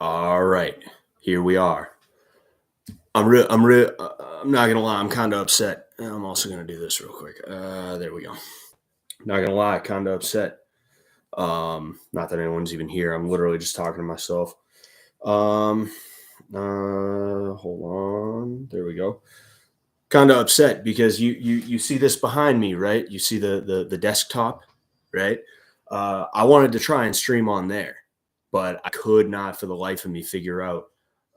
All right, here we are. I'm not gonna lie. I'm kind of upset. I'm also gonna do this real quick. There we go. Not gonna lie, kind of upset. Not that anyone's even here. I'm literally just talking to myself. Um, Hold on. There we go. Kind of upset because you see this behind me, right? You see the desktop, right? I wanted to try and stream on there, but I could not for the life of me figure out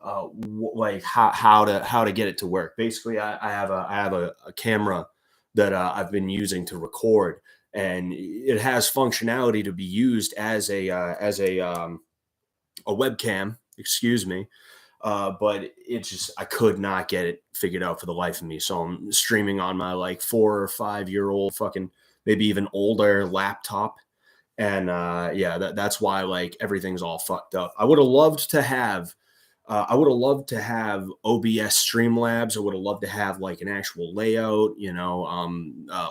like how to get it to work. Basically, I have a camera that I've been using to record, and it has functionality to be used as a webcam. Excuse me, but it just I could not get it figured out for the life of me. So I'm streaming on my like 4 or 5 year old fucking maybe even older laptop. And yeah, that's why like everything's all fucked up. I would have loved to have OBS Streamlabs. I would have loved to have like an actual layout,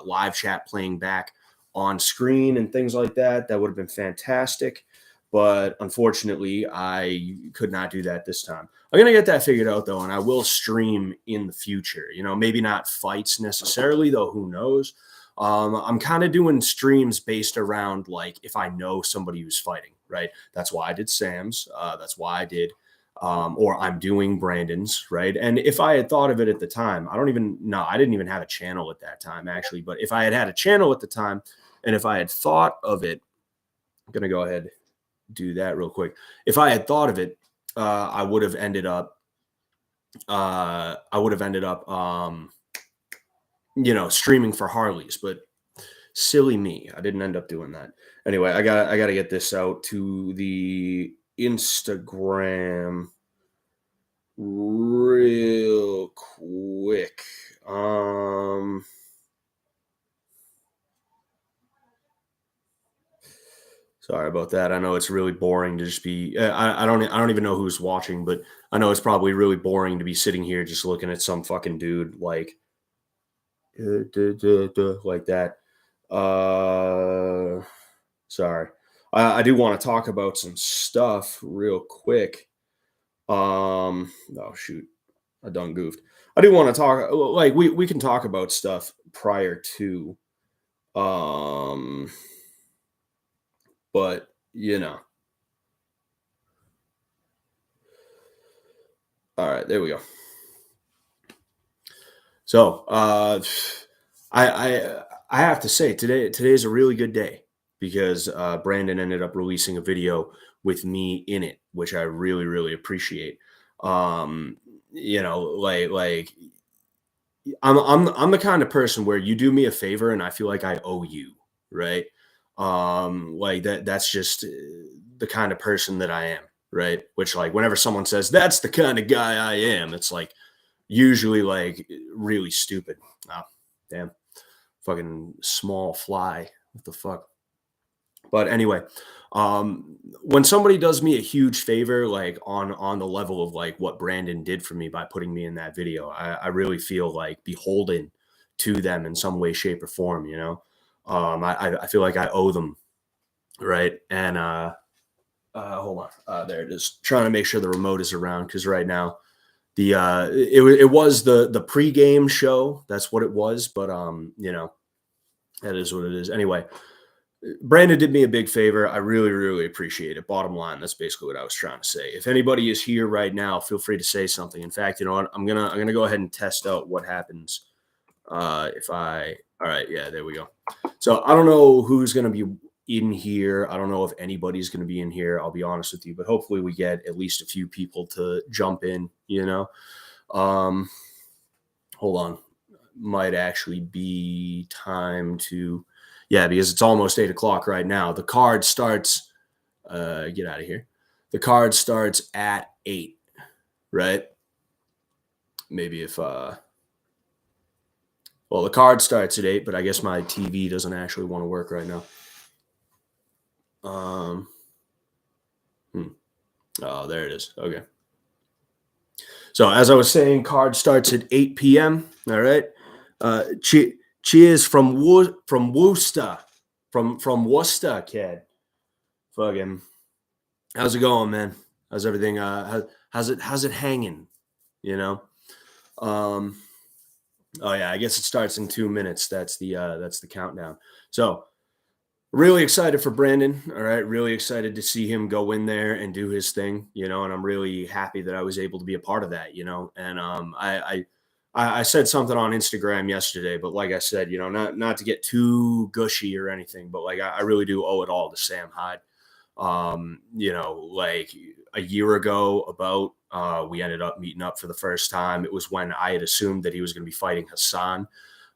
live chat playing back on screen and things like that. That would have been fantastic. But unfortunately, I could not do that this time. I'm going to get that figured out though, and I will stream in the future. Maybe not fights necessarily, though, who knows? I'm kind of doing streams based around like if I know somebody who's fighting, right? That's why I did Sam's. That's why I did or I'm doing Brandon's, right? And if I had thought of it at the time, I didn't even have a channel at that time, actually. But if I had had a channel at the time, and if I had thought of it, I'm going to go ahead and do that real quick. If I had thought of it, I would have ended up, streaming for Harley's, but silly me. I didn't end up doing that. Anyway, I gotta get this out to the Instagram real quick. Sorry about that. I know it's really boring to just be. I don't even know who's watching, but I know it's probably really boring to be sitting here just looking at some fucking dude like like that. Sorry. I do want to talk about some stuff real quick. Oh shoot, I done goofed. I do want to talk like we can talk about stuff prior to, but all right, there we go. So I have to say today's a really good day because Brandon ended up releasing a video with me in it, which I really really appreciate. Like I'm the kind of person where you do me a favor and I feel like I owe you, right? Like that's just the kind of person that I am, right? Which like whenever someone says that's the kind of guy I am, it's like usually like really stupid. Oh, damn. Fucking small fly. What the fuck? But anyway, when somebody does me a huge favor, like on the level of like what Brandon did for me by putting me in that video, I really feel like beholden to them in some way, shape, or form. I feel like I owe them, right? And hold on, there it is. Trying to make sure the remote is around because right now it was the pregame show. That's what it was, but that is what it is. Anyway, Brandon did me a big favor. I really, really appreciate it. Bottom line, that's basically what I was trying to say. If anybody is here right now, feel free to say something. In fact, you know what? I'm gonna go ahead and test out what happens if I. All right, yeah, there we go. So I don't know who's gonna be in here. I don't know if anybody's gonna be in here. I'll be honest with you, but hopefully we get at least a few people to jump in. Hold on, might actually be time to. Yeah, because it's almost 8 o'clock right now. The card starts. Get out of here. The card starts at 8, right? Maybe if. Well, the card starts at 8, but I guess my TV doesn't actually want to work right now. Oh, there it is. Okay. So as I was saying, card starts at 8 p.m. All right. Cheers from Worcester, from Worcester, kid. Fucking, how's it going, man? How's everything? How's it hanging? You know. Um, oh yeah, I guess it starts in 2 minutes. That's the countdown. So really excited for Brandon. All right, really excited to see him go in there and do his thing. And I'm really happy that I was able to be a part of that. And I said something on Instagram yesterday, but like I said, not to get too gushy or anything, but like I really do owe it all to Sam Hyde. Like a year ago, we ended up meeting up for the first time. It was when I had assumed that he was going to be fighting Hassan.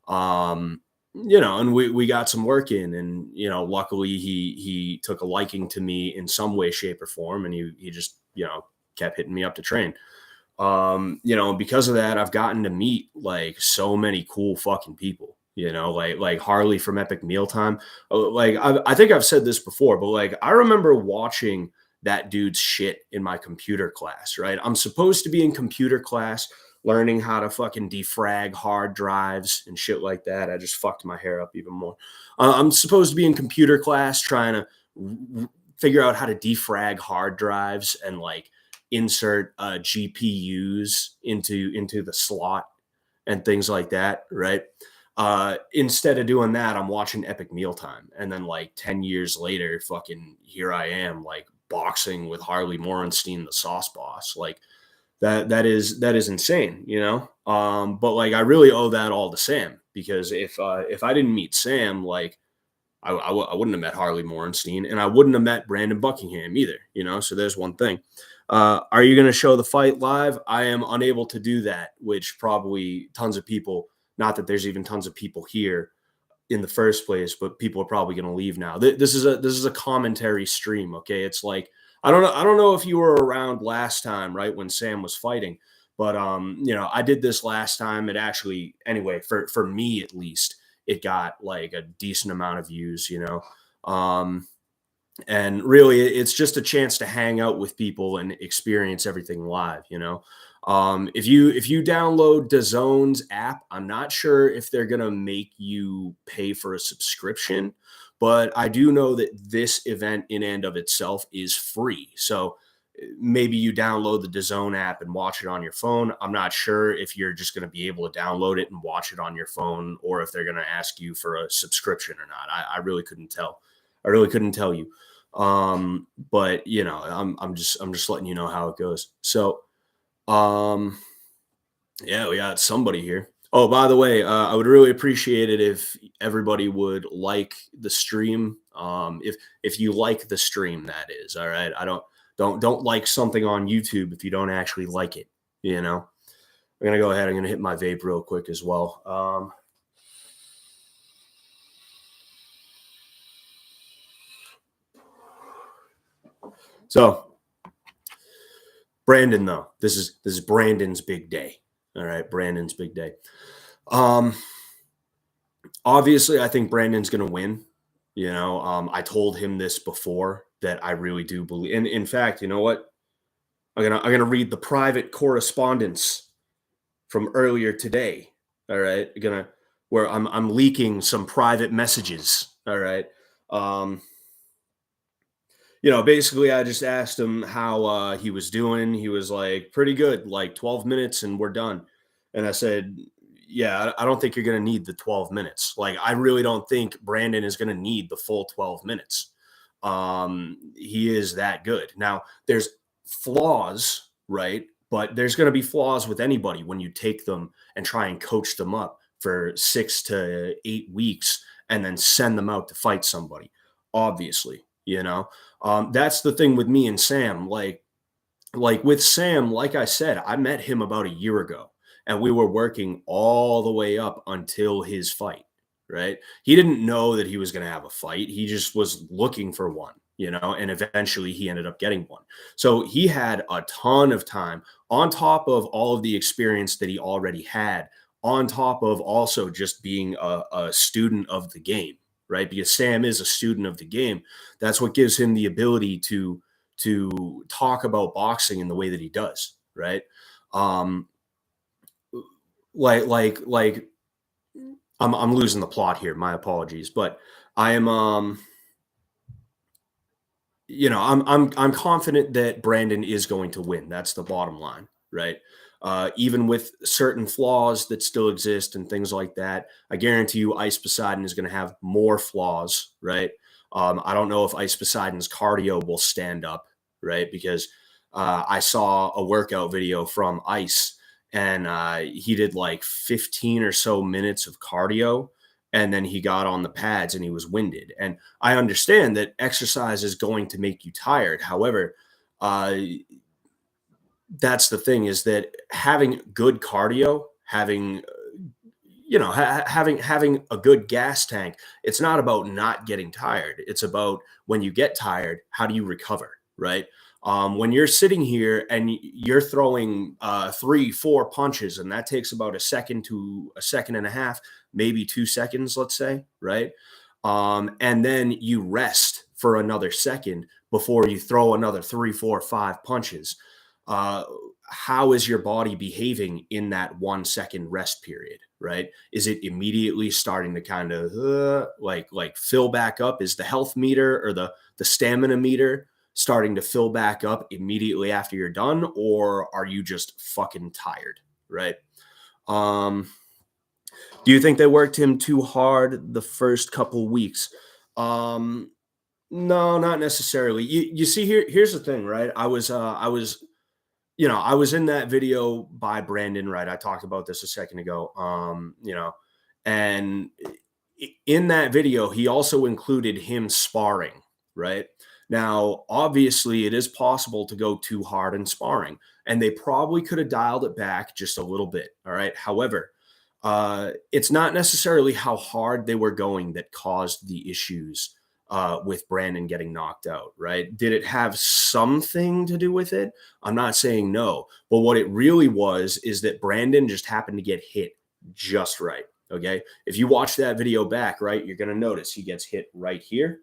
And we got some work in, and luckily he took a liking to me in some way, shape, or form, and he just kept hitting me up to train. Because of that, I've gotten to meet like so many cool fucking people. Like Harley from Epic Mealtime. Like I think I've said this before, but like I remember watching that dude's shit in my computer class. Right, I'm supposed to be in computer class learning how to fucking defrag hard drives and shit like that. I just fucked my hair up even more. I'm supposed to be in computer class trying to figure out how to defrag hard drives and like insert GPUs into the slot and things like that, right? Instead of doing that, I'm watching Epic Mealtime, and then like 10 years later, fucking here I am, like boxing with Harley Morenstein, the Sauce Boss, like that is insane, But like I really owe that all to Sam, because if I didn't meet Sam, like I wouldn't have met Harley Morenstein, and I wouldn't have met Brandon Buckingham either, So there's one thing. Are you going to show the fight live? I am unable to do that, which probably tons of people, not that there's even tons of people here in the first place, but people are probably going to leave now. This is a commentary stream. Okay. It's like, I don't know if you were around last time, right, when Sam was fighting, but I did this last time. It actually, anyway, for me at least, it got like a decent amount of views, and really it's just a chance to hang out with people and experience everything live. If you download DAZN's app, I'm not sure if they're going to make you pay for a subscription, but I do know that this event in and of itself is free. So maybe you download the DAZN app and watch it on your phone. I'm not sure if you're just going to be able to download it and watch it on your phone, or if they're going to ask you for a subscription or not. I really couldn't tell. I really couldn't tell you. But I'm just letting you know how it goes. So, yeah, we got somebody here. Oh, by the way, I would really appreciate it if everybody would like the stream. If you like the stream, that is, all right. I don't like something on YouTube if you don't actually like it. I'm gonna go ahead. I'm gonna hit my vape real quick as well. So Brandon, though, this is Brandon's big day. All right, Brandon's big day. Obviously, I think Brandon's going to win. I told him this before, that I really do believe. And in fact, you know what? I'm gonna read the private correspondence from earlier today. All right, where I'm leaking some private messages. All right. Basically, I just asked him how he was doing. He was like, pretty good, like 12 minutes and we're done. And I said, yeah, I don't think you're going to need the 12 minutes. Like, I really don't think Brandon is going to need the full 12 minutes. He is that good. Now, there's flaws, right? But there's going to be flaws with anybody when you take them and try and coach them up for 6 to 8 weeks and then send them out to fight somebody, obviously. That's the thing with me and Sam. Like with Sam, like I said, I met him about a year ago, and we were working all the way up until his fight, right? He didn't know that he was going to have a fight. He just was looking for one, and eventually he ended up getting one. So he had a ton of time on top of all of the experience that he already had, on top of also just being a student of the game, right? Because Sam is a student of the game. That's what gives him the ability to talk about boxing in the way that he does, right? Like I'm losing the plot here. My apologies, but I am I'm confident that Brandon is going to win. That's the bottom line, right? Even with certain flaws that still exist and things like that, I guarantee you, Ice Poseidon is going to have more flaws, right? I don't know if Ice Poseidon's cardio will stand up, right? Because I saw a workout video from Ice, and he did like 15 or so minutes of cardio, and then he got on the pads and he was winded. And I understand that exercise is going to make you tired. However, uh, that's the thing, is that having good cardio, having having a good gas tank, it's not about not getting tired. It's about, when you get tired, how do you recover, right? When you're sitting here and you're throwing 3 4 punches, and that takes about a second to a second and a half, maybe 2 seconds, let's say, right? And then you rest for another second before you throw another 3 4 5 punches. uh, how is your body behaving in that 1 second rest period, right? Is it immediately starting to kind of like fill back up? Is the health meter or the stamina meter starting to fill back up immediately after you're done, or are you just fucking tired, right? um do you think they worked him too hard the first couple weeks? um no, not necessarily. You see, here's the thing, right? I was in that video by Brandon, right? I talked about this a second ago. And in that video, he also included him sparring, right? Now, obviously, it is possible to go too hard in sparring, and they probably could have dialed it back just a little bit. All right. However, it's not necessarily how hard they were going that caused the issues with Brandon getting knocked out, right? Did it have something to do with it? I'm not saying no, but what it really was is that Brandon just happened to get hit just right. Okay. If you watch that video back, right, you're going to notice he gets hit right here.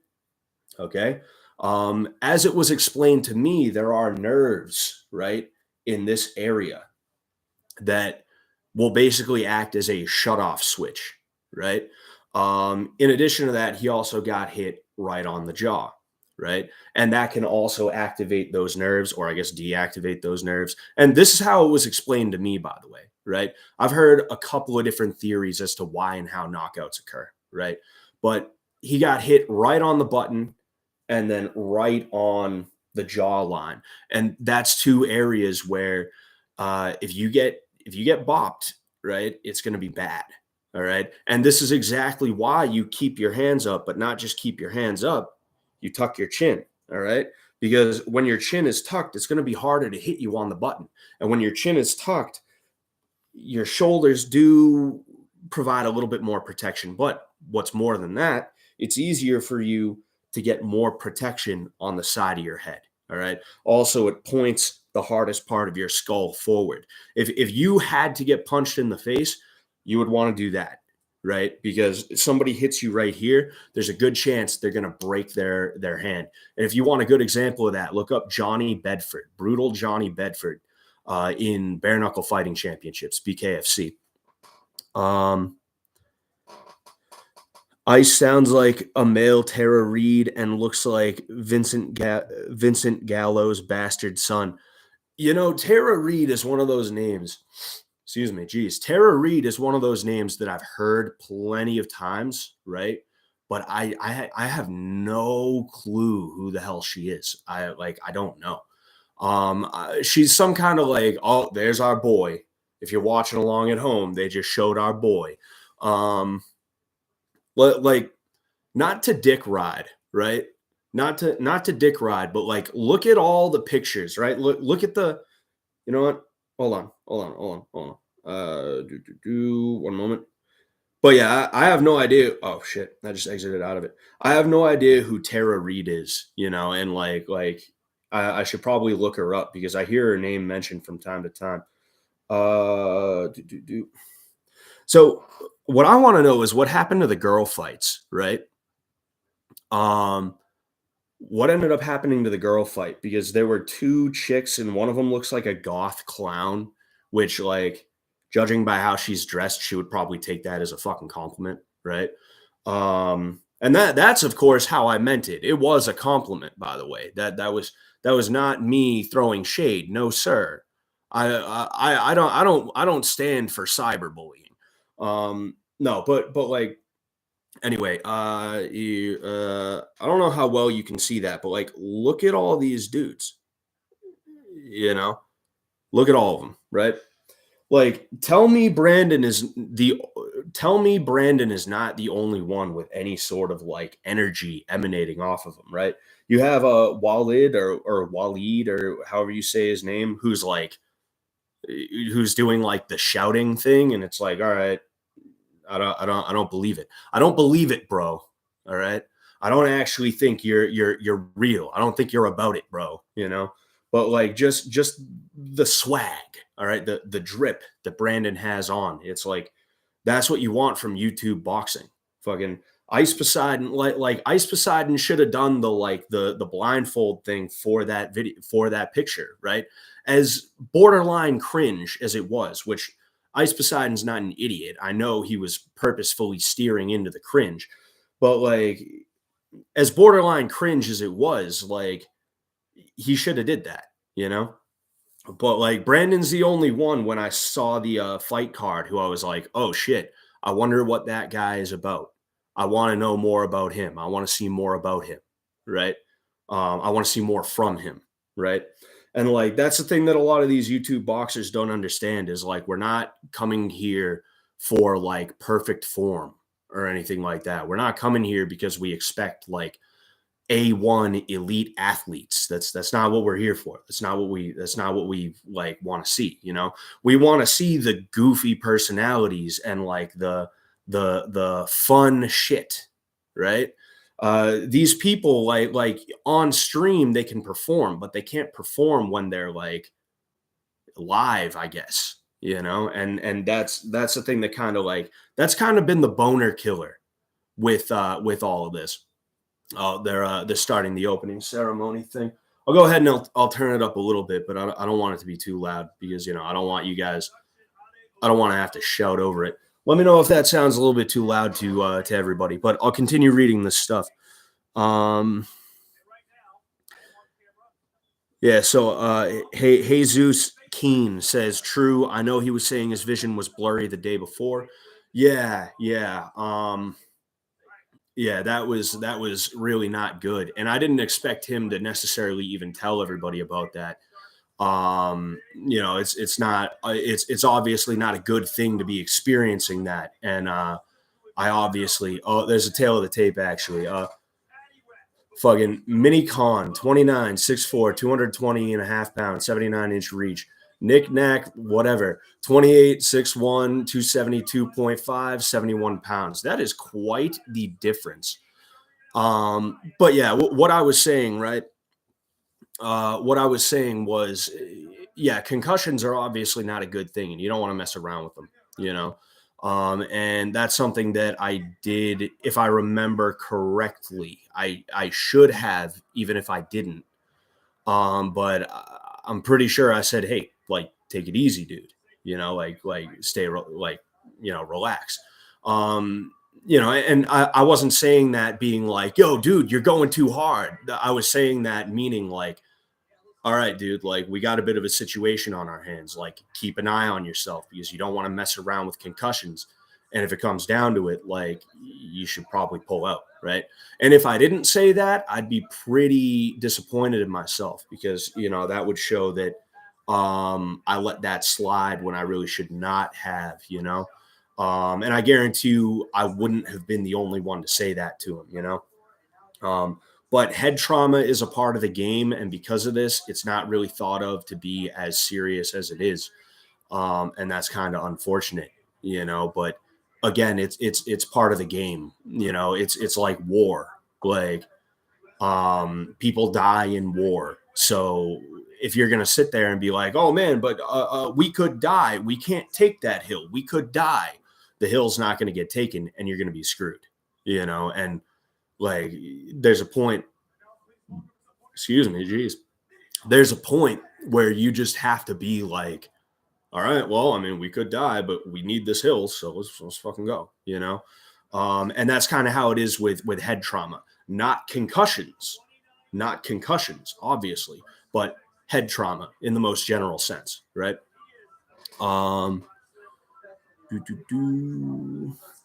Okay. As it was explained to me, there are nerves, right, in this area that will basically act as a shut-off switch, right? In addition to that, he also got hit right on the jaw, right? And that can also activate those nerves, or I guess deactivate those nerves. And this is how it was explained to me, by the way, right? I've heard a couple of different theories as to why and how knockouts occur, right? But he got hit right on the button and then right on the jaw line. And that's two areas where if you get bopped, right, it's going to be bad. All right. And this is exactly why you keep your hands up, but not just keep your hands up, you tuck your chin. All right. Because when your chin is tucked, it's going to be harder to hit you on the button. And when your chin is tucked, your shoulders do provide a little bit more protection. But what's more than that, it's easier for you to get more protection on the side of your head. All right. Also, it points the hardest part of your skull forward. If you had to get punched in the face, you would want to do that, right? Because if somebody hits you right here, there's a good chance they're going to break their hand. And if you want a good example of that, look up Johnny Bedford, brutal Johnny Bedford, in bare knuckle fighting championships, BKFC. Ice sounds like a male Tara Reid and looks like Vincent Gallo's bastard son. Tara Reid is one of those names. Excuse me, geez. Tara Reid is one of those names that I've heard plenty of times, right? But I have no clue who the hell she is. I don't know. She's some kind of like, oh, there's our boy. If you're watching along at home, they just showed our boy. Like, not to dick ride, right? Not to dick ride, but like, look at all the pictures, right? Look at the, you know what? Hold on. One moment. But yeah, I have no idea. Oh shit, I just exited out of it. I have no idea who Tara Reid is, and like I should probably look her up because I hear her name mentioned from time to time. Uh, do, do, do. So what I want to know is what happened to the girl fights, right? Um, what ended up happening to the girl fight? Because there were two chicks, and one of them looks like a goth clown, which, like, judging by how she's dressed, she would probably take that as a fucking compliment, right? And that's of course how I meant it. It was a compliment, by the way. That was not me throwing shade. No, sir. I don't stand for cyberbullying. No, but like anyway, I don't know how well you can see that, but like look at all these dudes, you know, look at all of them, right? Like tell me Brandon is not the only one with any sort of like energy emanating off of him, right? You have a Walid or Walid or however you say his name, who's doing like the shouting thing, and it's like, all right, I don't believe it. I don't believe it, bro. All right. I don't actually think you're real. I don't think you're about it, bro. But like just the swag, all right, the drip that Brandon has on. It's like that's what you want from YouTube boxing. Fucking Ice Poseidon, like Ice Poseidon should have done the blindfold thing for that video, for that picture, right? As borderline cringe as it was, which Ice Poseidon's not an idiot. I know he was purposefully steering into the cringe, but like as borderline cringe as it was, like he should have did that, you know. But like Brandon's the only one when I saw the fight card who I was like, oh shit, I wonder what that guy is about. I want to know more about him. I want to see more about him, right? I want to see more from him, right? And like that's the thing that a lot of these YouTube boxers don't understand is like we're not coming here for like perfect form or anything like that. We're not coming here because we expect like A1 elite athletes. That's not what we're here for. That's not what we like want to see, you know. We want to see the goofy personalities and like the fun shit, right? These people like on stream they can perform, but they can't perform when they're like live, I guess, you know. And that's the thing that kind of like that's kind of been the boner killer with all of this. Oh, they're starting the opening ceremony thing. I'll go ahead and I'll turn it up a little bit, but I don't want it to be too loud because I don't want you guys. I don't want to have to shout over it. Let me know if that sounds a little bit too loud to everybody. But I'll continue reading this stuff. Yeah. So hey Jesus Keen says true. I know he was saying his vision was blurry the day before. Yeah. Yeah. Yeah, that was really not good, and I didn't expect him to necessarily even tell everybody about that. It's not it's obviously not a good thing to be experiencing that, and I obviously there's a tail of the tape actually. Fucking Mini Con 29 6'4", 220 and a half pounds, 79-inch reach. Nick Knack, whatever, 28 6'1", 272.5, 71 pounds. That is quite the difference. But yeah, what I was saying, right? What I was saying was, yeah, concussions are obviously not a good thing, and you don't want to mess around with them, you know. And that's something that I did, if I remember correctly. I should have, even if I didn't. But I'm pretty sure I said, hey, like, take it easy, dude. Like stay relax. And I wasn't saying that being like, yo, dude, you're going too hard. I was saying that meaning like, all right, dude, like we got a bit of a situation on our hands. Like keep an eye on yourself because you don't want to mess around with concussions. And if it comes down to it, like you should probably pull out, right? And if I didn't say that, I'd be pretty disappointed in myself because, that would show that I let that slide when I really should not have. And I guarantee you I wouldn't have been the only one to say that to him. But head trauma is a part of the game, and because of this, it's not really thought of to be as serious as it is, and that's kind of unfortunate. But again, it's part of the game. It's like war. Like people die in war, so if you're gonna sit there and be like, "Oh man, but we could die. We can't take that hill. We could die." The hill's not going to get taken, and you're going to be screwed. And like there's a point, excuse me, geez, there's a point where you just have to be like, all right, well, I mean, we could die, but we need this hill, so let's fucking go. And that's kind of how it is with head trauma, not concussions, obviously, but head trauma in the most general sense, right?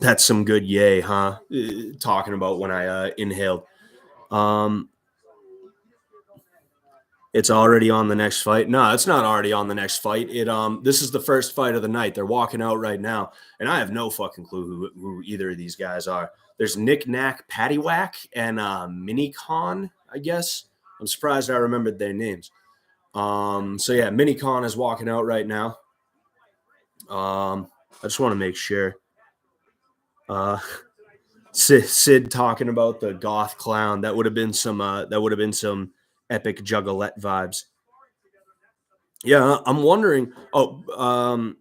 That's some good yay, huh? Talking about when I inhaled. It's already on the next fight. No, it's not already on the next fight. This is the first fight of the night. They're walking out right now, and I have no fucking clue who either of these guys are. There's Nick Knack Paddywhack and Minicon, I guess. I'm surprised I remembered their names. So yeah, Minicon is walking out right now. I just want to make sure. Sid talking about the goth clown. That would have been some. That would have been some epic juggalette vibes. Yeah, I'm wondering. Oh,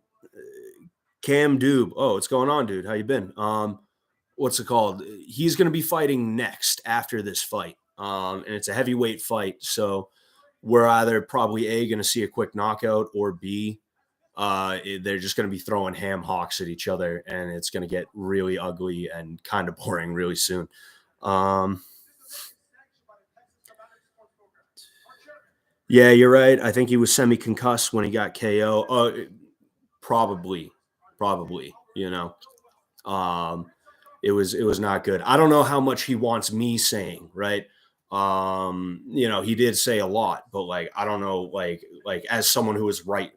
Cam Doob. Oh, what's going on, dude? How you been? What's it called? He's going to be fighting next after this fight. And it's a heavyweight fight, so we're either probably A, going to see a quick knockout, or B, they're just going to be throwing ham hocks at each other, and it's going to get really ugly and kind of boring really soon. Yeah, you're right. I think he was semi-concussed when he got KO. Probably. You know, it was not good. I don't know how much he wants me saying, right? He did say a lot, but like I don't know, like as someone who was right,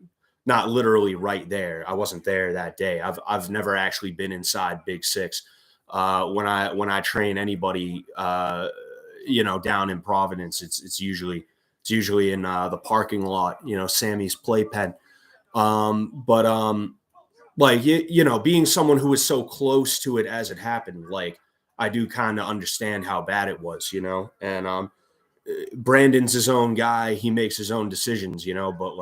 not literally right there. I wasn't there that day. I've never actually been inside Big Six. When I train anybody, down in Providence, it's usually in the parking lot, Sammy's playpen. Like being someone who was so close to it as it happened, like I do kind of understand how bad it was, and Brandon's his own guy. He makes his own decisions, but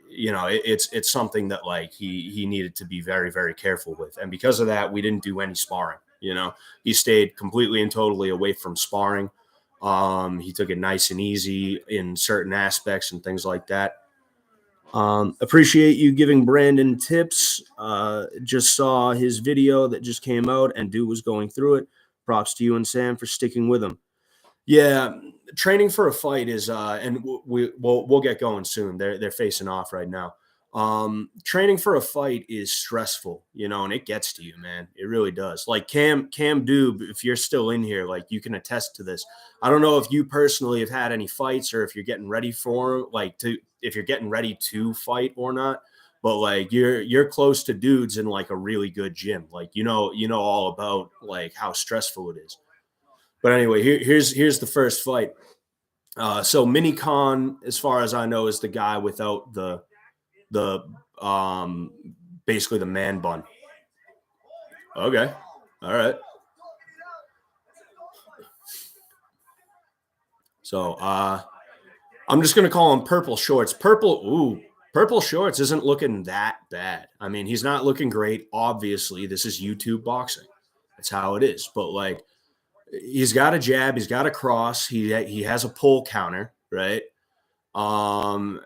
it's something that like he needed to be very, very careful with. And because of that, we didn't do any sparring. He stayed completely and totally away from sparring. He took it nice and easy in certain aspects and things like that. Appreciate you giving Brandon tips. Just saw his video that just came out, and dude was going through it. Props to you and Sam for sticking with him. Yeah, training for a fight is, and we'll get going soon. They're facing off right now. Training for a fight is stressful, and it gets to you, man. It really does. Like Cam Doob, if you're still in here, like you can attest to this. I don't know if you personally have had any fights or if you're getting ready for if you're getting ready to fight or not. But like you're close to dudes in like a really good gym. Like you know all about like how stressful it is. But anyway, here's the first fight. So Minicon, as far as I know, is the guy without the basically the man bun. Okay. All right. So I'm just gonna call him Purple Shorts. Purple Shorts isn't looking that bad. I mean, he's not looking great. Obviously, this is YouTube boxing. That's how it is. But like he's got a jab, he's got a cross, he has a pull counter, right? I'm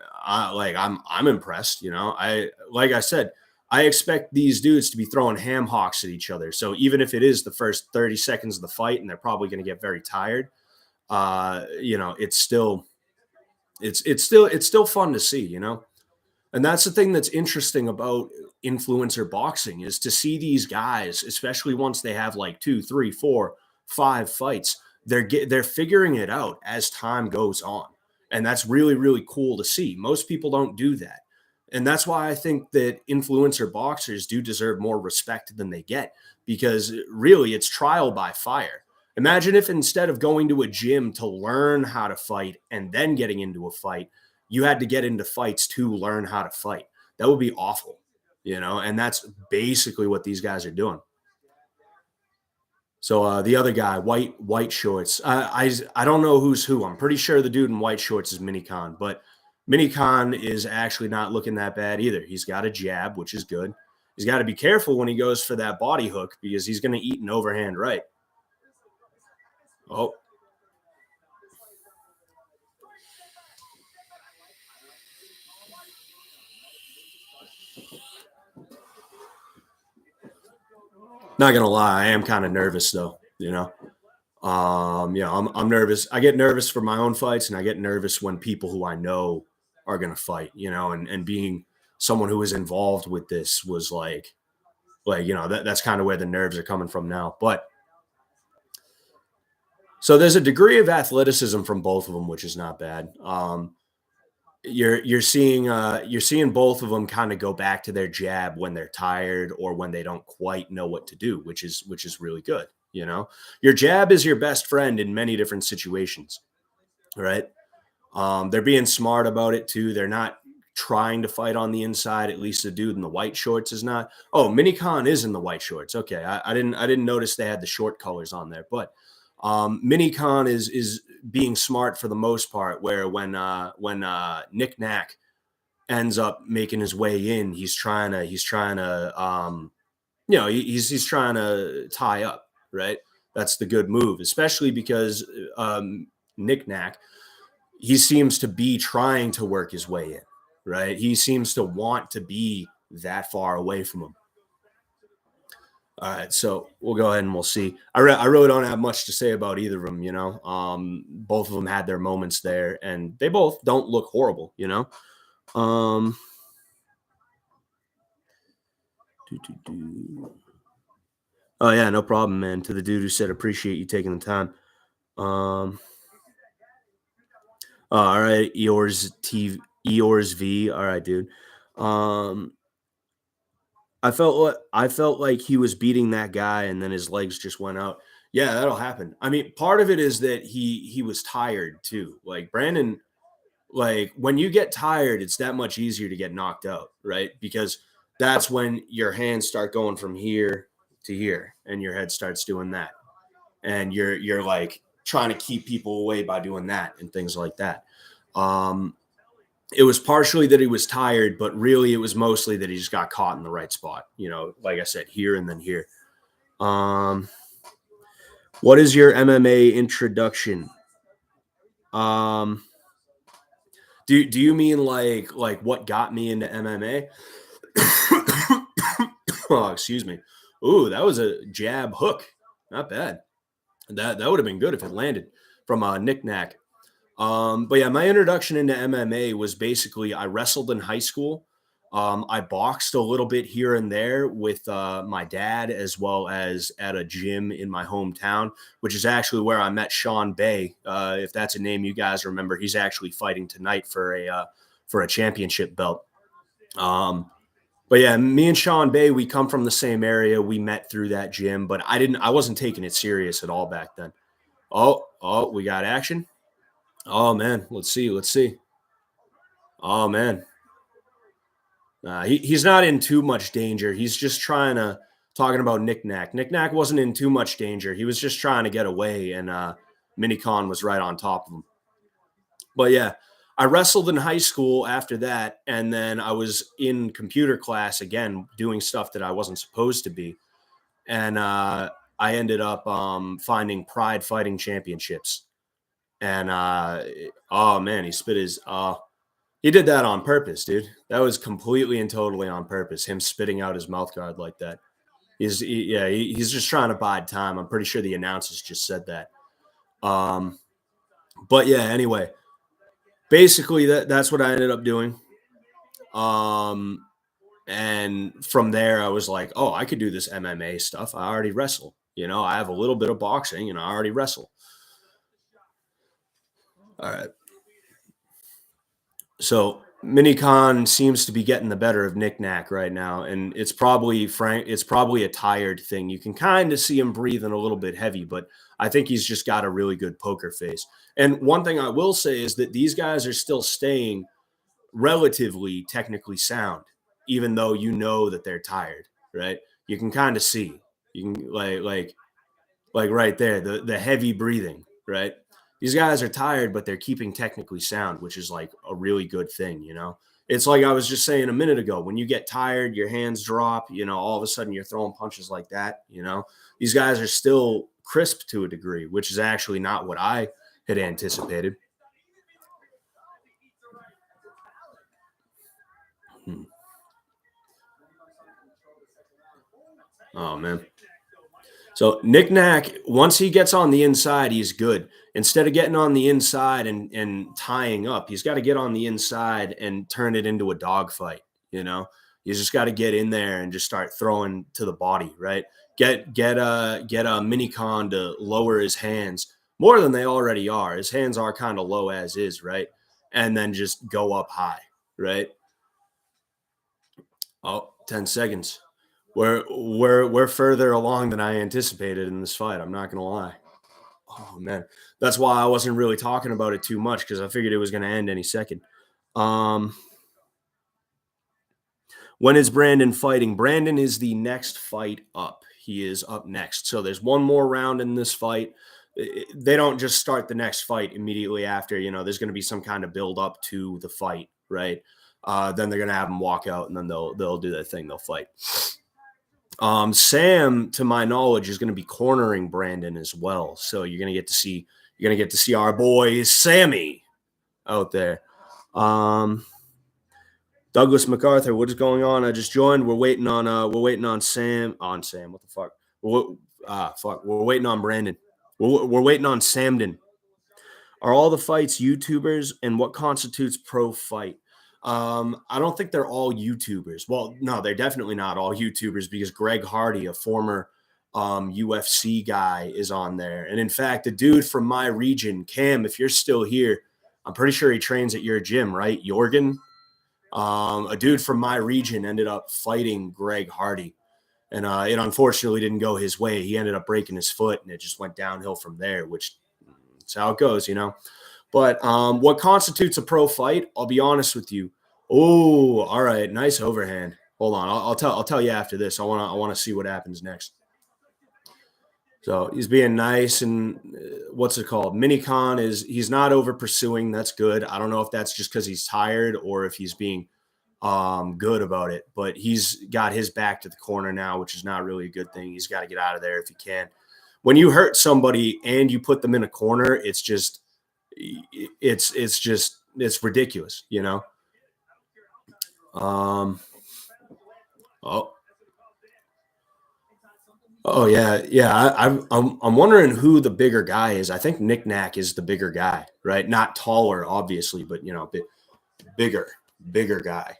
impressed, like I said, I expect these dudes to be throwing ham hocks at each other. So even if it is the first 30 seconds of the fight and they're probably going to get very tired, it's still fun to see, And that's the thing that's interesting about influencer boxing is to see these guys, especially once they have like 2, 3, 4, 5 fights, they're figuring it out as time goes on. And that's really, really cool to see. Most people don't do that. And that's why I think that influencer boxers do deserve more respect than they get, because really it's trial by fire. Imagine if instead of going to a gym to learn how to fight and then getting into a fight, you had to get into fights to learn how to fight. That would be awful, and that's basically what these guys are doing. So the other guy, white shorts. I don't know who's who. I'm pretty sure the dude in white shorts is Minicon, but Minicon is actually not looking that bad either. He's got a jab, which is good. He's got to be careful when he goes for that body hook because he's going to eat an overhand right. Oh. Not gonna lie, I am kind of nervous though. I'm nervous. I get nervous for my own fights, and I get nervous when people who I know are gonna fight. And being someone who was involved with this was that's kind of where the nerves are coming from now. But so there's a degree of athleticism from both of them, which is not bad. You're seeing both of them kind of go back to their jab when they're tired or when they don't quite know what to do, which is really good. Your jab is your best friend in many different situations, right? They're being smart about it too. They're not trying to fight on the inside. At least the dude in the white shorts is not. Oh, Mini Khan is in the white shorts. Okay, I didn't notice they had the short colors on there, but Mini Khan is being smart for the most part. Where when Nick Knack ends up making his way in, he's trying to tie up, right? That's the good move, especially because Nick Knack, he seems to be trying to work his way in, right? He seems to want to be that far away from him. All right, so we'll go ahead and we'll see. I really don't have much to say about either of them. Both of them had their moments there, and they both don't look horrible. Um, oh yeah, no problem, man. To the dude who said appreciate you taking the time. All right, Eors V. All right, dude. Um, I felt like he was beating that guy, and then his legs just went out. Yeah, that'll happen. I mean, part of it is that he was tired too. Like Brandon, like when you get tired, it's that much easier to get knocked out, right? Because that's when your hands start going from here to here, and your head starts doing that, and you're like trying to keep people away by doing that and things like that. Um, it was partially that he was tired, but really it was mostly that he just got caught in the right spot. Like I said, here and then here. Um, what is your MMA introduction? Um, do you mean like what got me into MMA? Oh, excuse me. Ooh, that was a jab hook. Not bad. That would have been good if it landed from a knick-knack. But yeah, my introduction into MMA was basically I wrestled in high school. I boxed a little bit here and there with my dad, as well as at a gym in my hometown, which is actually where I met Sean Bay. If that's a name you guys remember, he's actually fighting tonight for a championship belt. Um, but yeah, me and Sean Bay, we come from the same area. We met through that gym, but I wasn't taking it serious at all back then. Oh, we got action. Oh man, let's see. Oh man, he's not in too much danger. He's just trying to talking about Nick Knack. Nick Knack wasn't in too much danger. He was just trying to get away, and Minicon was right on top of him. But yeah, I wrestled in high school after that, and then I was in computer class again doing stuff that I wasn't supposed to be, and I ended up finding Pride Fighting Championships, and oh man, he spit his he did that on purpose, dude. That was completely and totally on purpose. Him spitting out his mouth guard like that. He's just trying to bide time. I'm pretty sure the announcers just said that. Um, but yeah, anyway, basically that's what I ended up doing. Um, and from there, I was like, oh, I could do this MMA stuff. I already wrestle. I have a little bit of boxing, and I already wrestle. All right. So Minicon seems to be getting the better of Nick Knack right now, and it's probably Frank. It's probably a tired thing. You can kind of see him breathing a little bit heavy, but I think he's just got a really good poker face. And one thing I will say is that these guys are still staying relatively technically sound, even though that they're tired. Right? You can kind of see. You can like right there, the heavy breathing, right? These guys are tired, but they're keeping technically sound, which is like a really good thing. It's like I was just saying a minute ago, when you get tired, your hands drop, all of a sudden you're throwing punches like that. These guys are still crisp to a degree, which is actually not what I had anticipated. Hmm. Oh man. So Nick Knack, once he gets on the inside, he's good. Instead of getting on the inside and tying up, he's got to get on the inside and turn it into a dogfight. You know, you just got to get in there and just start throwing to the body, right? Get a mini con to lower his hands more than they already are. His hands are kind of low as is, right? And then just go up high, right? Oh, 10 seconds. We're further along than I anticipated in this fight. I'm not gonna lie. Oh man, that's why I wasn't really talking about it too much because I figured it was gonna end any second. Um, when is Brandon fighting? Brandon is the next fight up. He is up next. So there's one more round in this fight. They don't just start the next fight immediately after. You know, there's going to be some kind of build up to the fight, right? Then they're going to have him walk out, and then they'll do their thing. They'll fight. Sam, to my knowledge, is going to be cornering Brandon as well. So you're going to get to see our boy Sammy out there. Douglas MacArthur, what is going on? I just joined. We're waiting on Sam. On Sam, what the fuck? We're waiting on Brandon. We're waiting on Samden. Are all the fights YouTubers, and what constitutes pro fight? I don't think they're all YouTubers. Well, no, they're definitely not all YouTubers because Greg Hardy, a former UFC guy, is on there. And in fact, a dude from my region, Cam, if you're still here, I'm pretty sure he trains at your gym, right? Jorgen. A dude from my region ended up fighting Greg Hardy, and it unfortunately didn't go his way. He ended up breaking his foot, and it just went downhill from there, which is how it goes, you know. But what constitutes a pro fight? I'll be honest with you. Oh, all right, nice overhand. Hold on, I'll tell you after this. I want to see what happens next. So he's being nice, and what's it called? Minicon he's not over pursuing. That's good. I don't know if that's just because he's tired or if he's being good about it. But he's got his back to the corner now, which is not really a good thing. He's got to get out of there if he can. When you hurt somebody and you put them in a corner, it's ridiculous, you know. Oh yeah, yeah. I'm wondering who the bigger guy is. I think Nick Knack is the bigger guy, right? Not taller, obviously, but you know, bigger guy.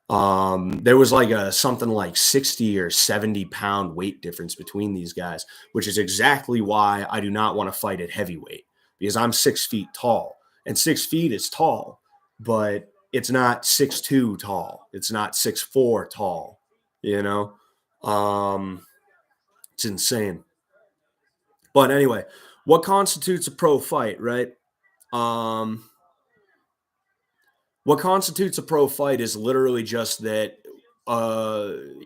There was like something like 60 or 70 pound weight difference between these guys, which is exactly why I do not want to fight at heavyweight because I'm 6 feet tall, and 6 feet is tall, but it's not 6'2" tall. It's not 6'4" tall. You know. It's insane. But anyway, what constitutes a pro fight, right? What constitutes a pro fight is literally just that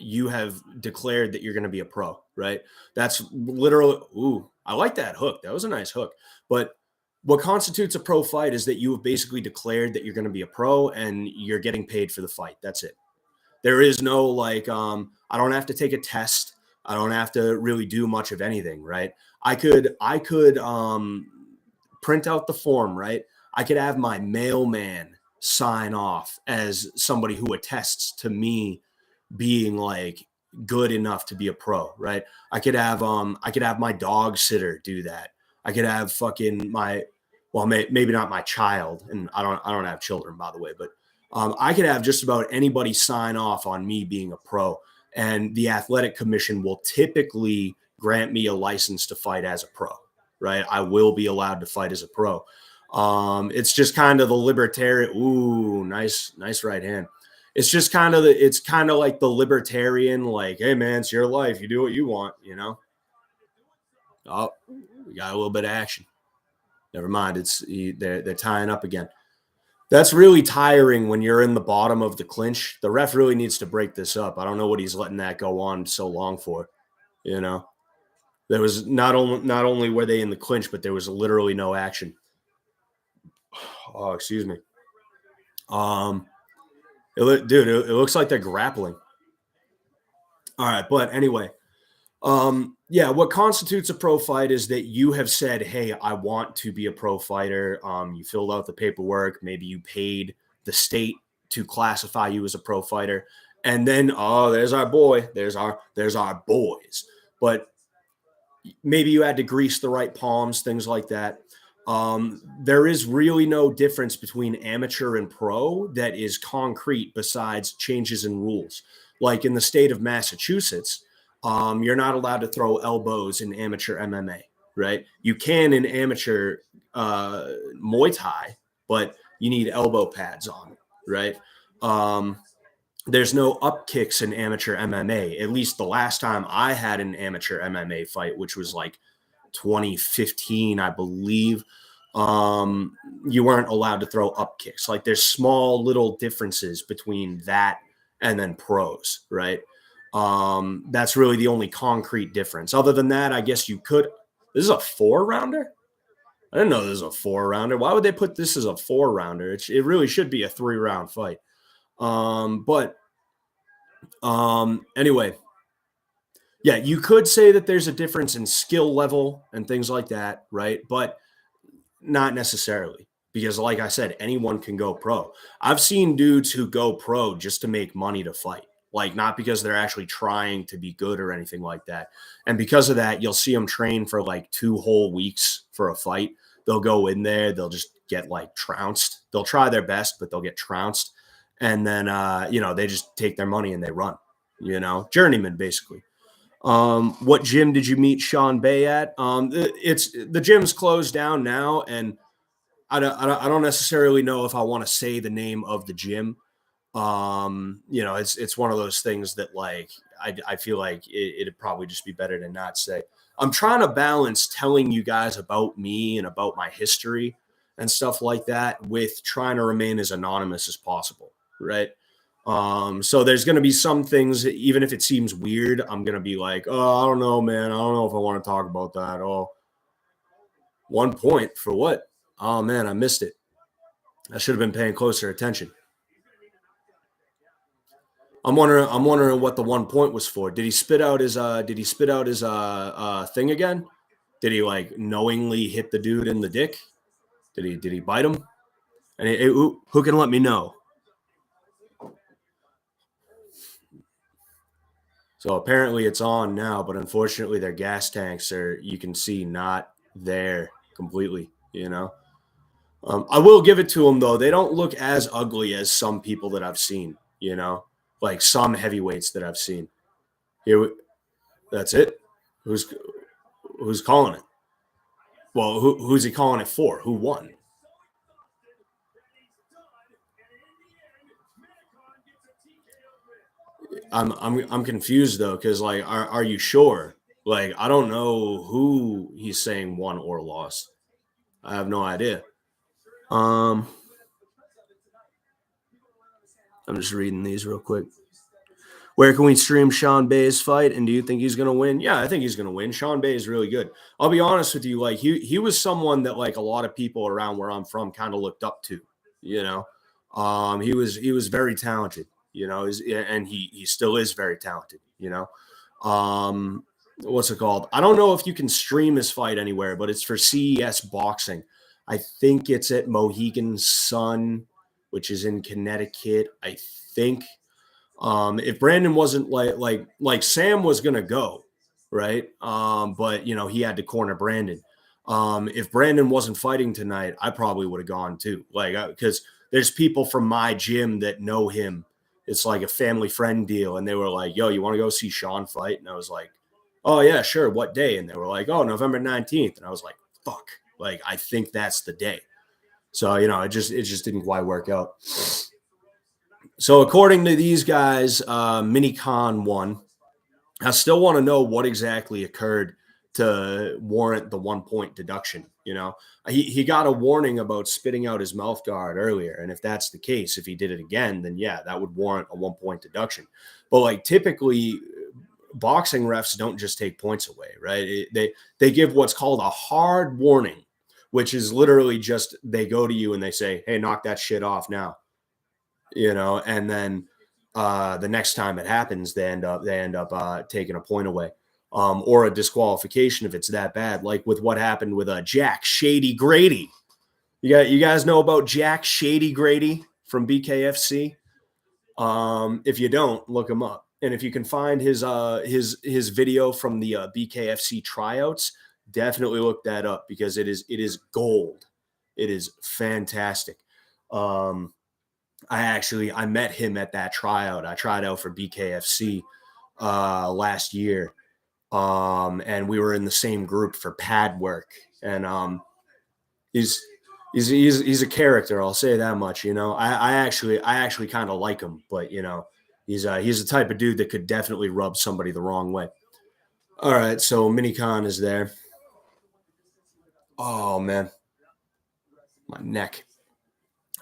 you have declared that you're going to be a pro, right? That's literally, ooh, I like that hook. That was a nice hook. But what constitutes a pro fight is that you have basically declared that you're going to be a pro and you're getting paid for the fight. That's it. There is no like, I don't have to take a test. I don't have to really do much of anything, right? I could print out the form, right? I could have my mailman sign off as somebody who attests to me being like good enough to be a pro, right? I could have my dog sitter do that. I could have fucking my maybe not my child, and I don't have children, by the way, but I could have just about anybody sign off on me being a pro, and the athletic commission will typically grant me a license to fight as a pro, right? I will be allowed to fight as a pro. It's just kind of the libertarian. Ooh, nice right hand. It's just kind of it's kind of like the libertarian, like, hey man, it's your life. You do what you want, you know? Oh, we got a little bit of action. Never mind. They're tying up again. That's really tiring when you're in the bottom of the clinch. The ref really needs to break this up. I don't know what he's letting that go on so long for. You know, there was not only were they in the clinch, but there was literally no action. Oh, excuse me. Dude, it looks like they're grappling. All right, but anyway, yeah, what constitutes a pro fight is that you have said, hey, I want to be a pro fighter. You filled out the paperwork. Maybe you paid the state to classify you as a pro fighter. And then, oh, there's our boy. There's our boys. But maybe you had to grease the right palms, things like that. There is really no difference between amateur and pro that is concrete besides changes in rules. Like in the state of Massachusetts, you're not allowed to throw elbows in amateur MMA, right? You can in amateur Muay Thai, but you need elbow pads on, right? There's no up kicks in amateur MMA. At least the last time I had an amateur MMA fight, which was like 2015, I believe, you weren't allowed to throw up kicks. Like there's small little differences between that and then pros, right? That's really the only concrete difference. Other than that, I guess you could. This is a 4-rounder? I didn't know this was a 4-rounder. Why would they put this as a 4-rounder? It really should be a 3-round fight. Anyway, yeah, you could say that there's a difference in skill level and things like that, right? But not necessarily, because like I said, anyone can go pro. I've seen dudes who go pro just to make money to fight, like not because they're actually trying to be good or anything like that. And because of that, you'll see them train for like 2 whole weeks for a fight. They'll go in there, they'll just get like trounced. They'll try their best, but they'll get trounced. And then, they just take their money and they run, journeyman basically. What gym did you meet Sean Bay at? It's the gym's closed down now, and I don't necessarily know if I want to say the name of the gym. It's one of those things that like I feel like it'd probably just be better to not say. I'm trying to balance telling you guys about me and about my history and stuff like that with trying to remain as anonymous as possible, right? So there's going to be some things, even if it seems weird, I'm going to be like, oh, I don't know, man. I don't know if I want to talk about that. Oh, 1 point for what? Oh man, I missed it. I should have been paying closer attention. I'm wondering what the 1 point was for. Did he spit out his thing again? Did he like knowingly hit the dude in the dick? Did he bite him? And who can let me know? So apparently it's on now, but unfortunately their gas tanks are, you can see, not there completely, I will give it to them, though. They don't look as ugly as some people that I've seen, like some heavyweights that I've seen. Here, that's it. Who's calling it? Well, who's he calling it for? Who won? I'm confused though, because like, are you sure? Like, I don't know who he's saying won or lost. I have no idea. I'm just reading these real quick. Where can we stream Sean Bay's fight? And do you think he's going to win? Yeah, I think he's going to win. Sean Bay is really good. I'll be honest with you. Like he was someone that like a lot of people around where I'm from kind of looked up to, he was very talented, and he still is very talented, what's it called? I don't know if you can stream his fight anywhere, but it's for CES Boxing. I think it's at Mohegan Sun, which is in Connecticut, I think. If Brandon wasn't like Sam was gonna go, right? But he had to corner Brandon. If Brandon wasn't fighting tonight, I probably would have gone too. Like, because there's people from my gym that know him. It's like a family friend deal, and they were like, "Yo, you want to go see Sean fight?" And I was like, "Oh yeah, sure. What day?" And they were like, "Oh, November 19th." And I was like, "Fuck!" Like, I think that's the day. So it just didn't quite work out. So according to these guys, Minicon won. I still want to know what exactly occurred to warrant the 1 point deduction. He got a warning about spitting out his mouth guard earlier. And if that's the case, if he did it again, then yeah, that would warrant a 1 point deduction. But like typically boxing refs don't just take points away, right? They give what's called a hard warning, which is literally just, they go to you and they say, hey, knock that shit off now. And then the next time it happens, they end up taking a point away, or a disqualification if it's that bad. Like with what happened with Jack Shady Grady. You guys know about Jack Shady Grady from BKFC? If you don't, look him up. And if you can find his video from the BKFC tryouts, definitely look that up because it is gold. It is fantastic. Um, I met him at that tryout. I tried out for BKFC last year, and we were in the same group for pad work. And he's he's a character. I'll say that much. I actually kind of like him, but he's the type of dude that could definitely rub somebody the wrong way. All right, so Minicon is there. Oh man, my neck.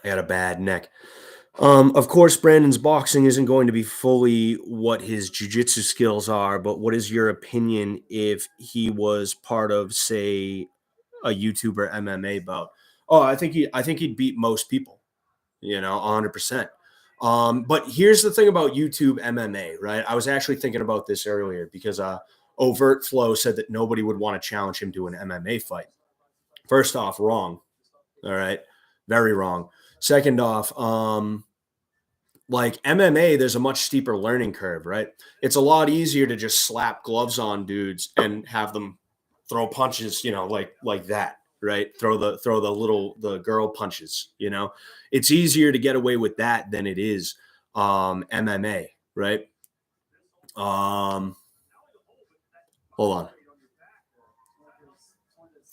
I got a bad neck. Of course, Brandon's boxing isn't going to be fully what his jujitsu skills are, but what is your opinion if he was part of, say, a YouTuber MMA bout? Oh, I think he'd beat most people, 100%. But here's the thing about YouTube MMA, right? I was actually thinking about this earlier because Overtflow said that nobody would want to challenge him to an MMA fight. First off, wrong. All right, very wrong. Second off, like MMA, there's a much steeper learning curve, right? It's a lot easier to just slap gloves on dudes and have them throw punches, like that, right? Throw the girl punches, It's easier to get away with that than it is MMA, right? Um Hold on.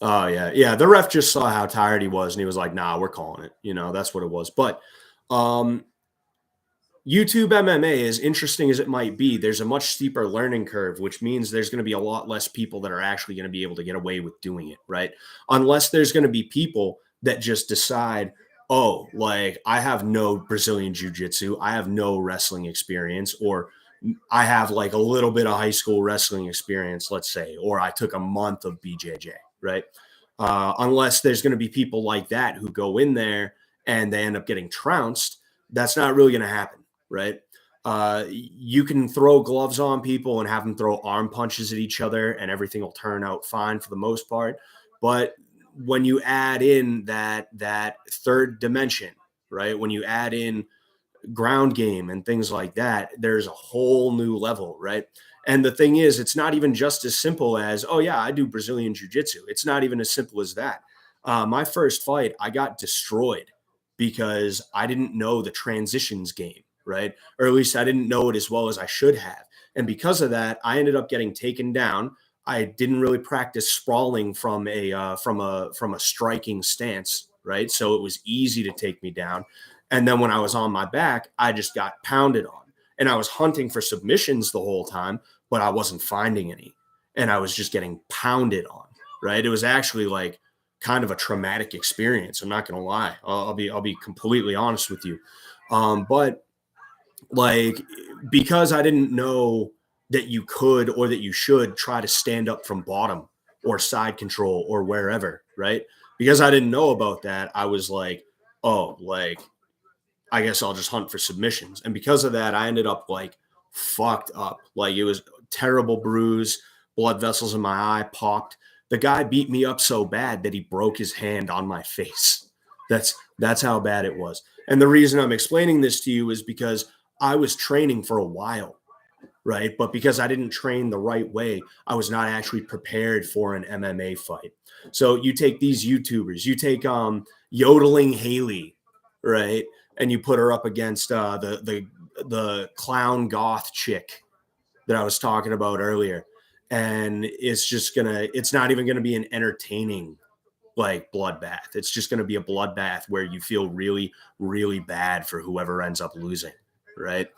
Oh yeah. Yeah, the ref just saw how tired he was and he was like, "Nah, we're calling it." That's what it was. But um YouTube MMA, as interesting as it might be, there's a much steeper learning curve, which means there's going to be a lot less people that are actually going to be able to get away with doing it, right? Unless there's going to be people that just decide, oh, like I have no Brazilian Jiu Jitsu, I have no wrestling experience, or I have like a little bit of high school wrestling experience, let's say, or I took a month of BJJ, right? Unless there's going to be people like that who go in there and they end up getting trounced, that's not really going to happen, right? You can throw gloves on people and have them throw arm punches at each other, and everything will turn out fine for the most part. But when you add in that third dimension, right? When you add in ground game and things like that, there's a whole new level, right? And the thing is, it's not even just as simple as, oh, yeah, I do Brazilian Jiu Jitsu. It's not even as simple as that. My first fight, I got destroyed because I didn't know the transitions game, right? Or at least I didn't know it as well as I should have. And because of that, I ended up getting taken down. I didn't really practice sprawling from a striking stance, right? So it was easy to take me down. And then when I was on my back, I just got pounded on. And I was hunting for submissions the whole time, but I wasn't finding any. And I was just getting pounded on, right? It was actually like kind of a traumatic experience. I'm not going to lie. I'll be completely honest with you. But like, because I didn't know that you could or that you should try to stand up from bottom or side control or wherever, right? Because I didn't know about that, I was like, oh, like I guess I'll just hunt for submissions. And because of that, I ended up like fucked up. Like it was terrible bruise, blood vessels in my eye popped. The guy beat me up so bad that he broke his hand on my face. That's how bad it was. And the reason I'm explaining this to you is because I was training for a while, right? But because I didn't train the right way, I was not actually prepared for an MMA fight. So you take these YouTubers, you take yodeling Haley, right? And you put her up against the clown goth chick that I was talking about earlier. And it's not even gonna be an entertaining like bloodbath. It's just gonna be a bloodbath where you feel really, really bad for whoever ends up losing, right?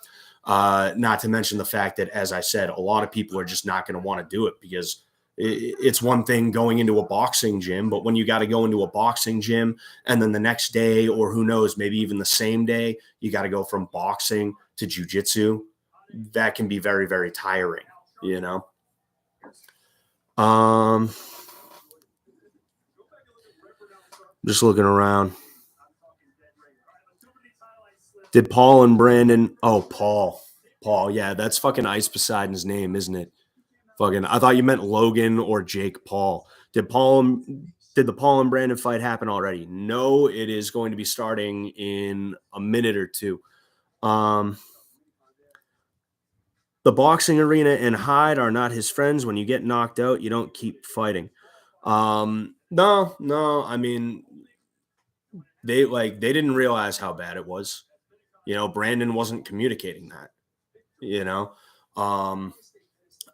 Not to mention the fact that, as I said, a lot of people are just not going to want to do it because it's one thing going into a boxing gym, but when you got to go into a boxing gym and then the next day, or who knows, maybe even the same day, you got to go from boxing to jujitsu, that can be very, very tiring, you know? Um, just looking around. Did Paul and Brandon? Oh, Paul. Paul, yeah, that's fucking Ice Poseidon's name, isn't it? Fucking, I thought you meant Logan or Jake Paul. Did the Paul and Brandon fight happen already? No, it is going to be starting in a minute or two. Um, The boxing arena and Hyde are not his friends. When you get knocked out, you don't keep fighting. No. I mean, they didn't realize how bad it was. Brandon wasn't communicating that. You know, um,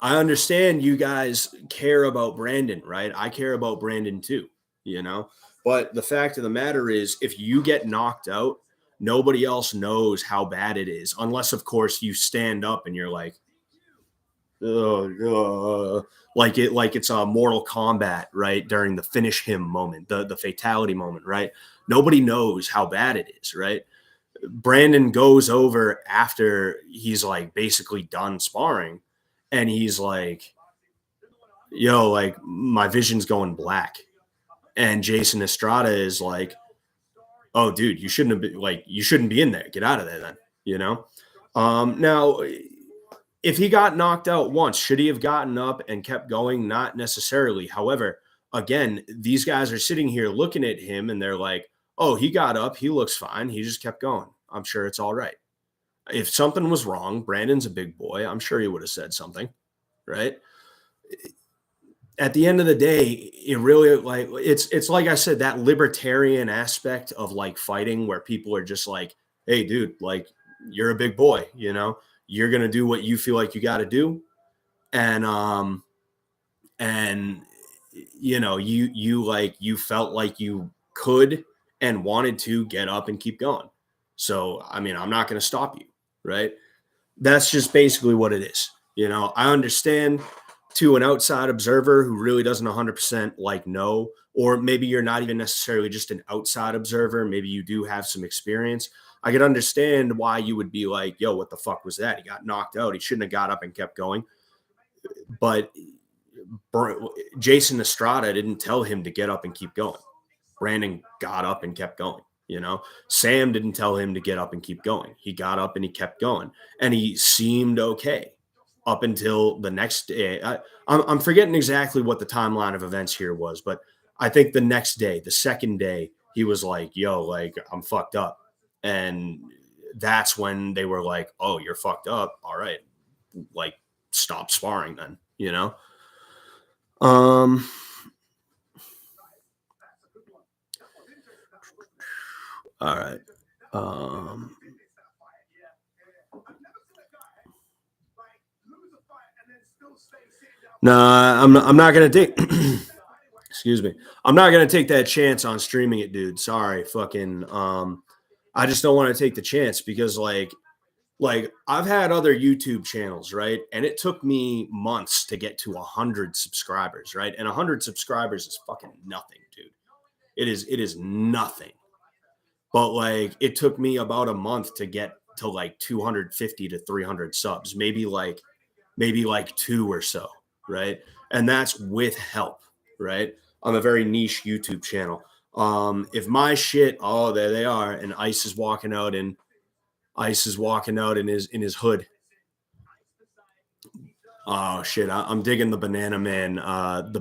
I understand you guys care about Brandon, right? I care about Brandon too. You know, but the fact of the matter is, if you get knocked out, nobody else knows how bad it is, unless, of course, you stand up and you're like, like it's a Mortal Kombat, right? During the finish him moment, the fatality moment, right? Nobody knows how bad it is, right? Brandon goes over after he's like basically done sparring, and he's like, yo, like my vision's going black. And Jason Estrada is like, oh, dude, you shouldn't be in there. Get out of there then, Now, if he got knocked out once, should he have gotten up and kept going? Not necessarily. However, again, these guys are sitting here looking at him and they're like, oh, he got up. He looks fine. He just kept going. I'm sure it's all right. If something was wrong, Brandon's a big boy. I'm sure he would have said something, right? At the end of the day, it really like it's like I said, that libertarian aspect of like fighting where people are just like, hey, dude, like you're a big boy, you're gonna do what you feel like you got to do, and you felt like you could and wanted to get up and keep going. So I mean, I'm not gonna stop you, right? That's just basically what it is. I understand to an outside observer who really doesn't 100% like know, or maybe you're not even necessarily just an outside observer. Maybe you do have some experience. I could understand why you would be like, yo, what the fuck was that? He got knocked out. He shouldn't have got up and kept going. But Jason Estrada didn't tell him to get up and keep going. Brandon got up and kept going. Sam didn't tell him to get up and keep going. He got up and he kept going, and he seemed okay up until the next day. I'm forgetting exactly what the timeline of events here was, but I think the next day, the second day, he was like, yo, like I'm fucked up. And that's when they were like, oh, you're fucked up. All right. Like stop sparring then, Um, all right. No, I'm not gonna take. Excuse me. I'm not gonna take that chance on streaming it, dude. Sorry, fucking. I just don't want to take the chance because like I've had other YouTube channels, right? And it took me months to get to 100 subscribers, right? And 100 subscribers is fucking nothing, dude. It is nothing. But like it took me about a month to get to like 250 to 300 subs, maybe like two or so, right? And that's with help, right? On a very niche YouTube channel. If my shit, oh, there they are, and Ice is walking out in his hood. Oh shit, I'm digging the Banana Man, the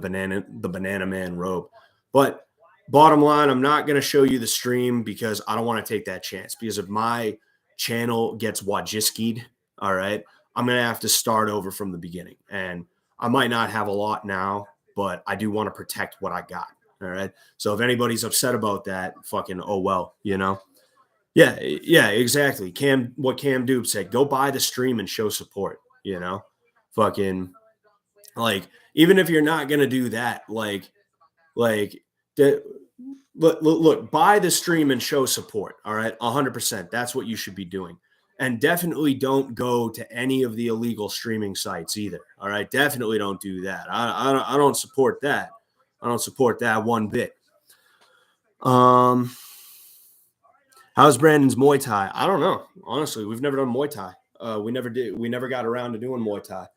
Banana Man robe. But bottom line, I'm not gonna show you the stream because I don't want to take that chance. Because if my channel gets wajiskied, all right, I'm gonna have to start over from the beginning, and I might not have a lot now, but I do want to protect what I got. All right. So if anybody's upset about that, fucking oh well, Yeah, exactly. What Cam Dube said, go buy the stream and show support, Fucking like even if you're not gonna do that, like the, look, buy the stream and show support. All right, 100%. That's what you should be doing. And definitely don't go to any of the illegal streaming sites either. All right, definitely don't do that. I don't support that. I don't support that one bit. How's Brandon's Muay Thai? I don't know. Honestly, we've never done Muay Thai. We never did. We never got around to doing Muay Thai.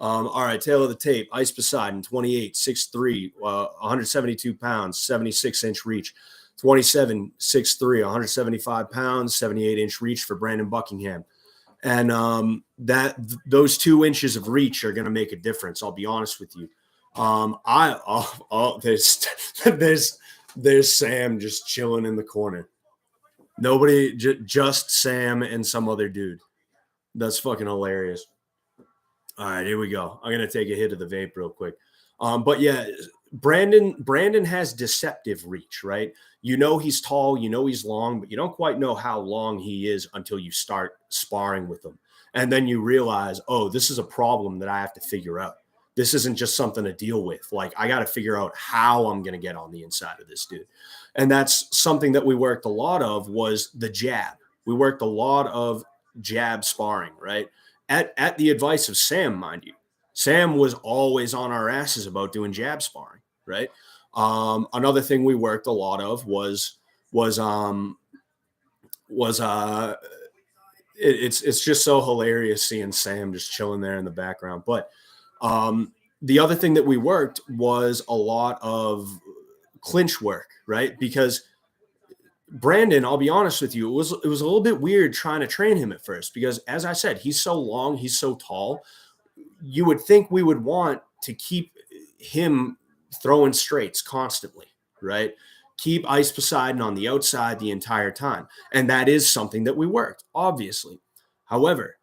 All right, tail of the tape. Ice Poseidon, 28, 6'3", 172 pounds, 76-inch reach. 27, 6'3", 175 pounds, 78-inch reach for Brandon Buckingham. And those 2 inches of reach are going to make a difference. I'll be honest with you. There's Sam just chilling in the corner. Nobody, just Sam and some other dude. That's fucking hilarious. All right, here we go. I'm gonna take a hit of the vape real quick. But yeah, Brandon has deceptive reach, right? You know he's tall, you know he's long, but you don't quite know how long he is until you start sparring with him. And then you realize, oh, this is a problem that I have to figure out. This isn't just something to deal with. Like I got to figure out how I'm going to get on the inside of this dude. And that's something that we worked a lot of was the jab. We worked a lot of jab sparring, right? At the advice of Sam, mind you. Sam was always on our asses about doing jab sparring, right? Another thing we worked a lot of was was it's just so hilarious seeing Sam just chilling there in the background. But the other thing that we worked was a lot of clinch work, right? Because Brandon, I'll be honest with you, it was a little bit weird trying to train him at first because, as I said, he's so long, he's so tall. You would think we would want to keep him throwing straights constantly, right? Keep Ice Poseidon on the outside the entire time. And that is something that we worked, obviously. However,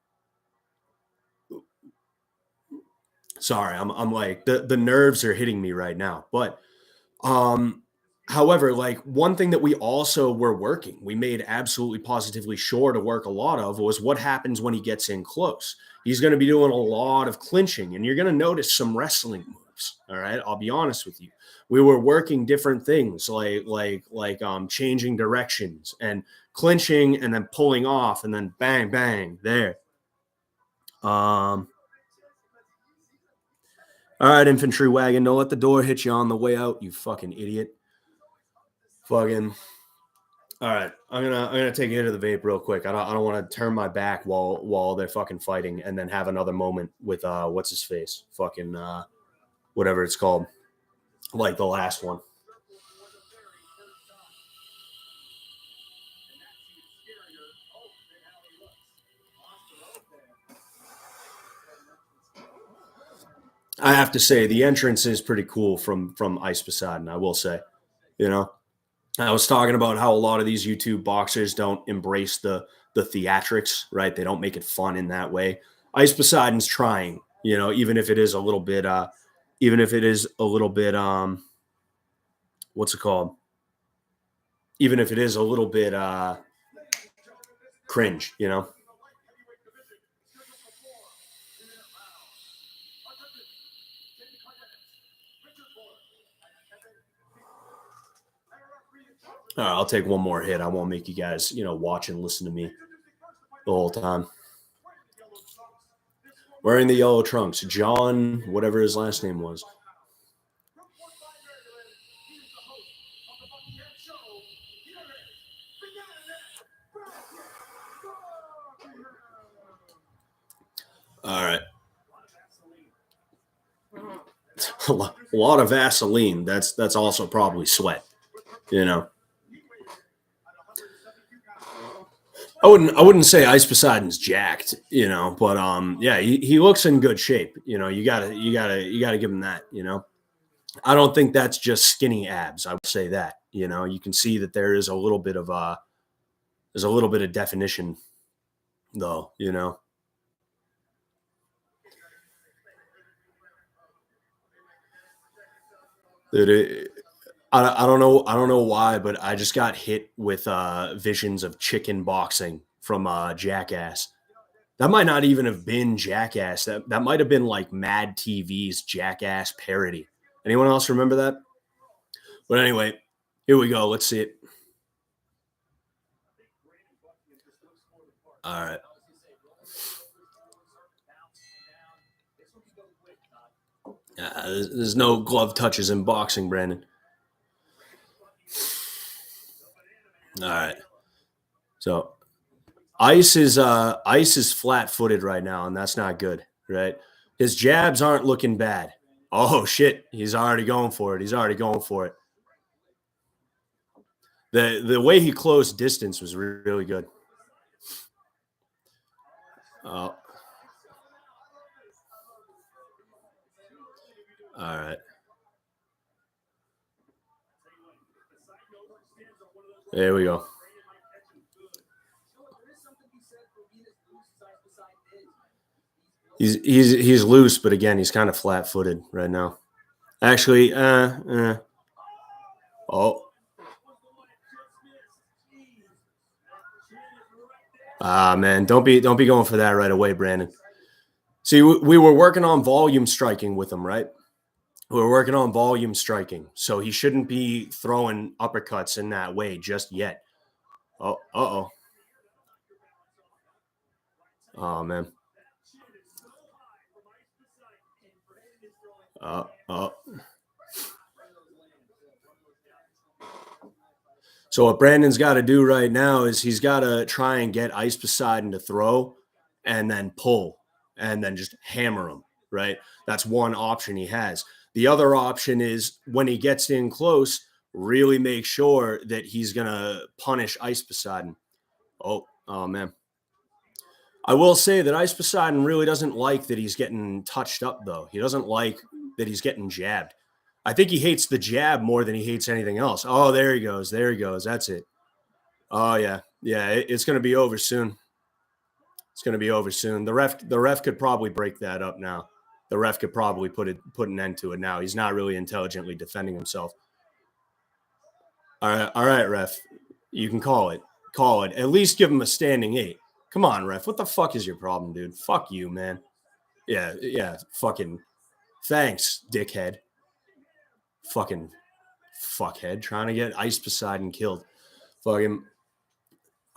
sorry, I'm like the nerves are hitting me right now. But um however, like one thing that we also were working, we made absolutely positively sure to work a lot of was what happens when he gets in close. He's going to be doing a lot of clinching and you're going to notice some wrestling moves. All right. I'll be honest with you. We were working different things like changing directions and clinching and then pulling off and then bang, bang there. Um, all right, infantry wagon, don't let the door hit you on the way out, you fucking idiot. Fucking all right, I'm gonna take a hit of the vape real quick. I don't want to turn my back while they're fucking fighting, and then have another moment with what's his face, fucking whatever it's called, like the last one. I have to say the entrance is pretty cool from Ice Poseidon. I will say, you know, I was talking about how a lot of these YouTube boxers don't embrace the theatrics, right? They don't make it fun in that way. Ice Poseidon's trying, you know, even if it is a little bit even if it is a little bit what's it called? Even if it is a little bit cringe, you know. All right, I'll take one more hit. I won't make you guys, you know, watch and listen to me the whole time. Wearing the yellow trunks, John, whatever his last name was. All right. A lot of Vaseline. That's also probably sweat, you know. I wouldn't say Ice Poseidon's jacked, you know, but yeah, he looks in good shape. You know, you gotta give him that, you know. I don't think that's just skinny abs. I would say that, you know, you can see that there is a little bit of there's a little bit of definition though, you know. That I don't know why, but I just got hit with visions of chicken boxing from Jackass. That might not even have been Jackass. That might have been like Mad TV's Jackass parody. Anyone else remember that? But anyway, here we go. Let's see it. All right. There's no glove touches in boxing, Brandon. All right. So Ice is flat footed right now, and that's not good, right? His jabs aren't looking bad. Oh shit, he's already going for it. He's already going for it. The way he closed distance was really good. Uh, all right. There we go. He's loose, but again, he's kind of flat-footed right now. Actually, oh, man, don't be going for that right away, Brandon. See, we were working on volume striking with him, right? We were working on volume striking, so he shouldn't be throwing uppercuts in that way just yet. Oh, oh, man. Uh. So what Brandon's got to do right now is he's got to try and get Ice Poseidon to throw and then pull and then just hammer him, right? That's one option he has. The other option is when he gets in close, really make sure that he's going to punish Ice Poseidon. Oh, man. I will say that Ice Poseidon really doesn't like that he's getting touched up, though. He doesn't like that he's getting jabbed. I think he hates the jab more than he hates anything else. Oh, there he goes. There he goes. That's it. Oh yeah, yeah. It's going to be over soon. It's going to be over soon. The ref could probably break that up now. The ref could probably put an end to it now. He's not really intelligently defending himself. All right, ref. You can call it. Call it. At least give him a standing 8. Come on, ref. What the fuck is your problem, dude? Fuck you, man. Yeah. Fucking thanks, dickhead. Fucking fuckhead trying to get Ice Poseidon killed. Fucking.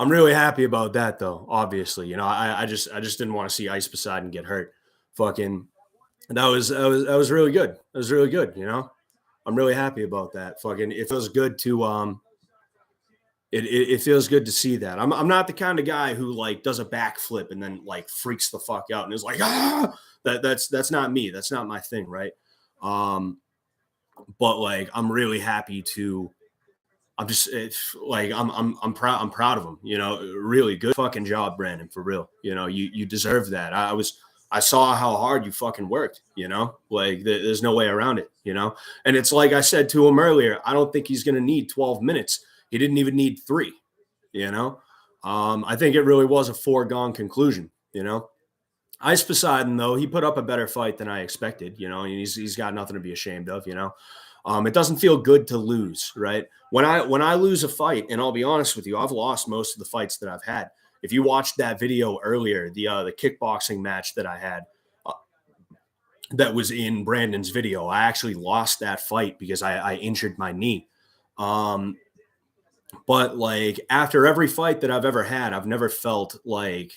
I'm really happy about that, though. Obviously, you know, I just didn't want to see Ice Poseidon get hurt. Fucking, that was really good. That was really good. You know, I'm really happy about that. Fucking, it feels good to it feels good to see that. I'm not the kind of guy who like does a backflip and then like freaks the fuck out and is like that's not me. That's not my thing, right? But like I'm really happy to. I'm just like I'm proud. I'm proud of him. You know, really good fucking job, Brandon. For real. You know, you deserve that. I saw how hard you fucking worked. You know, like there's no way around it. You know, and it's like I said to him earlier. I don't think he's gonna need 12 minutes. He didn't even need 3. You know, I think it really was a foregone conclusion. You know, Ice Poseidon though he put up a better fight than I expected. You know, and he's got nothing to be ashamed of. You know. It doesn't feel good to lose, right? When I lose a fight, and I'll be honest with you, I've lost most of the fights that I've had. If you watched that video earlier, the kickboxing match that I had, that was in Brandon's video, I actually lost that fight because I injured my knee. But like after every fight that I've ever had, I've never felt like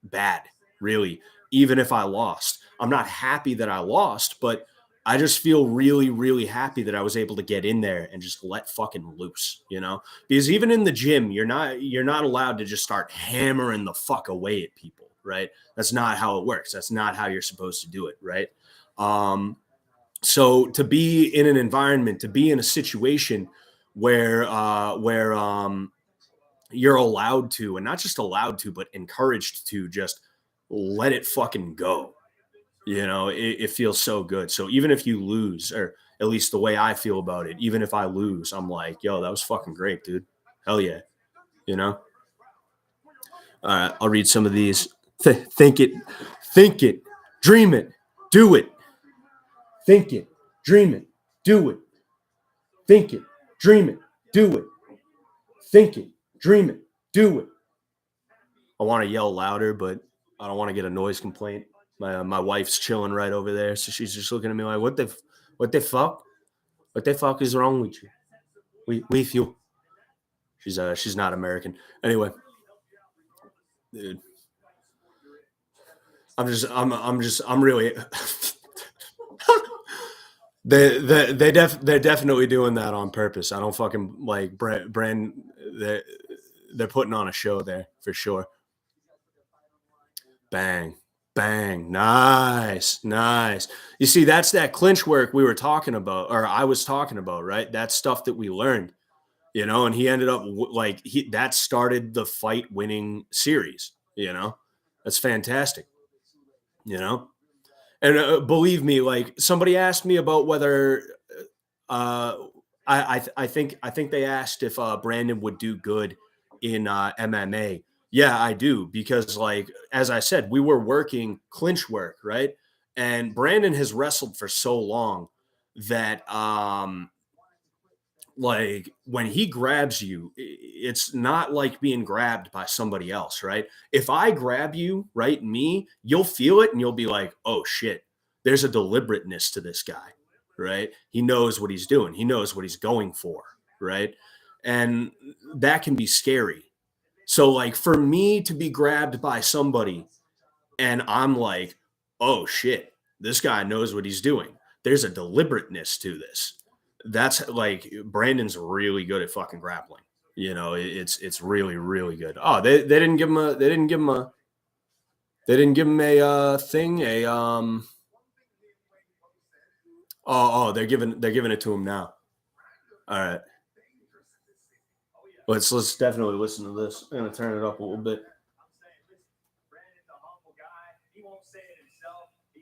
bad, really, even if I lost. I'm not happy that I lost, but I just feel really, really happy that I was able to get in there and just let fucking loose, you know? Because even in the gym, you're not allowed to just start hammering the fuck away at people, right? That's not how it works. That's not how you're supposed to do it, right? So to be in an environment, to be in a situation where you're allowed to, and not just allowed to, but encouraged to just let it fucking go. You know, it feels so good. So even if you lose, or at least the way I feel about it, even if I lose, I'm like, yo, that was fucking great, dude. Hell yeah. You know? All right, I'll read some of these. Think it, dream it, do it. Think it, dream it, do it. Think it, dream it, do it. Think it, dream it, do it. I want to yell louder, but I don't want to get a noise complaint. My wife's chilling right over there, so she's just looking at me like, what the fuck? What the fuck is wrong with you? With you? She's not American. Anyway, dude, I'm really. They're definitely doing that on purpose. I don't fucking like brand. They're putting on a show there for sure. Bang. Bang. Nice. Nice. You see, that's that clinch work we were talking about, or I was talking about, right? That's stuff that we learned, you know, and he ended up like that started the fight winning series, you know. That's fantastic, you know. And believe me, like somebody asked me about whether uh I think they asked if Brandon would do good in MMA. Yeah, I do because, like, as I said, we were working clinch work, right? And Brandon has wrestled for so long that like when he grabs you, it's not like being grabbed by somebody else, right? If I grab you, right, me, you'll feel it and you'll be like, oh shit, there's a deliberateness to this guy, right? He knows what he's doing, he knows what he's going for, right? And that can be scary. So, like, for me to be grabbed by somebody and I'm like, oh shit, this guy knows what he's doing. There's a deliberateness to this. That's like Brandon's really good at fucking grappling. You know, it's really really good. Oh, they didn't give him a they didn't give him a thing a they're giving it to him now. All right, let's definitely listen to this. I'm gonna turn it up a little bit.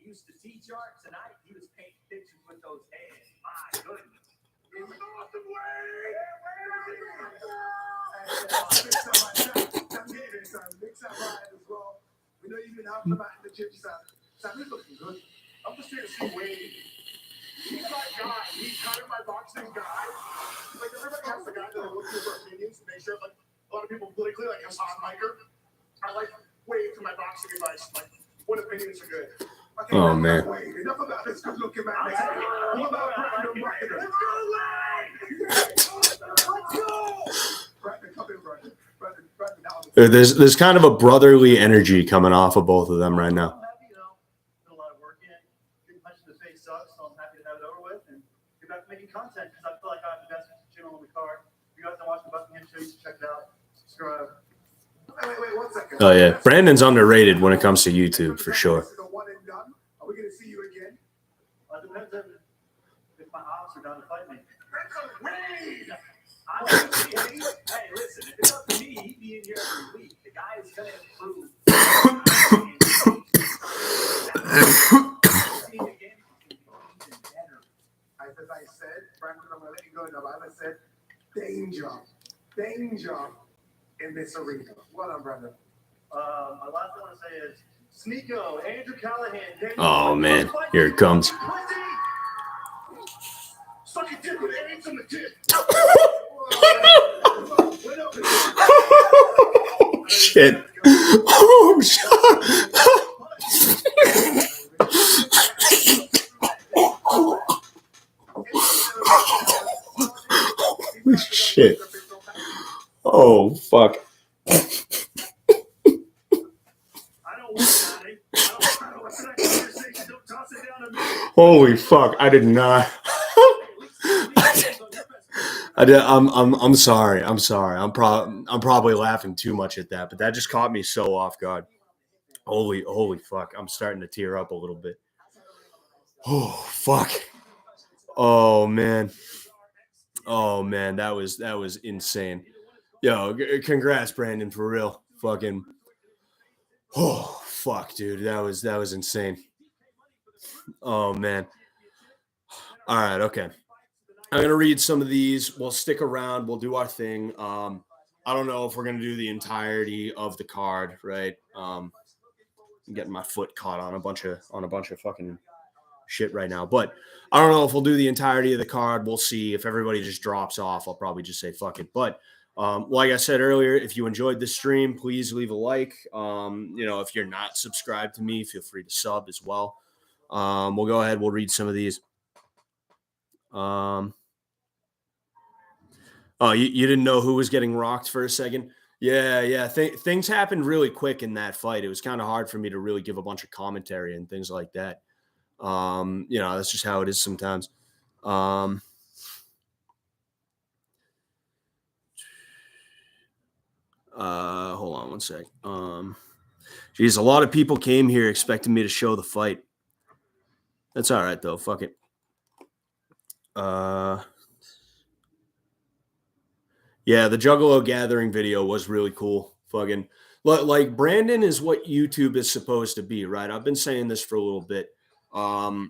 Used to teach art tonight. He was painting pictures with those hands. My goodness. We know you've been out about the gypsy side. Sammy's looking good. I'm just here to see Wade. He's my guy. He's kind of my boxing guy. Like everybody has the guy that looks for opinions to make sure, like a lot of people politically, like Hassim. I like Wade for my boxing advice. Like what opinions are good. Okay, oh man. Enough about this good looking man. What about Brandon? There's kind of a brotherly energy coming off of both of them right now. You know, put a lot of work in. Getting punched in the face sucks, so I'm happy to have it over with and get back to making content because I feel like I've invested in channel on the card. If you guys are watching the Buckingham show, you should check it out. Subscribe. Wait, 1 second. Oh yeah, Brandon's underrated when it comes to YouTube for sure. Are we going to see you again? It depends if my ops are down to fight me. Hey, listen, if it's up to me, he'd be in here every week. The guy is going to improve. As I said, Brandon, I'm going to let you go now. I said, danger in this arena. Well done, Brandon. My last thing I want to say is, Sneeko, Andrew Callahan. Oh man, here it comes. Suck your dick with AIDS on the dick. Oh shit. Oh shit. Holy shit. Oh fuck. Holy fuck! I did not. I did. I'm sorry. I'm sorry. I'm probably laughing too much at that, but that just caught me so off guard. Holy fuck! I'm starting to tear up a little bit. Oh fuck! Oh man! That was insane. Yo, congrats, Brandon, for real. Fucking. Oh fuck, dude, that was insane. Oh man. All right, okay. I'm gonna read some of these. We'll stick around. We'll do our thing. I don't know if we're gonna do the entirety of the card, right? I'm getting my foot caught on a bunch of fucking shit right now, but I don't know if we'll do the entirety of the card. We'll see. If everybody just drops off, I'll probably just say fuck it. But like I said earlier, if you enjoyed this stream, please leave a like. If you're not subscribed to me, feel free to sub as well. We'll go ahead. We'll read some of these. You didn't know who was getting rocked for a second? Yeah. Things happened really quick in that fight. It was kind of hard for me to really give a bunch of commentary and things like that. That's just how it is sometimes. Hold on one sec. Geez, a lot of people came here expecting me to show the fight. That's all right though. Fuck it. Yeah, the Juggalo Gathering video was really cool. Fucking like Brandon is what YouTube is supposed to be, right? I've been saying this for a little bit. Like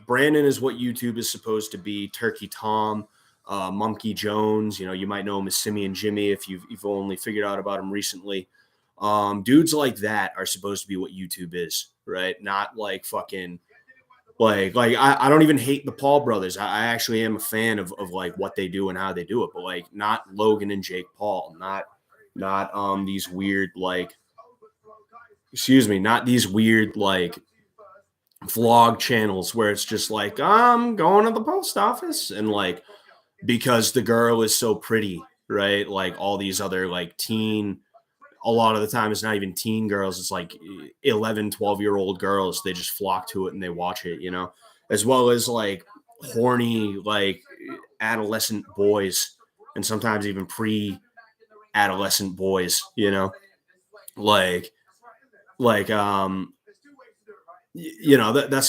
Brandon is what YouTube is supposed to be. Turkey Tom, Monkey Jones, you might know him as Simeon Jimmy if you've only figured out about him recently. Dudes like that are supposed to be what YouTube is, right? Not like fucking like I don't even hate the Paul brothers. I actually am a fan of like what they do and how they do it, but like not Logan and Jake Paul, not these weird like not these weird like vlog channels where it's just like I'm going to the post office and like because the girl is so pretty, right? Like all these other like a lot of the time it's not even teen girls, it's like 11, 12-year-old girls. They just flock to it and they watch it, as well as like horny like adolescent boys and sometimes even pre-adolescent boys, like like that's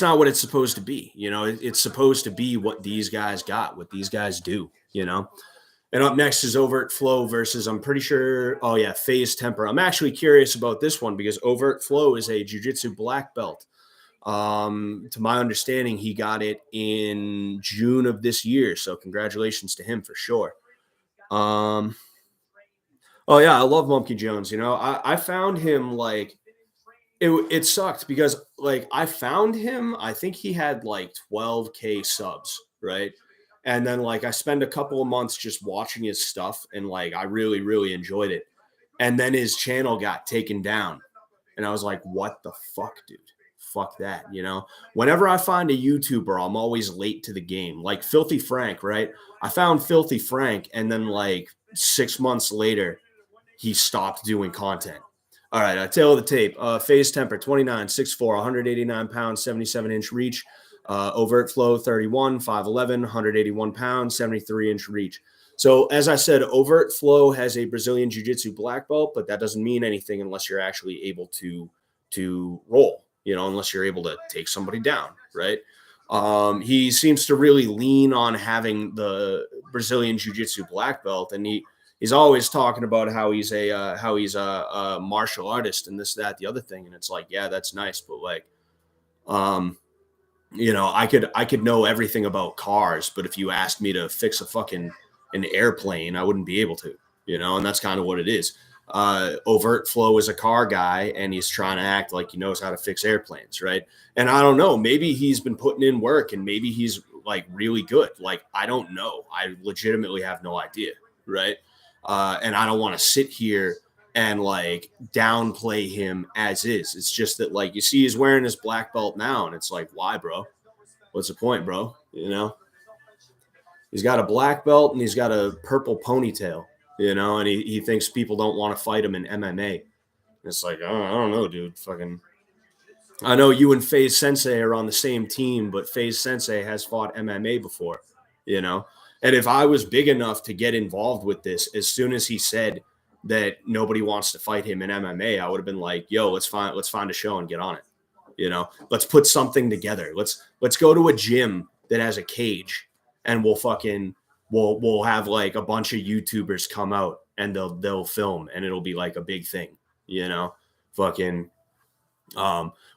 not what it's supposed to be. It's supposed to be what these guys what these guys do. And up next is Overtflow versus, I'm pretty sure, oh yeah, Faze Temper. I'm actually curious about this one because Overtflow is a jiu-jitsu black belt. To my understanding, he got it in June of this year, so congratulations to him for sure. Oh yeah, I love Monkey Jones. I found him like it sucked because like I found him, I think he had like 12K subs, right? And then like I spent a couple of months just watching his stuff and like I really, really enjoyed it. And then his channel got taken down. And I was like, what the fuck, dude? Fuck that. Whenever I find a YouTuber, I'm always late to the game. Like Filthy Frank, right? I found Filthy Frank and then like 6 months later, he stopped doing content. All right, tail of the tape. Faze Temper, 29, 6'4", 189 pounds, 77-inch reach. Overtflow, 31, 5'11", 181 pounds, 73-inch reach. So as I said, Overtflow has a Brazilian Jiu-Jitsu black belt, but that doesn't mean anything unless you're actually able to roll, unless you're able to take somebody down, right? He seems to really lean on having the Brazilian Jiu-Jitsu black belt, and he's always talking about how he's a martial artist and this, that, the other thing. And it's like, yeah, that's nice. But like, I could know everything about cars, but if you asked me to fix an airplane, I wouldn't be able to, and that's kind of what it is. Overtflow is a car guy and he's trying to act like he knows how to fix airplanes. Right. And I don't know, maybe he's been putting in work and maybe he's like really good. Like, I don't know. I legitimately have no idea. Right. And I don't want to sit here and like downplay him as is. It's just that like you see he's wearing his black belt now and it's like, why, bro? What's the point, bro? He's got a black belt and he's got a purple ponytail, and he thinks people don't want to fight him in MMA. It's like, I don't know, dude. Fucking, I know you and Faze Sensei are on the same team, but Faze Sensei has fought MMA before, And if I was big enough to get involved with this, as soon as he said that nobody wants to fight him in MMA, I would have been like, yo, let's find a show and get on it. Let's put something together. Let's go to a gym that has a cage and we'll have like a bunch of YouTubers come out and they'll film and it'll be like a big thing, fucking,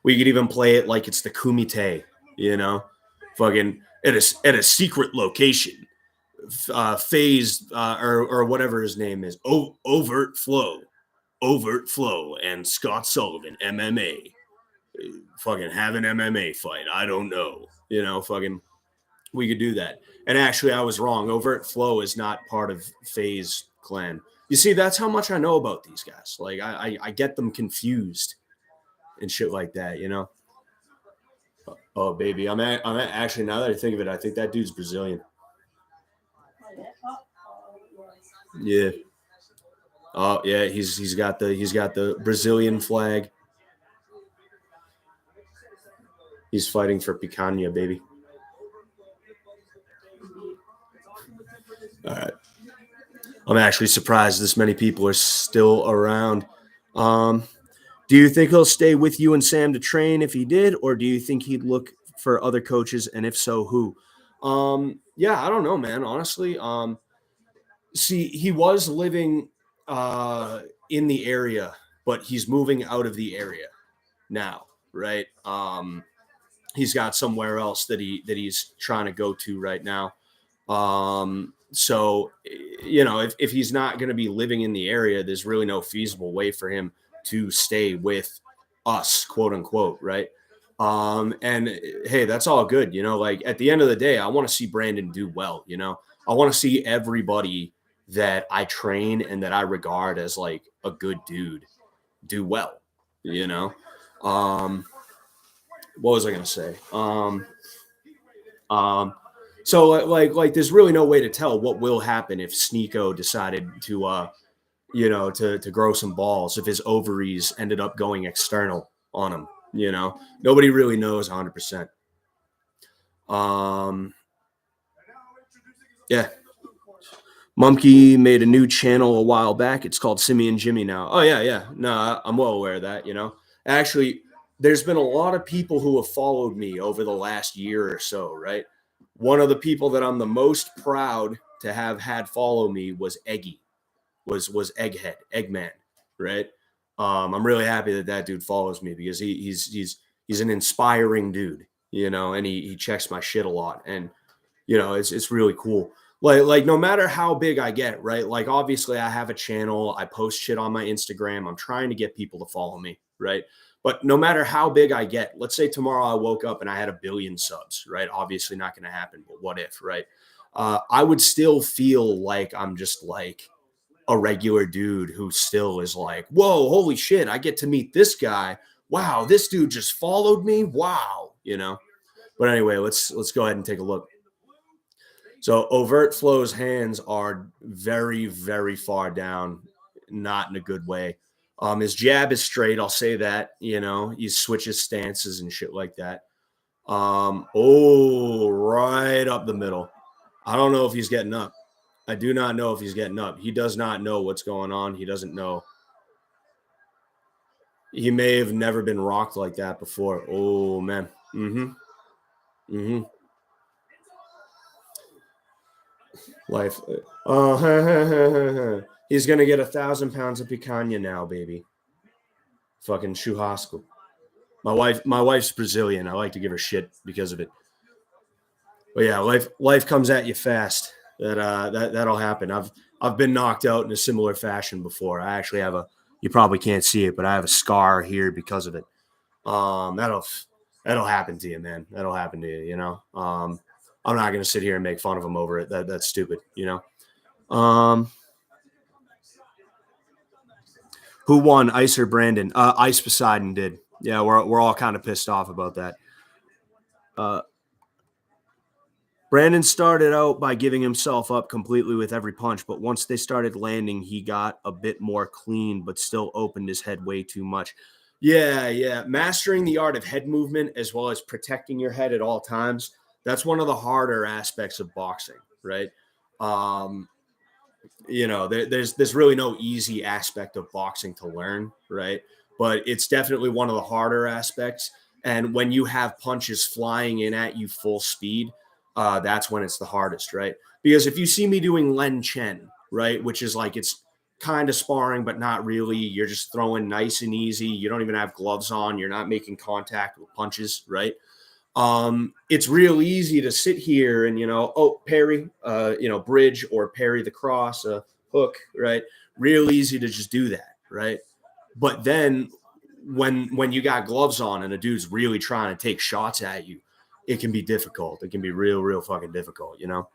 we could even play it like it's the Kumite, fucking at a secret location. Faze or whatever his name is, Overtflow, and Scott Sullivan, MMA, fucking have an MMA fight. I don't know, fucking, we could do that. And actually, I was wrong. Overtflow is not part of Faze clan. You see, that's how much I know about these guys. Like, I get them confused and shit like that, Oh, baby, I'm actually, now that I think of it, I think that dude's Brazilian. Yeah. Oh yeah, he's got the Brazilian flag. He's fighting for Picanha, baby. All right. I'm actually surprised this many people are still around. Do you think he'll stay with you and Sam to train if he did, or do you think he'd look for other coaches, and if so, who? Yeah, I don't know, man. Honestly, see, he was living in the area, but he's moving out of the area now, right? He's got somewhere else that he's trying to go to right now. So, you know, if he's not going to be living in the area, there's really no feasible way for him to stay with us, quote unquote, right? And hey, that's all good, you know. Like at the end of the day, I want to see Brandon do well, you know. I want to see everybody that I train and that I regard as like a good dude do well, you know. Um, what was I gonna say? So like there's really no way to tell what will happen if Sneeko decided to you know, to grow some balls, if his ovaries ended up going external on him, you know. Nobody really knows 100%. Yeah. Mumkey made a new channel a while back. It's called Simmy and Jimmy now. Oh yeah, yeah. No, I'm well aware of that, you know. Actually, there's been a lot of people who have followed me over the last year or so, right? One of the people that I'm the most proud to have had follow me was Eggy, was Egghead, Eggman, right? I'm really happy that that dude follows me because he's an inspiring dude, you know, and he checks my shit a lot, and you know, it's really cool. Like no matter how big I get, right? Like obviously I have a channel, I post shit on my Instagram. I'm trying to get people to follow me, right? But no matter how big I get, let's say tomorrow I woke up and I had 1 billion subs, right? Obviously not going to happen, but what if, right? I would still feel like I'm just like a regular dude who still is like, whoa, holy shit, I get to meet this guy. Wow, this dude just followed me. Wow, you know. But anyway, let's go ahead and take a look. So Overtflow's hands are very, very far down, not in a good way. His jab is straight. I'll say that. You know, he switches stances and shit like that. Oh, right up the middle. I don't know if he's getting up. I do not know if he's getting up. He does not know what's going on. He doesn't know. He may have never been rocked like that before. Oh man. Mm-hmm. Mm-hmm. Life. Oh, he's gonna get 1,000 pounds of picanha now, baby. Fucking churrasco. My wife's Brazilian. I like to give her shit because of it. But yeah, life comes at you fast. That'll happen. I've been knocked out in a similar fashion before. I actually have a. You probably can't see it, but I have a scar here because of it. That'll happen to you, man. That'll happen to you. You know. I'm not gonna sit here and make fun of him over it. That's stupid. You know. Who won, Ice or Brandon? Ice Poseidon did. Yeah, we're all kind of pissed off about that. Brandon started out by giving himself up completely with every punch, but once they started landing, he got a bit more clean, but still opened his head way too much. Yeah. Mastering the art of head movement as well as protecting your head at all times, that's one of the harder aspects of boxing, right? You know, there's really no easy aspect of boxing to learn, right? But it's definitely one of the harder aspects. And when you have punches flying in at you full speed, that's when it's the hardest, right? Because if you see me doing Len Chen, right, which is like it's kind of sparring, but not really. You're just throwing nice and easy. You don't even have gloves on. You're not making contact with punches, right? It's real easy to sit here and, you know, parry, you know, bridge or parry the cross, hook, right? Real easy to just do that, right? But then when you got gloves on and a dude's really trying to take shots at you, it can be difficult. It can be real fucking difficult, you know?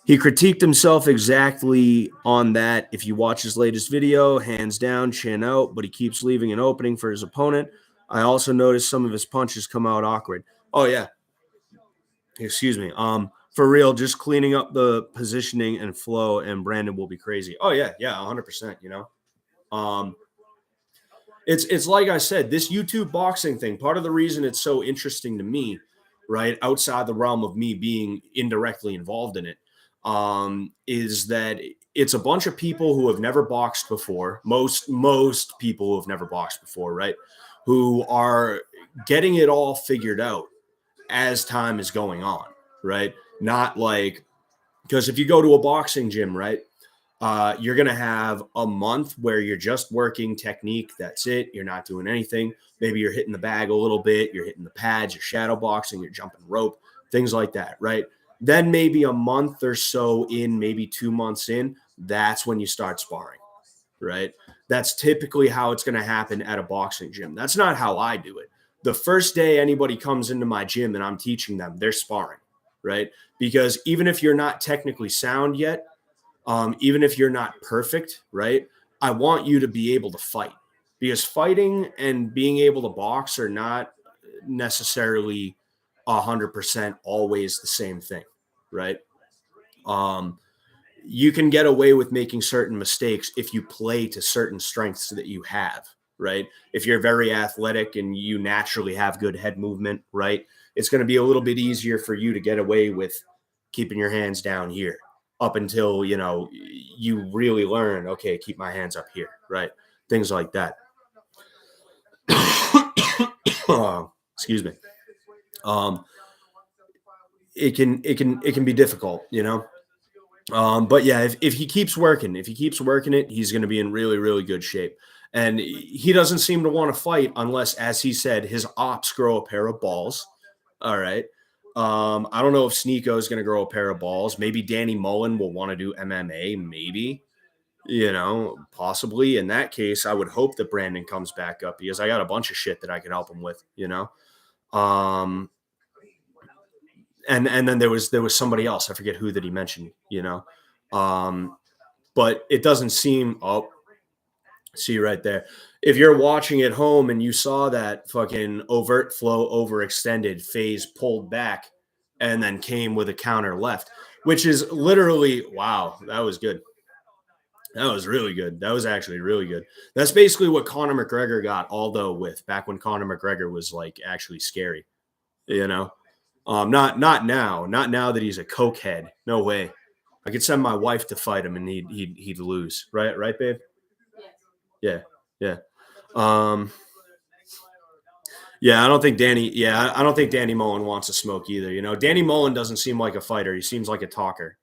He critiqued himself exactly on that. If you watch his latest video, hands down, chin out, but he keeps leaving an opening for his opponent. I also noticed some of his punches come out awkward. Oh yeah. Excuse me. For real, just cleaning up the positioning and flow, and Brandon will be crazy. Oh yeah, 100%, you know. It's like I said, this YouTube boxing thing, part of the reason it's so interesting to me, right, outside the realm of me being indirectly involved in it, is that it's a bunch of people who have never boxed before. Most people who have never boxed before, right, who are getting it all figured out as time is going on, right? Not like, because if you go to a boxing gym, right, you're going to have a month where you're just working technique. That's it. You're not doing anything. Maybe you're hitting the bag a little bit. You're hitting the pads. You're shadow boxing. You're jumping rope, things like that, right? Then maybe a month or so in, maybe 2 months in, that's when you start sparring, right? That's typically how it's going to happen at a boxing gym. That's not how I do it. The first day anybody comes into my gym and I'm teaching them, they're sparring, right? Because even if you're not technically sound yet, even if you're not perfect, right? I want you to be able to fight, because fighting and being able to box are not necessarily 100% always the same thing, right? Um, you can get away with making certain mistakes if you play to certain strengths that you have, right? If you're very athletic and you naturally have good head movement, right? It's going to be a little bit easier for you to get away with keeping your hands down here up until, you really learn, okay, keep my hands up here, right? Things like that. Excuse me. It can be difficult, but yeah, if he keeps working, it, he's going to be in really, really good shape. And he doesn't seem to want to fight unless, as he said, his ops grow a pair of balls. All right. I don't know if Sneeko is going to grow a pair of balls. Maybe Danny Mullen will want to do MMA. Maybe, possibly. In that case, I would hope that Brandon comes back up, because I got a bunch of shit that I can help him with. And then there was somebody else. I forget who that he mentioned. But it doesn't seem. Oh, see right there. If you're watching at home and you saw that fucking Overtflow overextended, Faze pulled back and then came with a counter left, which is literally, wow, that was good. That was really good. That was actually really good. That's basically what Conor McGregor got Aldo with back when Conor McGregor was like actually scary, not now that he's a cokehead. No way. I could send my wife to fight him and he'd lose. Right, babe? Yeah. Yeah. I don't think Danny Mullen wants to smoke either. Danny Mullen doesn't seem like a fighter. He seems like a talker.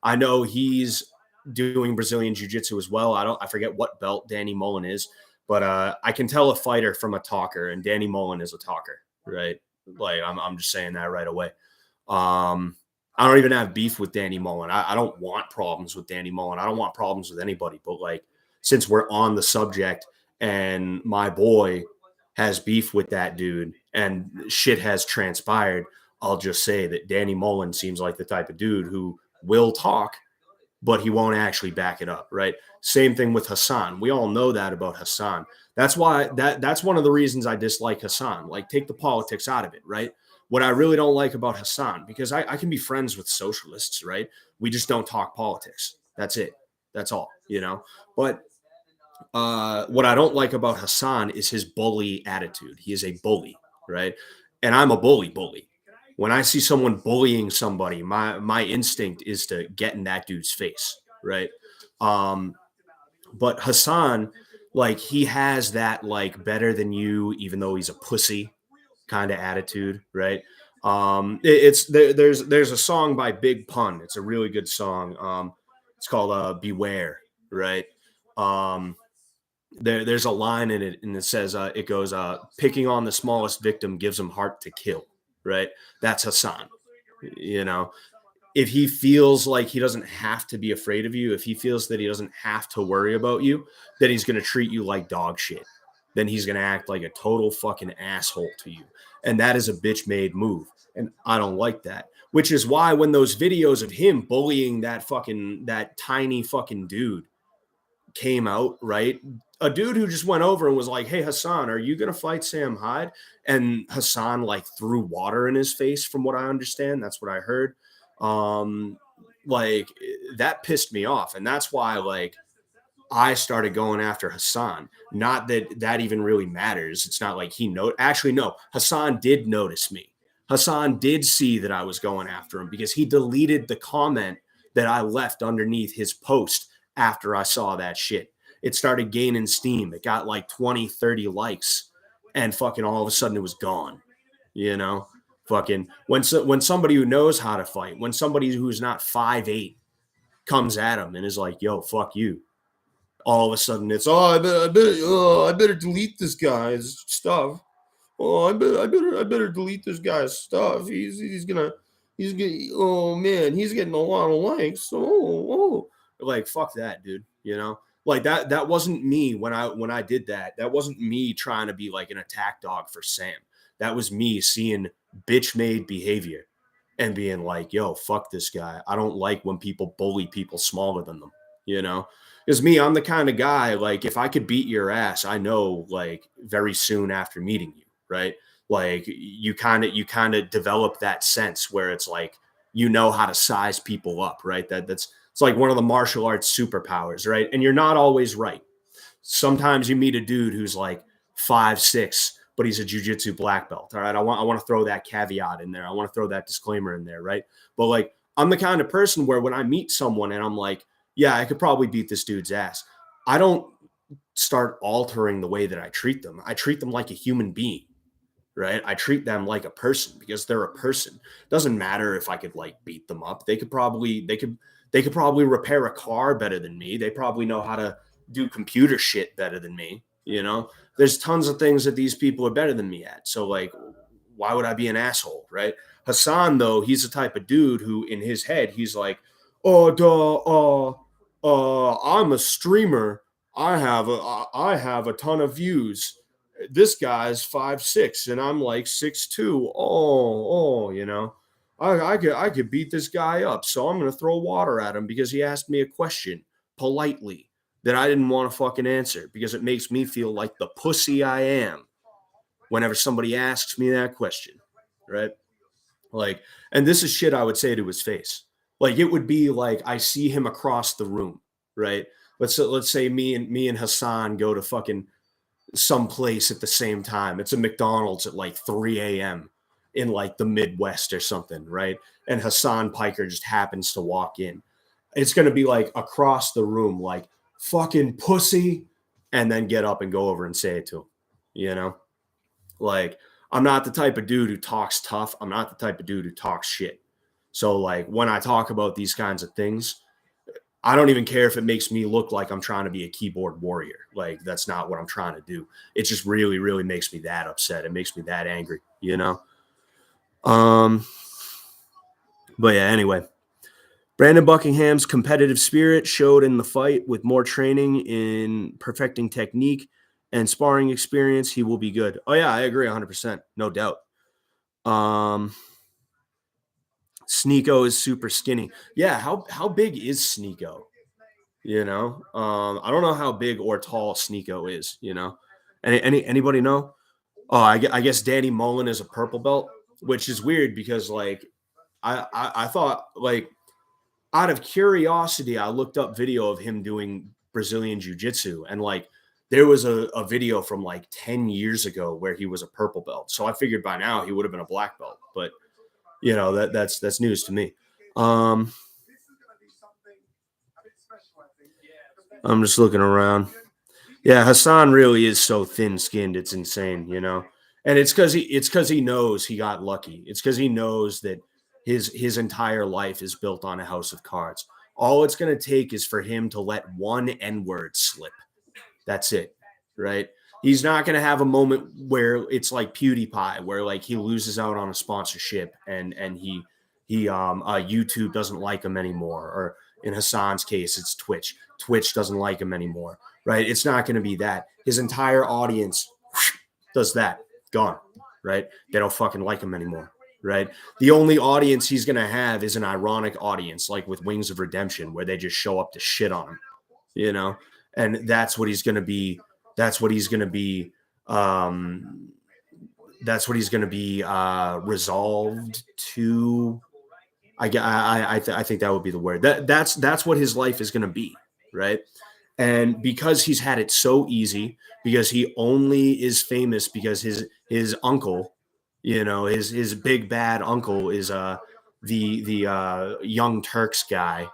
I know he's doing Brazilian jiu-jitsu as well. I forget what belt Danny Mullen is, but I can tell a fighter from a talker, and Danny Mullen is a talker, right? Like I'm just saying that right away. I don't even have beef with Danny Mullen. I don't want problems with Danny Mullen. I don't want problems with anybody, but like, since we're on the subject and my boy has beef with that dude and shit has transpired, I'll just say that Danny Mullen seems like the type of dude who will talk, but he won't actually back it up, right? Same thing with Hassan. We all know that about Hassan. That's why that's one of the reasons I dislike Hassan. Like, take the politics out of it, right? What I really don't like about Hassan, because I can be friends with socialists, right? We just don't talk politics. That's it. That's all, But what I don't like about Hassan is his bully attitude. He is a bully, right? And I'm a bully. When I see someone bullying somebody, my instinct is to get in that dude's face, right? But Hassan, like, he has that like better than you, even though he's a pussy kind of attitude, right? There's a song by Big Pun. It's a really good song. It's called Beware, right? There's a line in it, and it says, it goes, picking on the smallest victim gives him heart to kill, right? That's Hassan. If he feels like he doesn't have to be afraid of you, if he feels that he doesn't have to worry about you, then he's going to treat you like dog shit. Then he's going to act like a total fucking asshole to you. And that is a bitch made move. And I don't like that, which is why when those videos of him bullying that tiny fucking dude came out, right? A dude who just went over and was like, "Hey, Hassan, are you going to fight Sam Hyde?" And Hassan like threw water in his face, from what I understand. That's what I heard. Like, that pissed me off. And that's why, like, I started going after Hassan. Not that even really matters. It's not like actually, no, Hassan did notice me. Hassan did see that I was going after him, because he deleted the comment that I left underneath his post after I saw that shit. It started gaining steam. It got like 20, 30 likes, and fucking all of a sudden it was gone. Fucking when somebody who knows how to fight, when somebody who's not 5'8" comes at him and is like, "Yo, fuck you," all of a sudden it's, I better delete this guy's stuff. I better delete this guy's stuff. He's gonna he's getting, oh man, he's getting a lot of likes. Oh. Like, fuck that, dude. You know, like that wasn't me when I did that. That wasn't me trying to be like an attack dog for Sam. That was me seeing bitch made behavior and being like, yo, fuck this guy. I don't like when people bully people smaller than them, you know? Because me, I'm the kind of guy, like, if I could beat your ass, I know, like, very soon after meeting you, right? Like, you kind of develop that sense where it's like, you know how to size people up, right? That's it's like one of the martial arts superpowers, right? And you're not always right. Sometimes you meet a dude who's like 5'6", but he's a jujitsu black belt. All right. I want to throw that caveat in there. I want to throw that disclaimer in there, right? But like, I'm the kind of person where when I meet someone and I'm like, yeah, I could probably beat this dude's ass, I don't start altering the way that I treat them. I treat them like a human being, right? I treat them like a person because they're a person. Doesn't matter if I could like beat them up. They could probably repair a car better than me. They probably know how to do computer shit better than me. You know, there's tons of things that these people are better than me at. So like, why would I be an asshole, right? Hassan though, he's the type of dude who in his head he's like, oh, I'm a streamer. I have a ton of views. This guy's 5'6" and I'm like 6'2". You know. I could beat this guy up, so I'm gonna throw water at him because he asked me a question politely that I didn't want to fucking answer because it makes me feel like the pussy I am whenever somebody asks me that question, right? Like, and this is shit I would say to his face. Like, it would be like I see him across the room, right? Let's say me and Hassan go to fucking someplace at the same time. It's a McDonald's at like 3 a.m. in like the Midwest or something, right? And Hassan Piker just happens to walk in. It's going to be like across the room, like fucking pussy, and then get up and go over and say it to him, you know? Like, I'm not the type of dude who talks tough. I'm not the type of dude who talks shit. So, like, when I talk about these kinds of things, I don't even care if it makes me look like I'm trying to be a keyboard warrior. Like, that's not what I'm trying to do. It just really, really makes me that upset. It makes me that angry, you know? But yeah, anyway. Brandon Buckingham's competitive spirit showed in the fight. With more training in perfecting technique and sparring experience, he will be good. Oh yeah, I agree 100%. No doubt. Sneeko is super skinny. Yeah, how big is Sneeko? You know, I don't know how big or tall Sneeko is. You know, anybody know? Oh, I guess Danny Mullen is a purple belt, which is weird because like I thought like out of curiosity I looked up video of him doing Brazilian jiu-jitsu and like there was a video from like 10 years ago where he was a purple belt. So I figured by now he would have been a black belt, but you know that's news to me. I'm just looking around. Yeah, Hassan really is so thin-skinned. It's insane, you know. And it's because he knows he got lucky. It's because he knows that his entire life is built on a house of cards. All it's going to take is for him to let one N-word slip. That's it, right? He's not going to have a moment where it's like PewDiePie, where like he loses out on a sponsorship and he YouTube doesn't like him anymore, or in Hassan's case, it's Twitch. Twitch doesn't like him anymore, right? It's not going to be that. His entire audience does that, gone, right? They don't fucking like him anymore, right? The only audience he's going to have is an ironic audience, like with Wings of Redemption, where they just show up to shit on him, you know? And that's what he's going to be. That's what he's going to be. That's what he's going to be resolved to. I think that would be the word. That's what his life is going to be, right? And because he's had it so easy, because he only is famous because his uncle, you know, his big bad uncle is the Young Turks guy,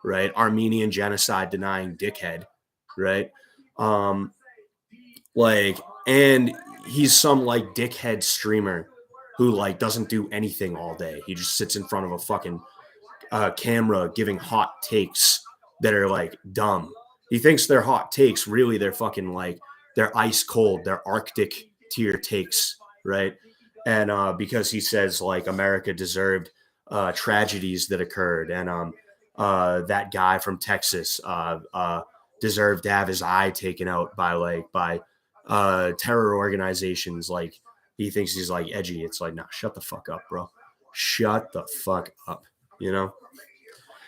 right? Armenian genocide denying dickhead, right? Um, like, and he's some like dickhead streamer who like doesn't do anything all day. He just sits in front of a fucking camera giving hot takes that are like dumb. He thinks they're hot takes. Really, they're fucking like they're ice cold. They're Arctic tier takes, right? And because he says like America deserved tragedies that occurred, and that guy from Texas deserved to have his eye taken out by terror organizations. Like, he thinks he's like edgy. It's like, nah, shut the fuck up, bro. Shut the fuck up. You know,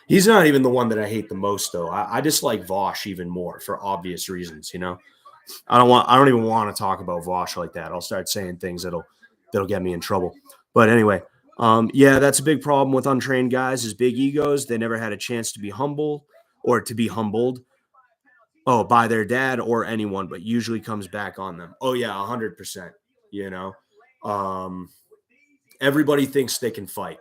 he's not even the one that I hate the most, though. I dislike Vosh even more for obvious reasons. You know, I don't even want to talk about Vosh like that. I'll start saying things that'll get me in trouble. But anyway, yeah, that's a big problem with untrained guys is big egos. They never had a chance to be humble or to be humbled. Oh, by their dad or anyone, but usually comes back on them. Oh yeah, 100%. You know, everybody thinks they can fight.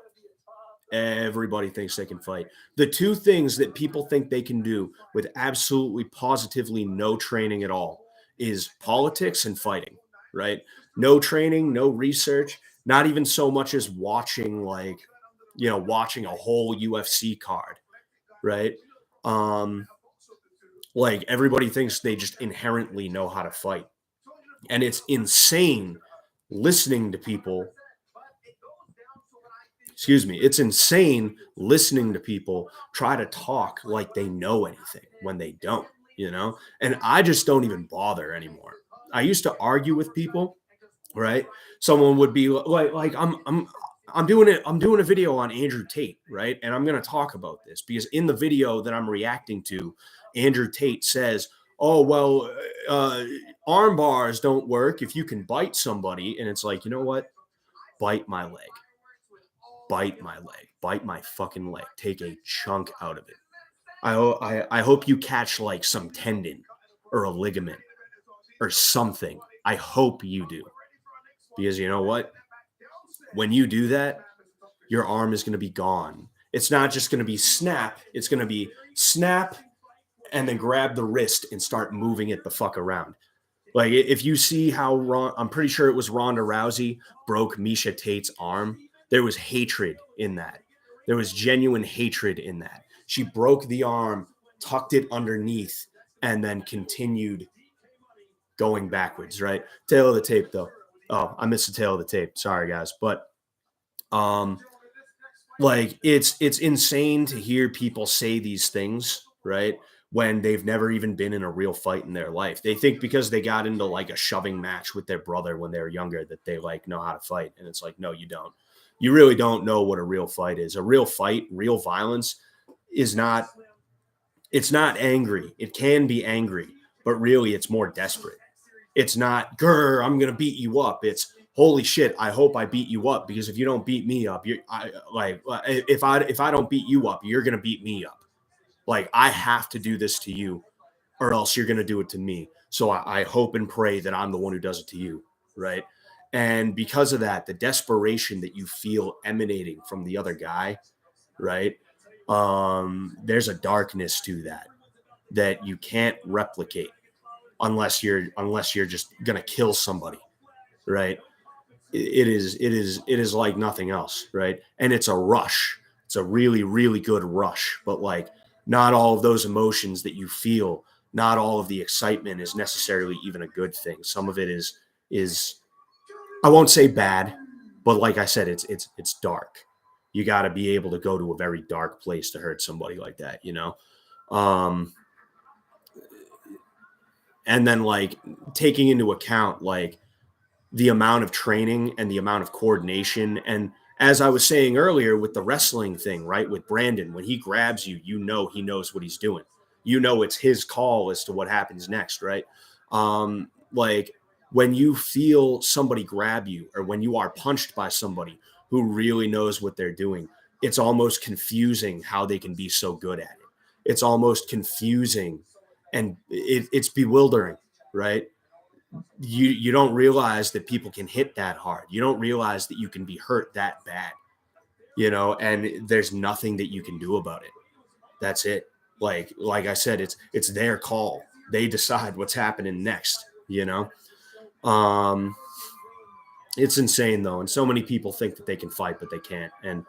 Everybody thinks they can fight. The two things that people think they can do with absolutely positively no training at all is politics and fighting, right? No training, no research, not even so much as watching watching a whole UFC card, right? Like, everybody thinks they just inherently know how to fight. And it's insane listening to people. Excuse me. It's insane listening to people try to talk like they know anything when they don't, you know? And I just don't even bother anymore. I used to argue with people, right? Someone would be like I'm doing a video on Andrew Tate, right? And I'm going to talk about this because in the video that I'm reacting to, Andrew Tate says, "Oh, well, arm bars don't work if you can bite somebody." And it's like, you know what? Bite my leg. Bite my leg. Bite my fucking leg. Take a chunk out of it. I hope you catch like some tendon or a ligament or something. I hope you do. Because you know what? When you do that, your arm is going to be gone. It's not just going to be snap. It's going to be snap and then grab the wrist and start moving it the fuck around. Like, if you see how I'm pretty sure it was Ronda Rousey broke Miesha Tate's arm. There was hatred in that. There was genuine hatred in that. She broke the arm, tucked it underneath, and then continued going backwards, right? Tail of the tape, though. Oh, I missed the tail of the tape. Sorry, guys. But like, it's insane to hear people say these things, right? When they've never even been in a real fight in their life. They think because they got into like a shoving match with their brother when they were younger that they like know how to fight. And it's like, no, you don't. You really don't know what a real fight is. A real fight, real violence is not, it's not angry. It can be angry, but really it's more desperate. It's not, grr, I'm going to beat you up. It's, holy shit, I hope I beat you up, because if you don't beat me up, if I don't beat you up, you're going to beat me up. Like, I have to do this to you or else you're going to do it to me. So I hope and pray that I'm the one who does it to you, right? And because of that, the desperation that you feel emanating from the other guy, right? There's a darkness to that you can't replicate unless you're just going to kill somebody, right? It is like nothing else, right? And it's a rush. It's a really, really good rush, but like, not all of those emotions that you feel, not all of the excitement is necessarily even a good thing. Some of it is I won't say bad, but like I said, it's dark. You got to be able to go to a very dark place to hurt somebody like that, you know? And then, like, taking into account like the amount of training and the amount of coordination. And as I was saying earlier with the wrestling thing, right? With Brandon, when he grabs you, you know, he knows what he's doing. You know, it's his call as to what happens next, right? Like, when you feel somebody grab you or when you are punched by somebody who really knows what they're doing, it's almost confusing how they can be so good at it. It's almost confusing and it's bewildering, right? You don't realize that people can hit that hard. You don't realize that you can be hurt that bad, you know, and there's nothing that you can do about it. That's it. Like I said, it's their call. They decide what's happening next, you know. It's insane though, and so many people think that they can fight, but they can't. And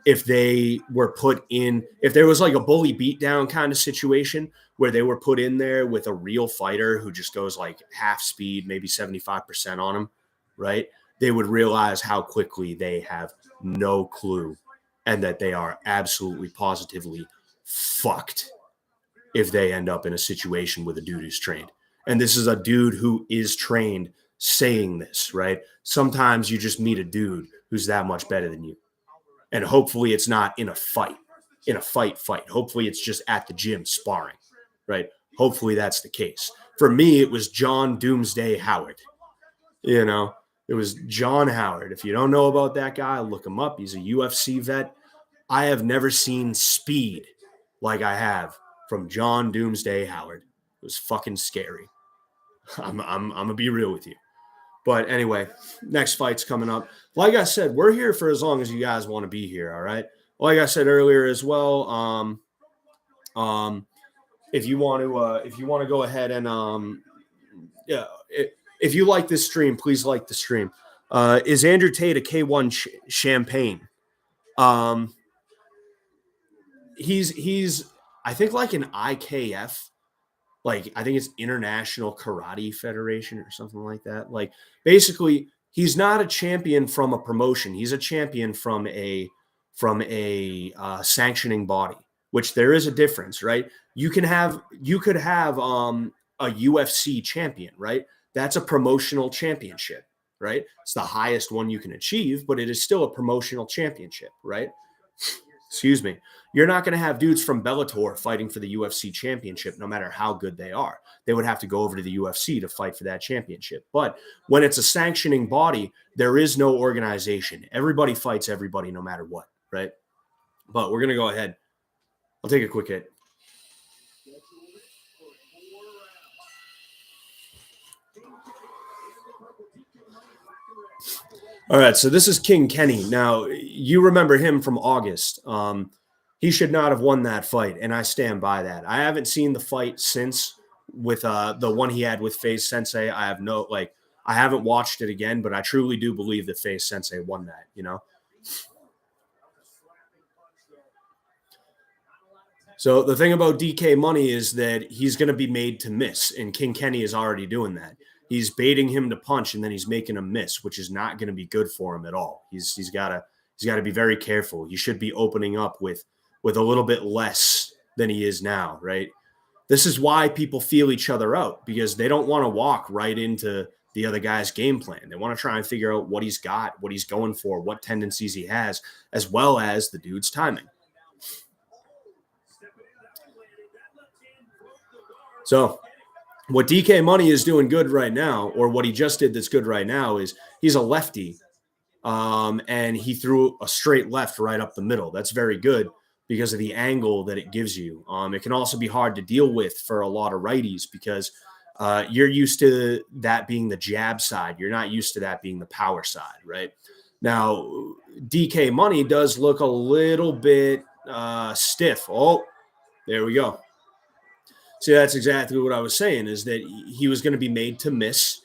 if they were put in, if there was like a bully beatdown kind of situation where they were put in there with a real fighter who just goes like half speed, maybe 75% on them, right? They would realize how quickly they have no clue and that they are absolutely positively fucked if they end up in a situation with a dude who's trained. And this is a dude who is trained saying this, right? Sometimes you just meet a dude who's that much better than you. And hopefully it's not in a fight. Hopefully it's just at the gym sparring, right? Hopefully that's the case. For me, it was John Doomsday Howard. You know, it was John Howard. If you don't know about that guy, look him up. He's a UFC vet. I have never seen speed like I have from John Doomsday Howard. It was fucking scary. I'm gonna be real with you. But anyway, next fight's coming up. Like I said, we're here for as long as you guys want to be here. All right. Like I said earlier as well. If you want to go ahead and yeah, if you like this stream, please like the stream. Is Andrew Tate a K1 champagne? He's I think like an IKF. Like, I think it's International Karate Federation or something like that. Like, basically, he's not a champion from a promotion. He's a champion from a sanctioning body, which there is a difference, right? You could have a UFC champion, right? That's a promotional championship, right? It's the highest one you can achieve, but it is still a promotional championship, right? Excuse me. You're not going to have dudes from Bellator fighting for the UFC championship, no matter how good they are. They would have to go over to the UFC to fight for that championship. But when it's a sanctioning body, there is no organization. Everybody fights everybody, no matter what, right? But we're going to go ahead. I'll take a quick hit. All right, so this is King Kenny. Now, you remember him from August. He should not have won that fight, and I stand by that. I haven't seen the fight since with the one he had with Faze Sensei. I haven't watched it again, but I truly do believe that Faze Sensei won that, you know? So the thing about DK Money is that he's going to be made to miss, and King Kenny is already doing that. He's baiting him to punch, and then he's making him miss, which is not going to be good for him at all. He's got to be very careful. He should be opening up with a little bit less than he is now, right? This is why people feel each other out, because they don't want to walk right into the other guy's game plan. They want to try and figure out what he's got, what he's going for, what tendencies he has, as well as the dude's timing. So what DK Money is doing good right now, or what he just did that's good right now, is he's a lefty, and he threw a straight left right up the middle. That's very good because of the angle that it gives you. It can also be hard to deal with for a lot of righties because you're used to that being the jab side. You're not used to that being the power side, right? Now, DK Money does look a little bit stiff. Oh, there we go. See, that's exactly what I was saying, is that he was going to be made to miss.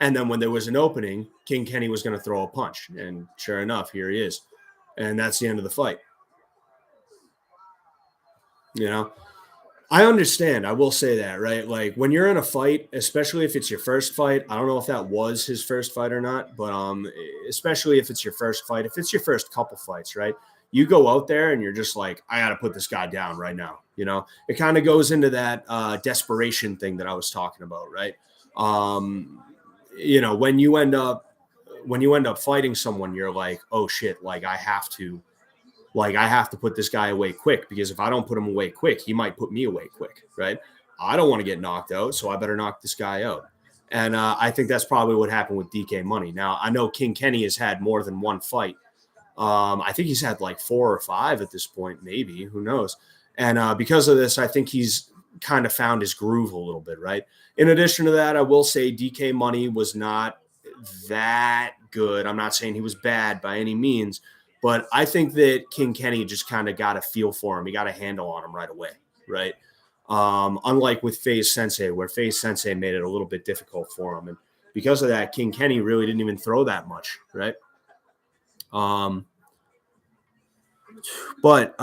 And then when there was an opening, King Kenny was going to throw a punch. And sure enough, here he is. And that's the end of the fight. You know, I understand. I will say that, right? Like when you're in a fight, especially if it's your first fight, I don't know if that was his first fight or not, but especially if it's your first fight, if it's your first couple fights, right? You go out there and you're just like, I got to put this guy down right now. You know, it kind of goes into that desperation thing that I was talking about, right? You know, when you end up fighting someone, you're like, oh shit, like I have to put this guy away quick, because if I don't put him away quick, he might put me away quick, right? I don't want to get knocked out, so I better knock this guy out. And I think that's probably what happened with DK Money. Now, I know King Kenny has had more than one fight. I think he's had like 4 or 5 at this point, maybe. Who knows? And because of this, I think he's kind of found his groove a little bit, right? In addition to that, I will say DK Money was not that good. I'm not saying he was bad by any means, but I think that King Kenny just kind of got a feel for him. He got a handle on him right away, right? Unlike with Faze Sensei, where Faze Sensei made it a little bit difficult for him. And because of that, King Kenny really didn't even throw that much, right? But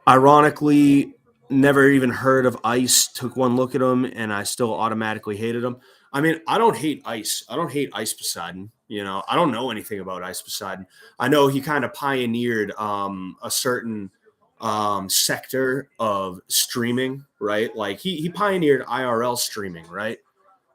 ironically, never even heard of Ice, took one look at him, and I still automatically hated him. I mean, I don't hate Ice. I don't hate Ice Poseidon. You know, I don't know anything about Ice Poseidon. I know he kind of pioneered a certain sector of streaming, right? Like he pioneered IRL streaming, right?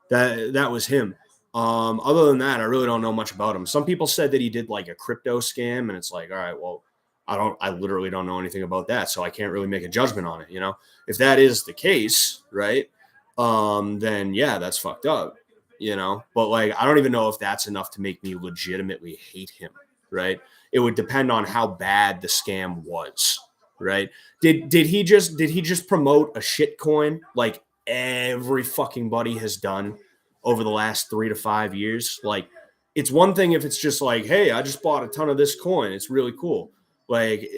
That was him. Other than that, I really don't know much about him. Some people said that he did like a crypto scam, and it's like, all right, well, I literally don't know anything about that, so I can't really make a judgment on it. You know, if that is the case, right? Then yeah, that's fucked up. You know, but like, I don't even know if that's enough to make me legitimately hate him, right? It would depend on how bad the scam was, right? Did he just promote a shit coin like every fucking buddy has done over the last 3 to 5 years? Like, it's one thing if it's just like, hey, I just bought a ton of this coin, it's really cool. Like,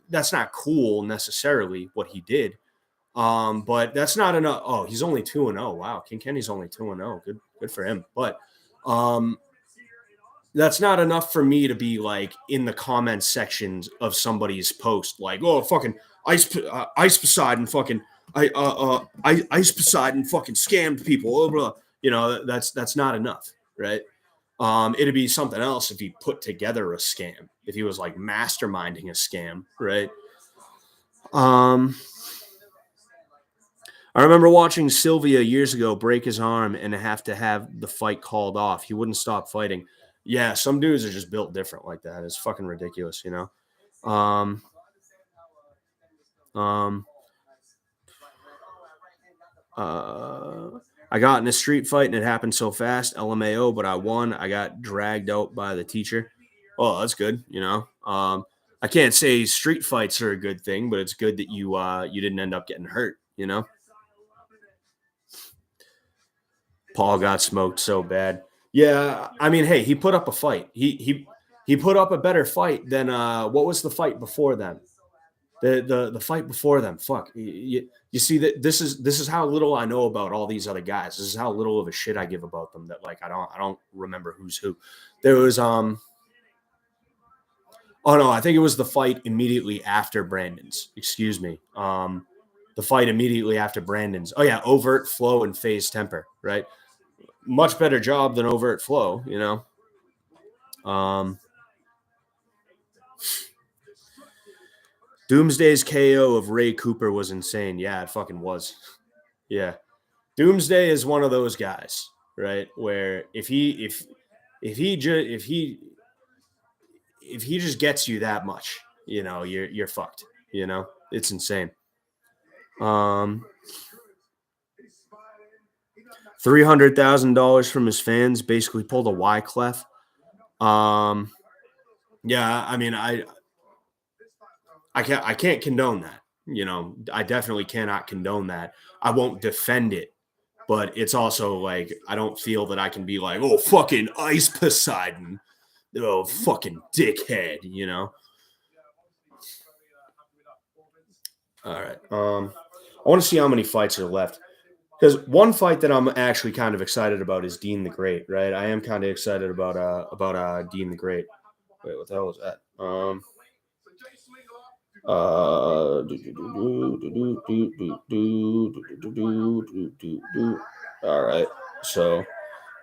that's not cool necessarily what he did. But that's not enough. Oh, he's only 2-0. Wow, King Kenny's only 2-0. Good for him. But um that's not enough for me to be like in the comment sections of somebody's post, like, oh, fucking Ice Poseidon, fucking Ice Poseidon, fucking scammed people. Blah, blah. You know, that's not enough, right? It'd be something else if he put together a scam, if he was like masterminding a scam, right? I remember watching Sylvia years ago break his arm and have to have the fight called off. He wouldn't stop fighting. Yeah, some dudes are just built different like that. It's fucking ridiculous, you know. Um, um, I got in a street fight and it happened so fast. LMAO, but I won. I got dragged out by the teacher. Oh, that's good, you know. I can't say street fights are a good thing, but it's good that you didn't end up getting hurt, you know. Paul got smoked so bad. Yeah, I mean, hey, he put up a fight. He put up a better fight than what was the fight before them? The fight before them. Fuck. You see that this is how little I know about all these other guys. This is how little of a shit I give about them, that like I don't remember who's who. There was oh no, I think it was the fight immediately after Brandon's. Excuse me. The fight immediately after Brandon's. Oh yeah, Overtflow and Faze Temper, right? Much better job than Overtflow, you know. Doomsday's KO of Ray Cooper was insane. Yeah, it fucking was. Yeah. Doomsday is one of those guys, right? Where if he just gets you that much, you know, you're fucked. You know, it's insane. $300,000 from his fans, basically pulled a Wyclef. Yeah, I mean, I can't condone that. You know, I definitely cannot condone that. I won't defend it, but it's also like I don't feel that I can be like, oh, fucking Ice Poseidon, oh, fucking dickhead, you know. All right. I want to see how many fights are left, because one fight that I'm actually kind of excited about is Deen the Great, right? I am kind of excited about Deen the Great. Wait, what the hell was that? All right. So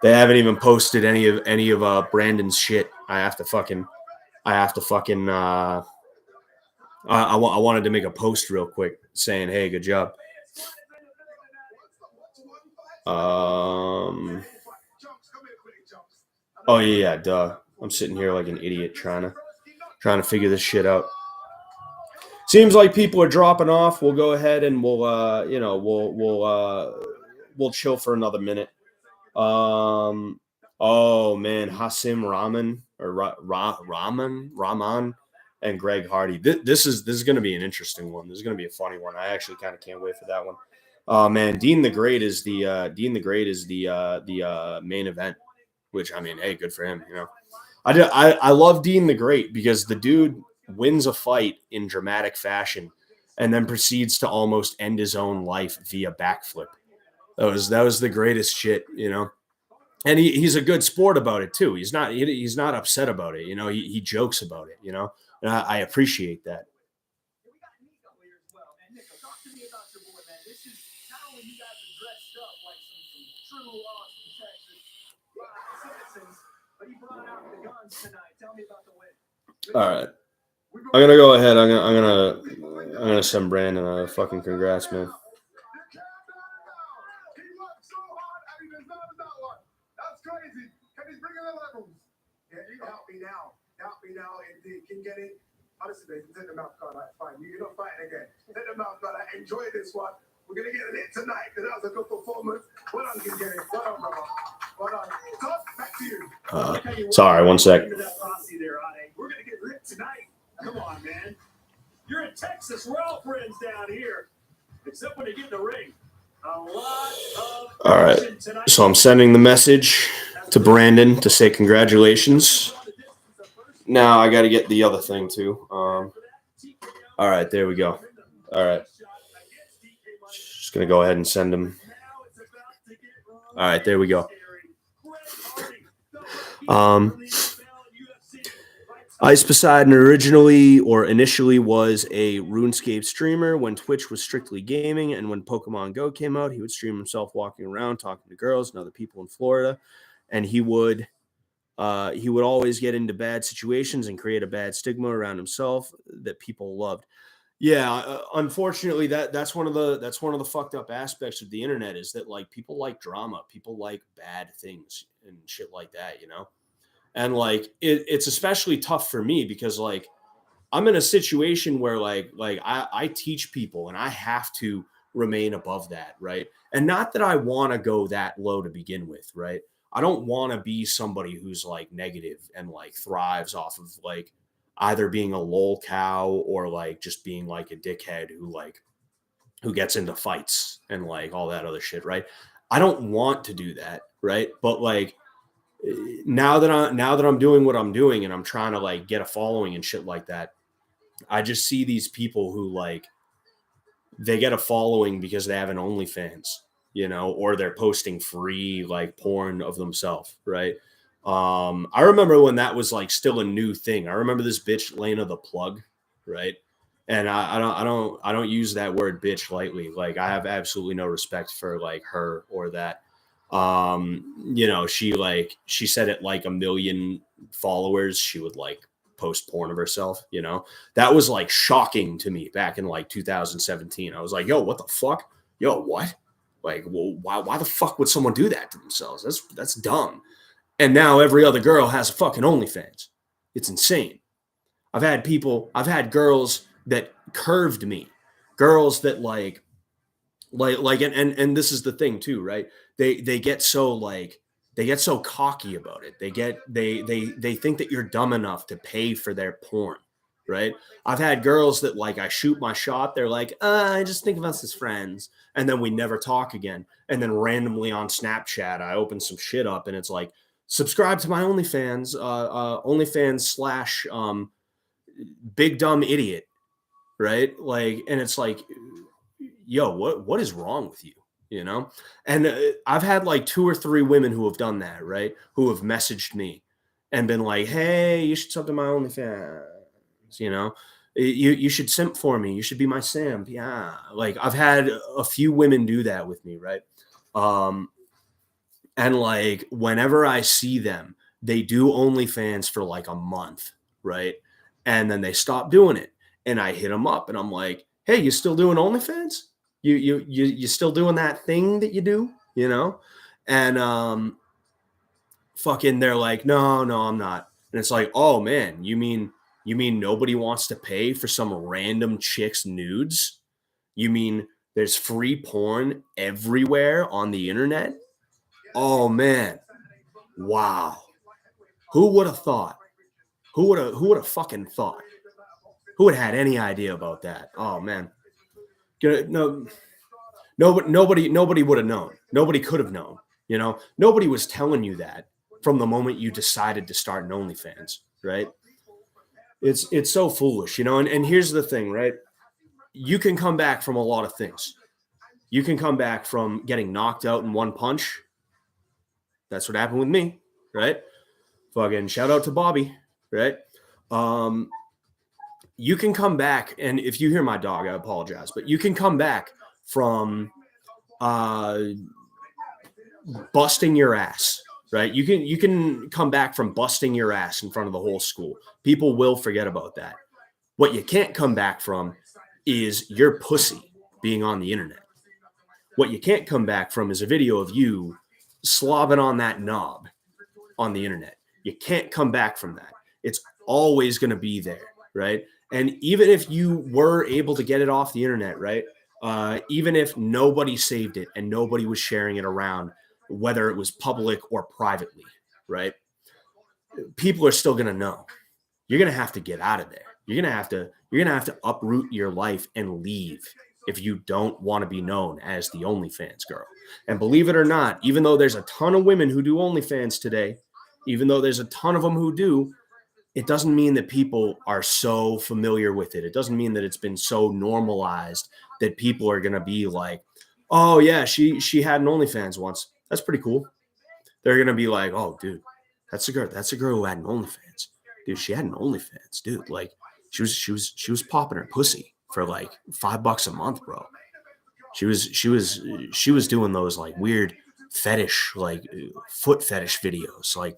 they haven't even posted any of Brandon's shit. I have to fucking I wanted to make a post real quick saying, "Hey, good job." Oh yeah, duh. I'm sitting here like an idiot trying to figure this shit out. Seems like people are dropping off. We'll go ahead and we'll chill for another minute. Oh man, Hassim Rahman or Rahman and Greg Hardy. This is going to be an interesting one. This is going to be a funny one. I actually kind of can't wait for that one. Oh man, Deen the Great is the main event, which, I mean, hey, good for him. You know, I love Deen the Great because the dude wins a fight in dramatic fashion and then proceeds to almost end his own life via backflip. That was the greatest shit, you know. And he's a good sport about it too. He's not upset about it, you know. He jokes about it, you know. And I appreciate that. All right. I'm gonna go ahead. I'm gonna send Brandon a fucking congrats, man. That's crazy. Can he bring in the levels? Yeah, you help me now. Help me now. If they can get it. Honestly, take the mouth guard. That's fine. You're not fighting again. Take the mouth guard. Enjoy this one. We're gonna get it tonight because that was a good performance. Well done, Gary. Well done, brother. Well done. Todd, back to you. Sorry, one sec. We're gonna get lit tonight. Come on, man. You're in Texas. We're all friends down here, except when you get in the ring. A lot of all right. So I'm sending the message to Brandon to say congratulations. Now I got to get the other thing too. All right, there we go. All right. Just going to go ahead and send him. All right, there we go. Ice Poseidon initially was a RuneScape streamer when Twitch was strictly gaming, and when Pokemon Go came out, he would stream himself walking around talking to girls and other people in Florida, and he would always get into bad situations and create a bad stigma around himself that people loved. Yeah, unfortunately, that's one of the fucked up aspects of the internet is that like people like drama, people like bad things and shit like that, you know. And like it's especially tough for me because like I'm in a situation where like I teach people and I have to remain above that, right? And not that I want to go that low to begin with, right? I don't want to be somebody who's like negative and like thrives off of like either being a lol cow or like just being like a dickhead who gets into fights and like all that other shit, right? I don't want to do that, right? But like now that I'm doing what I'm doing and I'm trying to like get a following and shit like that, I just see these people who like they get a following because they have an OnlyFans, you know, or they're posting free like porn of themselves, right? I remember when that was like still a new thing. I remember this bitch Lena the Plug, right? And I don't use that word bitch lightly. Like I have absolutely no respect for like her or that. You know, she said at like 1 million followers, she would like post porn of herself, you know. That was like shocking to me back in like 2017. I was like, yo, what the fuck? Yo, what? Like, well, why the fuck would someone do that to themselves? That's dumb. And now every other girl has a fucking OnlyFans. It's insane. I've had girls that curved me, girls that like and this is the thing too, right? They get so cocky about it. They think that you're dumb enough to pay for their porn, right? I've had girls that like I shoot my shot, they're like, I just think of us as friends, and then we never talk again. And then randomly on Snapchat, I open some shit up and it's like, subscribe to my OnlyFans, OnlyFans / big dumb idiot, right? Like, and it's like, yo, what is wrong with you? You know? And I've had like 2 or 3 women who have done that, right? Who have messaged me and been like, hey, you should sub to my OnlyFans, you know? You should simp for me. You should be my simp. Yeah. Like I've had a few women do that with me, right? And like whenever I see them, they do OnlyFans for like a month, right? And then they stop doing it. And I hit them up and I'm like, hey, you still doing OnlyFans? You still doing that thing that you do, you know? And fucking they're like, no, I'm not. And it's like, oh man, you mean nobody wants to pay for some random chick's nudes? You mean there's free porn everywhere on the internet? Oh man. Wow. Who would have thought? Who would have fucking thought? Who would have had any idea about that? Oh man. No, nobody would have known. Nobody could have known. You know, nobody was telling you that from the moment you decided to start an OnlyFans, right? It's so foolish, you know. And here's the thing, right? You can come back from a lot of things. You can come back from getting knocked out in one punch. That's what happened with me, right? Fucking shout out to Bobby, right? You can come back, and if you hear my dog, I apologize, but you can come back from busting your ass, right? You can come back from busting your ass in front of the whole school. People will forget about that. What you can't come back from is your pussy being on the internet. What you can't come back from is a video of you slobbing on that knob on the internet. You can't come back from that. It's always going to be there, right? And even if you were able to get it off the internet, right? Even if nobody saved it and nobody was sharing it around, whether it was public or privately, right? People are still going to know. You're going to have to get out of there. You're going to have to uproot your life and leave if you don't want to be known as the OnlyFans girl. And believe it or not, even though there's a ton of women who do OnlyFans today, even though there's a ton of them who do, it doesn't mean that people are so familiar with it. It doesn't mean that it's been so normalized that people are going to be like, oh yeah, she had an OnlyFans once. That's pretty cool. They're going to be like, oh dude, that's a girl who had an OnlyFans. Dude, she had an OnlyFans, dude. Like she was popping her pussy for like $5 a month, bro. She was doing those like weird fetish, like foot fetish videos, like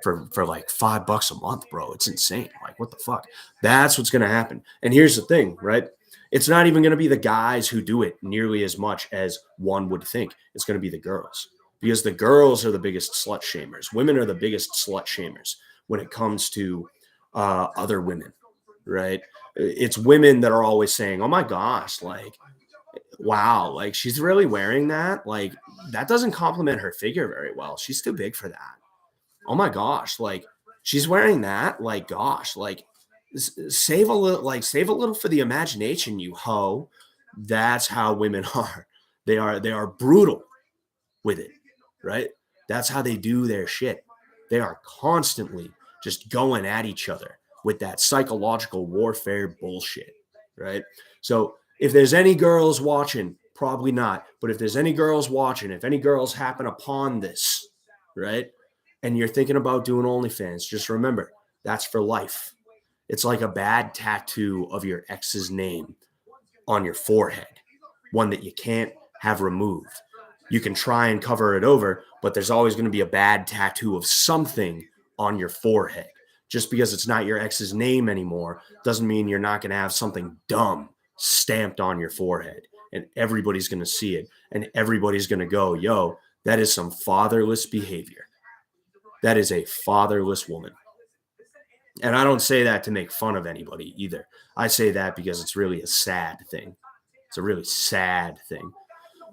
for like $5 a month, bro. It's insane. Like, what the fuck? That's what's gonna happen. And here's the thing, right? It's not even gonna be the guys who do it nearly as much as one would think. It's gonna be the girls. Because the girls are the biggest slut shamers. Women are the biggest slut shamers when it comes to other women, right? It's women that are always saying, oh my gosh, like, wow, like she's really wearing that. Like, that doesn't compliment her figure very well. She's too big for that. Oh my gosh, like she's wearing that. Like, gosh, like save a little for the imagination, you hoe. That's how women are. They are brutal with it, right? That's how they do their shit. They are constantly just going at each other with that psychological warfare bullshit, right? So if there's any girls watching, probably not, but if there's any girls watching, if any girls happen upon this, right, and you're thinking about doing OnlyFans, just remember, that's for life. It's like a bad tattoo of your ex's name on your forehead, one that you can't have removed. You can try and cover it over, but there's always going to be a bad tattoo of something on your forehead. Just because it's not your ex's name anymore doesn't mean you're not going to have something dumb stamped on your forehead. And everybody's going to see it. And everybody's going to go, yo, that is some fatherless behavior. That is a fatherless woman. And I don't say that to make fun of anybody either. I say that because it's really a sad thing. It's a really sad thing.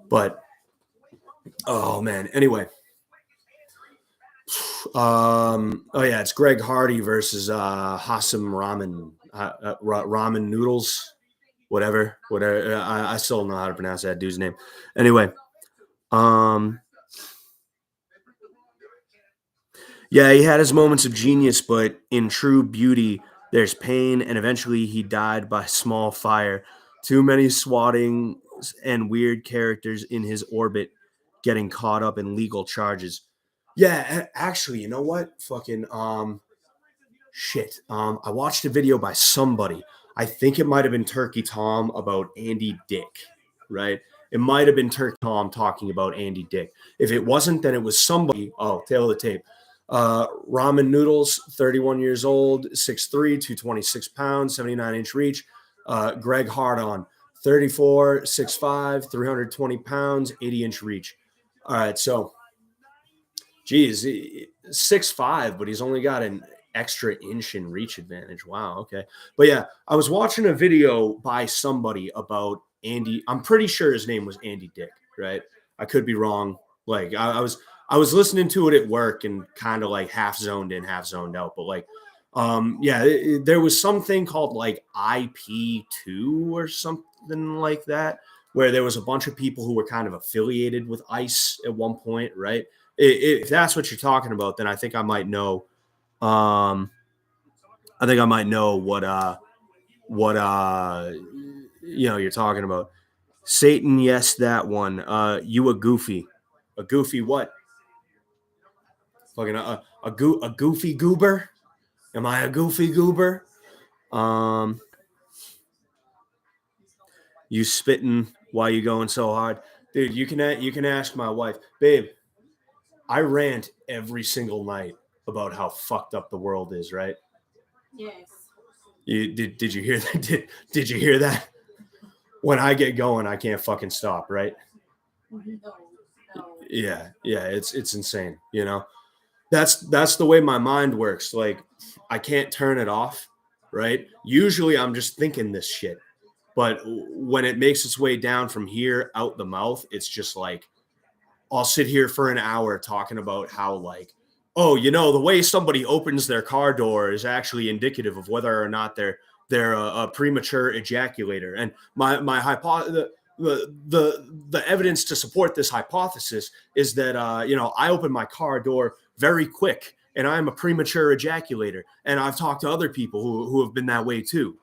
But, oh, man. Anyway. Oh, yeah. It's Greg Hardy versus Hassim Rahman. Ramen noodles. Whatever. I still don't know how to pronounce that dude's name. Anyway. Yeah, he had his moments of genius, but in true beauty, there's pain, and eventually he died by small fire. Too many swatting and weird characters in his orbit getting caught up in legal charges. Yeah, actually, you know what? Fucking shit. I watched a video by somebody. I think it might have been Turkey Tom about Andy Dick, right? It might have been Turkey Tom talking about Andy Dick. If it wasn't, then it was somebody. Oh, tail of the tape. Ramen Noodles, 31 years old, 6'3", 226 pounds, 79-inch reach. Greg Hardon, 34, 6'5", 320 pounds, 80-inch reach. All right, so, geez, 6'5", but he's only got an extra inch in reach advantage. Wow, okay. But yeah, I was watching a video by somebody about Andy. I'm pretty sure his name was Andy Dick, right? I could be wrong. Like, I was listening to it at work and kind of like half zoned in, half zoned out. But like, yeah, there was something called like IP2 or something like that, where there was a bunch of people who were kind of affiliated with ICE at one point, right? If that's what you're talking about, then I think I might know. I think I might know what you're talking about. Satan, yes, that one. You a goofy what? Fucking a goofy goober? Am I a goofy goober? You spitting? Why you going so hard, dude? You can ask my wife, babe. I rant every single night about how fucked up the world is, right? Yes. Did you hear that? Did you hear that? When I get going, I can't fucking stop, right? No. Yeah, it's insane, you know. That's the way my mind works. Like I can't turn it off, right? Usually I'm just thinking this shit. But when it makes its way down from here out the mouth, it's just like I'll sit here for an hour talking about how like, oh, you know, the way somebody opens their car door is actually indicative of whether or not they're a premature ejaculator. And my hypothesis, the evidence to support this hypothesis is that you know, I open my car door very quick and I'm a premature ejaculator. And I've talked to other people who have been that way too.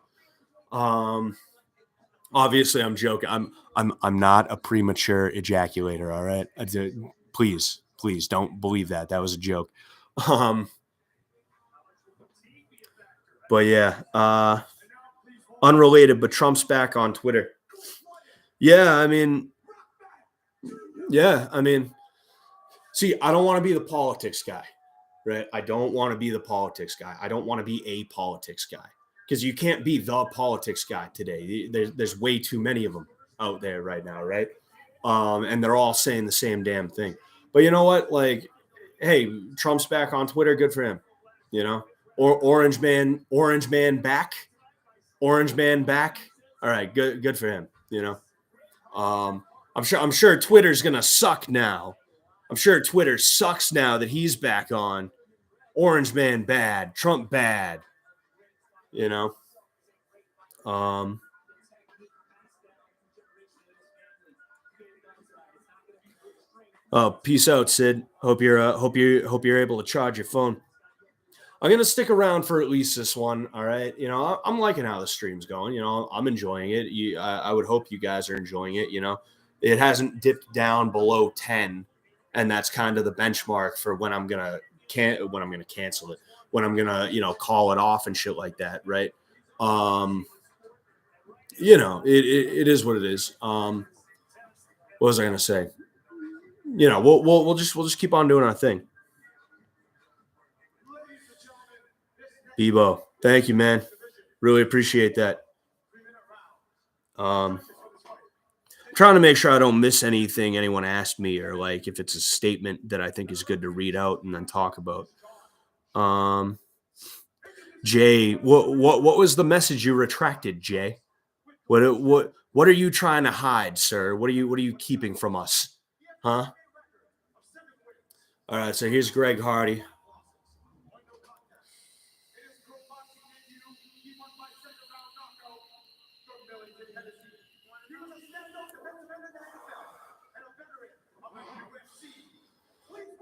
Obviously, I'm joking. I'm not a premature ejaculator. All right, please don't believe that. That was a joke. But yeah, unrelated. But Trump's back on Twitter. Yeah, I mean, see, I don't want to be the politics guy, right? I don't want to be the politics guy. I don't want to be a politics guy. Because you can't be the politics guy today. There's way too many of them out there right now, right? And they're all saying the same damn thing. But you know what? Like, hey, Trump's back on Twitter. Good for him. You know, or Orange Man back. Orange Man back. All right, good for him. You know, I'm sure Twitter's gonna suck now. I'm sure Twitter sucks now that he's back on. Orange Man bad. Trump bad. You know. Peace out, Sid. Hope you're able to charge your phone. I'm gonna stick around for at least this one. All right, you know, I'm liking how the stream's going. You know, I'm enjoying it. I would hope you guys are enjoying it. You know, it hasn't dipped down below 10, and that's kind of the benchmark for when I'm gonna cancel it, when I'm gonna call it off and shit like that, right? You know, it is what it is. What was I gonna say? You know, we'll just keep on doing our thing. Bebo, thank you, man. Really appreciate that. Trying to make sure I don't miss anything anyone asked me, or like if it's a statement that I think is good to read out and then talk about. Jay, what was the message you retracted, Jay? What are you trying to hide, sir? What are you keeping from us? Huh? All right, so here's Greg Hardy.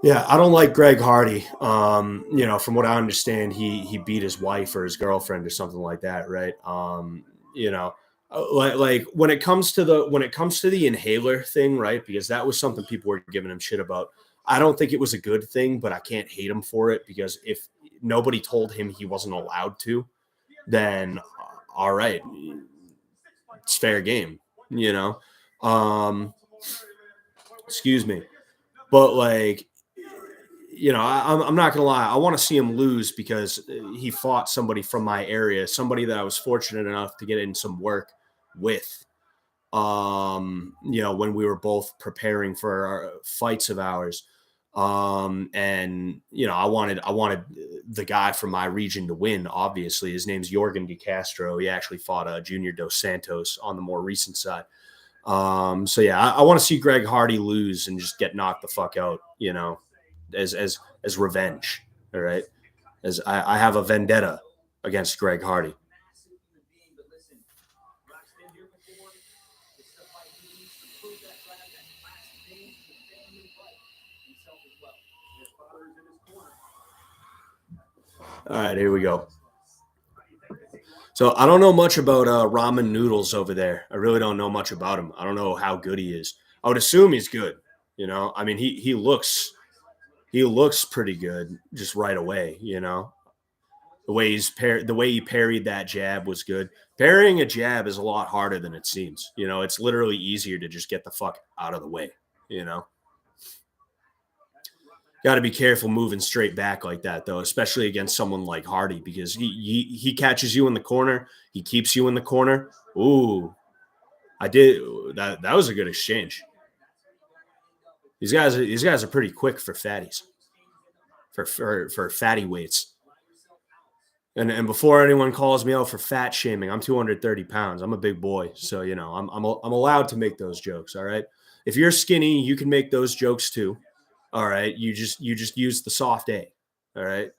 Yeah, I don't like Greg Hardy. You know, from what I understand, he beat his wife or his girlfriend or something like that, right? You know, like when it comes to the inhaler thing, right? Because that was something people were giving him shit about. I don't think it was a good thing, but I can't hate him for it because if nobody told him he wasn't allowed to, then all right, it's fair game, you know. Excuse me, but like, you know, I'm not gonna lie. I want to see him lose because he fought somebody from my area, somebody that I was fortunate enough to get in some work with. You know, when we were both preparing for our fights of ours. And you know, I wanted the guy from my region to win. Obviously, his name's Jorgen De Castro. He actually fought Junior Dos Santos on the more recent side. So yeah, I want to see Greg Hardy lose and just get knocked the fuck out. You know, as revenge. All right, as I have a vendetta against Greg Hardy. All right, here we go. So I don't know much about ramen noodles over there. I really don't know much about him. I don't know how good he is. I would assume he's good. You know, I mean, he looks pretty good just right away. You know, the way he parried that jab was good. Parrying a jab is a lot harder than it seems. You know, it's literally easier to just get the fuck out of the way. You know. Got to be careful moving straight back like that, though, especially against someone like Hardy, because he catches you in the corner. He keeps you in the corner. Ooh, I did that. That was a good exchange. These guys are pretty quick for fatties, for fatty weights. And before anyone calls me out for fat shaming, I'm 230 pounds. I'm a big boy, so you know I'm allowed to make those jokes. All right, if you're skinny, you can make those jokes too. All right, you just use the soft A. All right.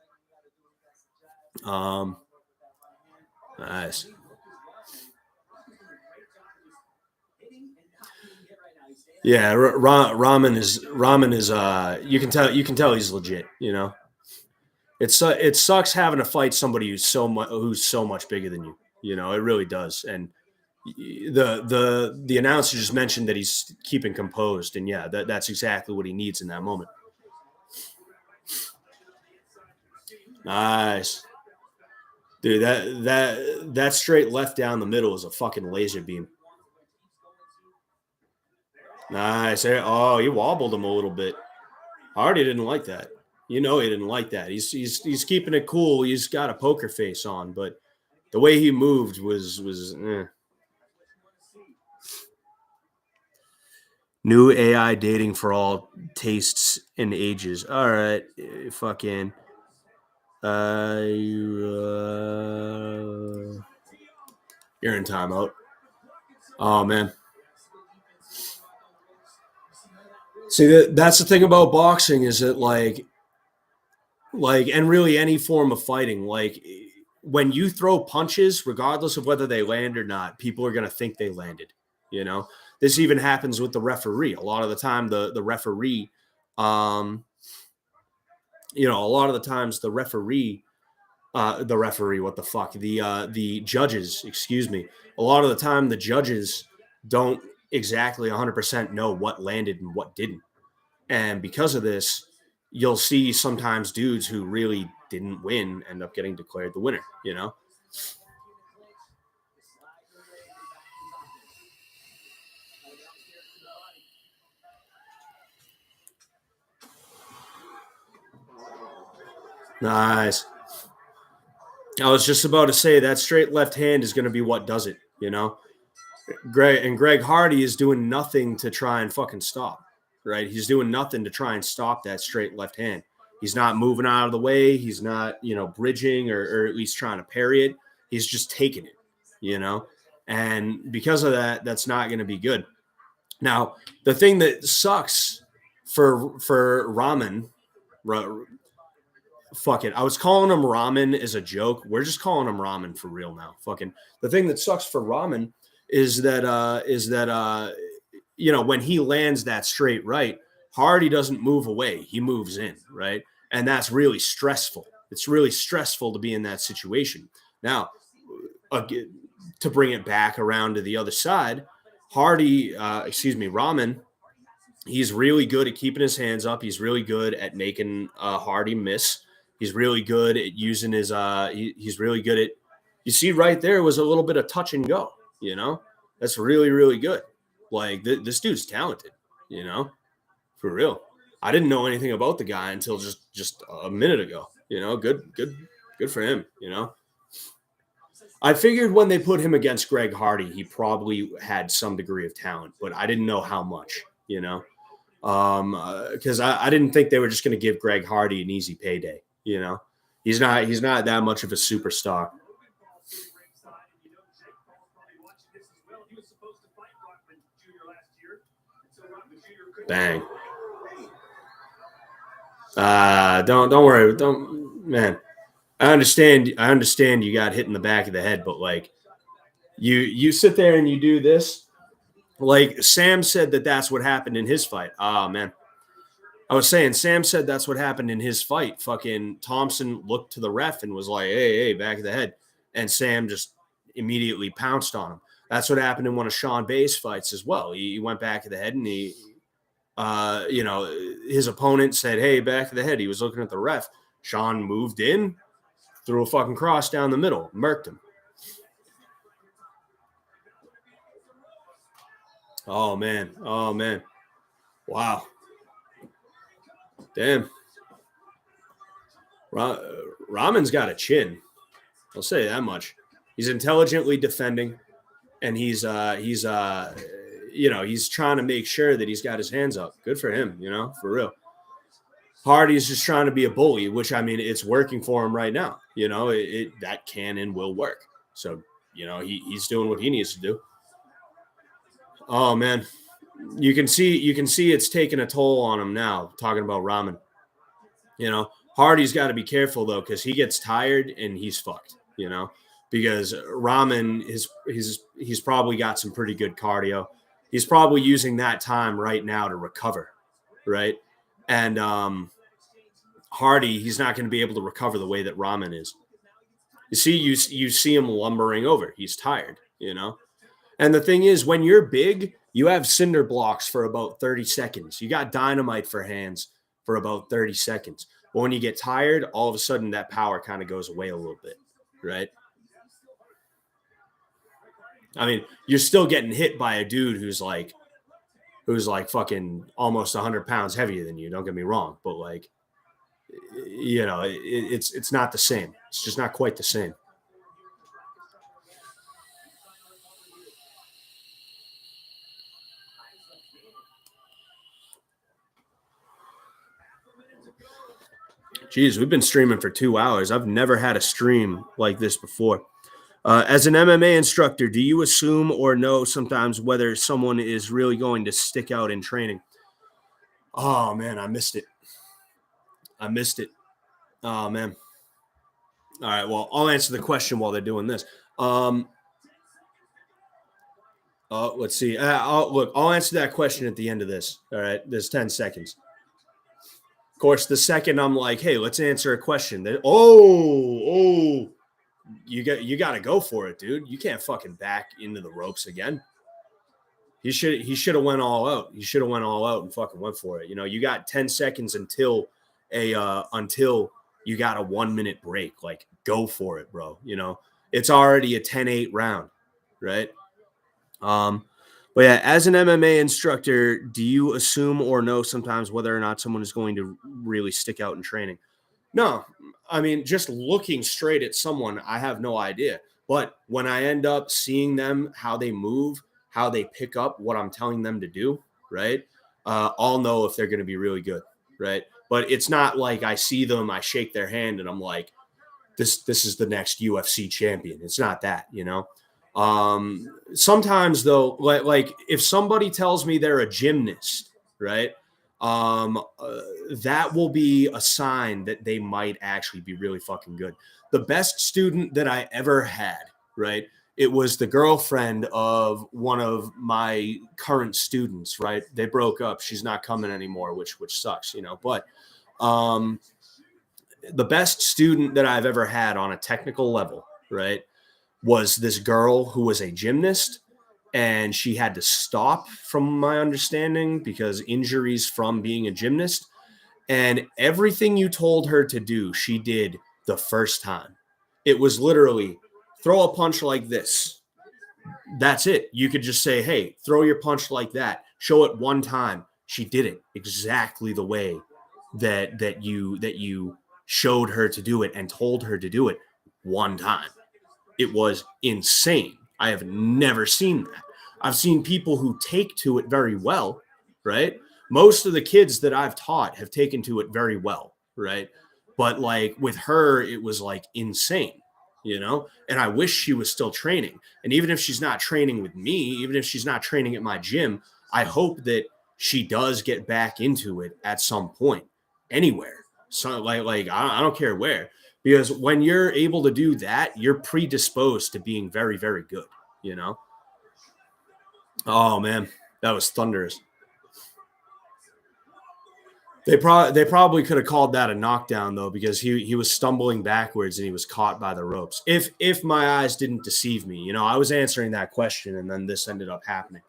Nice. Yeah, Rahman is you can tell he's legit, you know. It sucks having to fight somebody who's so much bigger than you. You know, it really does. And the announcer just mentioned that he's keeping composed, and yeah, that's exactly what he needs in that moment. Nice. Dude, that straight left down the middle is a fucking laser beam. Nice. Oh, he wobbled him a little bit. Hardy didn't like that. You know he didn't like that. He's keeping it cool. He's got a poker face on, but the way he moved was New AI dating for all tastes and ages. All right, fucking. You're in timeout. Oh man. See that's the thing about boxing is that and really any form of fighting, like when you throw punches, regardless of whether they land or not, people are gonna think they landed. You know, this even happens with the referee. A lot of the time, the referee, you know, a lot of the times the referee, what the fuck, the judges, excuse me. A lot of the time, the judges don't exactly 100% know what landed and what didn't. And because of this, you'll see sometimes dudes who really didn't win end up getting declared the winner, you know? Nice. I was just about to say that straight left hand is going to be what does it, you know? Greg Hardy is doing nothing to try and fucking stop, right? He's doing nothing to try and stop that straight left hand. He's not moving out of the way. He's not, you know, bridging or at least trying to parry it. He's just taking it, you know? And because of that, that's not going to be good. Now, the thing that sucks for Rahman, fuck it. I was calling him Rahman as a joke. We're just calling him Rahman for real now. Fucking the thing that sucks for Rahman is that you know, when he lands that straight right, Hardy doesn't move away. He moves in, right? And that's really stressful. It's really stressful to be in that situation. Now, to bring it back around to the other side, Rahman, he's really good at keeping his hands up. He's really good at making Hardy miss. He's really good at using his. He's really good at. You see, right there was a little bit of touch and go. You know, that's really really good. Like this dude's talented. You know, for real. I didn't know anything about the guy until just a minute ago. You know, good for him. You know, I figured when they put him against Greg Hardy, he probably had some degree of talent, but I didn't know how much. You know, because I didn't think they were just going to give Greg Hardy an easy payday. You know, he's not that much of a superstar. Bang. Don't worry. Don't, man. I understand you got hit in the back of the head, but like you sit there and you do this. Like Sam said that's what happened in his fight. Oh man. I was saying Sam said that's what happened in his fight. Fucking Thompson looked to the ref and was like, hey, back of the head. And Sam just immediately pounced on him. That's what happened in one of Sean Bay's fights as well. He went back of the head and you know, his opponent said, hey, back of the head. He was looking at the ref. Sean moved in, threw a fucking cross down the middle, murked him. Oh, man. Wow. Damn. Rahman's got a chin. I'll say that much. He's intelligently defending, and he's trying to make sure that he's got his hands up. Good for him, for real. Hardy's just trying to be a bully, which, I mean, it's working for him right now. That can and will work. So, he's doing what he needs to do. Oh man, you can see it's taking a toll on him now. Talking about Rahman, Hardy's got to be careful though, because he gets tired and he's fucked. Because Rahman he's probably got some pretty good cardio. He's probably using that time right now to recover, right? And Hardy, he's not going to be able to recover the way that Rahman is. You see him lumbering over. He's tired, And the thing is, when you're big, you have cinder blocks for about 30 seconds. You got dynamite for hands for about 30 seconds. But when you get tired, all of a sudden that power kind of goes away a little bit, right? I mean, you're still getting hit by a dude who's like fucking almost 100 pounds heavier than you. Don't get me wrong, but it's not the same. It's just not quite the same. Jeez, we've been streaming for 2 hours. I've never had a stream like this before. As an MMA instructor, do you assume or know sometimes whether someone is really going to stick out in training? Oh, man, I missed it. Oh, man. All right, well, I'll answer the question while they're doing this. Let's see. I'll answer that question at the end of this. All right, there's 10 seconds. Of course, the second I'm like, hey, let's answer a question. You got to go for it, dude. You can't fucking back into the ropes again. He should have went all out. He should have went all out and fucking went for it. You got 10 seconds until you got a 1 minute break. Like, go for it, bro. It's already a 10-8 round, right? But yeah, as an MMA instructor, do you assume or know sometimes whether or not someone is going to really stick out in training? No, I mean, just looking straight at someone, I have no idea. But when I end up seeing them, how they move, how they pick up what I'm telling them to do, right? I'll know if they're going to be really good, right? But it's not like I see them, I shake their hand, and I'm like, this is the next UFC champion. It's not that, Sometimes though, like if somebody tells me they're a gymnast, right? That will be a sign that they might actually be really fucking good. The best student that I ever had, right? It was the girlfriend of one of my current students, right? They broke up. She's not coming anymore, which sucks, but, the best student that I've ever had on a technical level, right, was this girl who was a gymnast, and she had to stop, from my understanding, because injuries from being a gymnast. And everything you told her to do, she did the first time. It was literally throw a punch like this. That's it. You could just say, hey, throw your punch like that. Show it one time. She did it exactly the way that you showed her to do it and told her to do it one time. It was insane. I have never seen that. I've seen people who take to it very well, right? Most of the kids that I've taught have taken to it very well, right? But like with her, it was like insane, And I wish she was still training. And even if she's not training with me, even if she's not training at my gym, I hope that she does get back into it at some point, anywhere. So like I don't care where. Because when you're able to do that, you're predisposed to being very, very good, Oh, man, that was thunderous. They probably could have called that a knockdown, though, because he was stumbling backwards and he was caught by the ropes. If my eyes didn't deceive me, I was answering that question and then this ended up happening,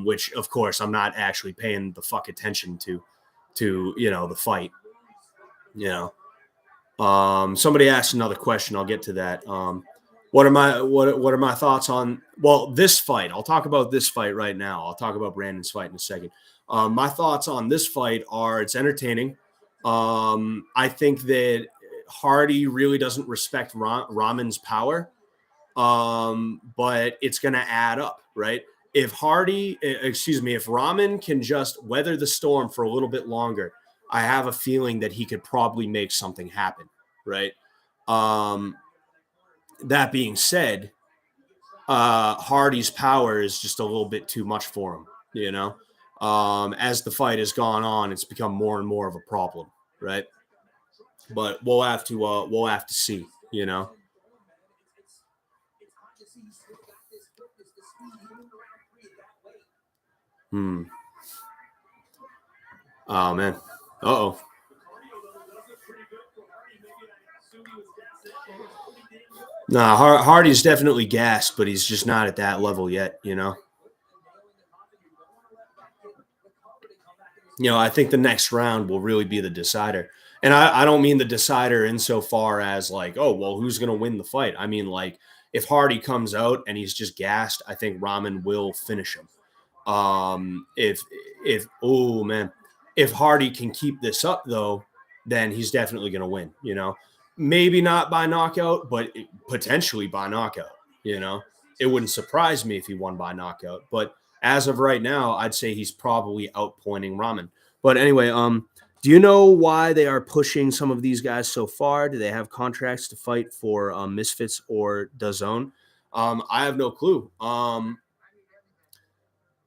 which, of course, I'm not actually paying the fuck attention to the fight, Somebody asked another question. I'll get to that. What are my thoughts on, this fight? I'll talk about this fight right now. I'll talk about Brandon's fight in a second. My thoughts on this fight are it's entertaining. I think that Hardy really doesn't respect Rahman's power, but it's going to add up, right? If Rahman can just weather the storm for a little bit longer, I have a feeling that he could probably make something happen, right? That being said, Hardy's power is just a little bit too much for him, you know? As the fight has gone on, it's become more and more of a problem, right? But we'll have to see, you know? Oh man. Uh-oh. Nah, Hardy's definitely gassed, but he's just not at that level yet, you know? I think the next round will really be the decider. And I don't mean the decider insofar as like, oh, well, who's going to win the fight? I mean, like, if Hardy comes out and he's just gassed, I think Rahman will finish him. If Hardy can keep this up, though, then he's definitely going to win, you know? Maybe not by knockout, but potentially by knockout, you know? It wouldn't surprise me if he won by knockout, but as of right now, I'd say he's probably outpointing Rahman. But anyway, do you know why they are pushing some of these guys so far? Do they have contracts to fight for Misfits or DAZN? I have no clue.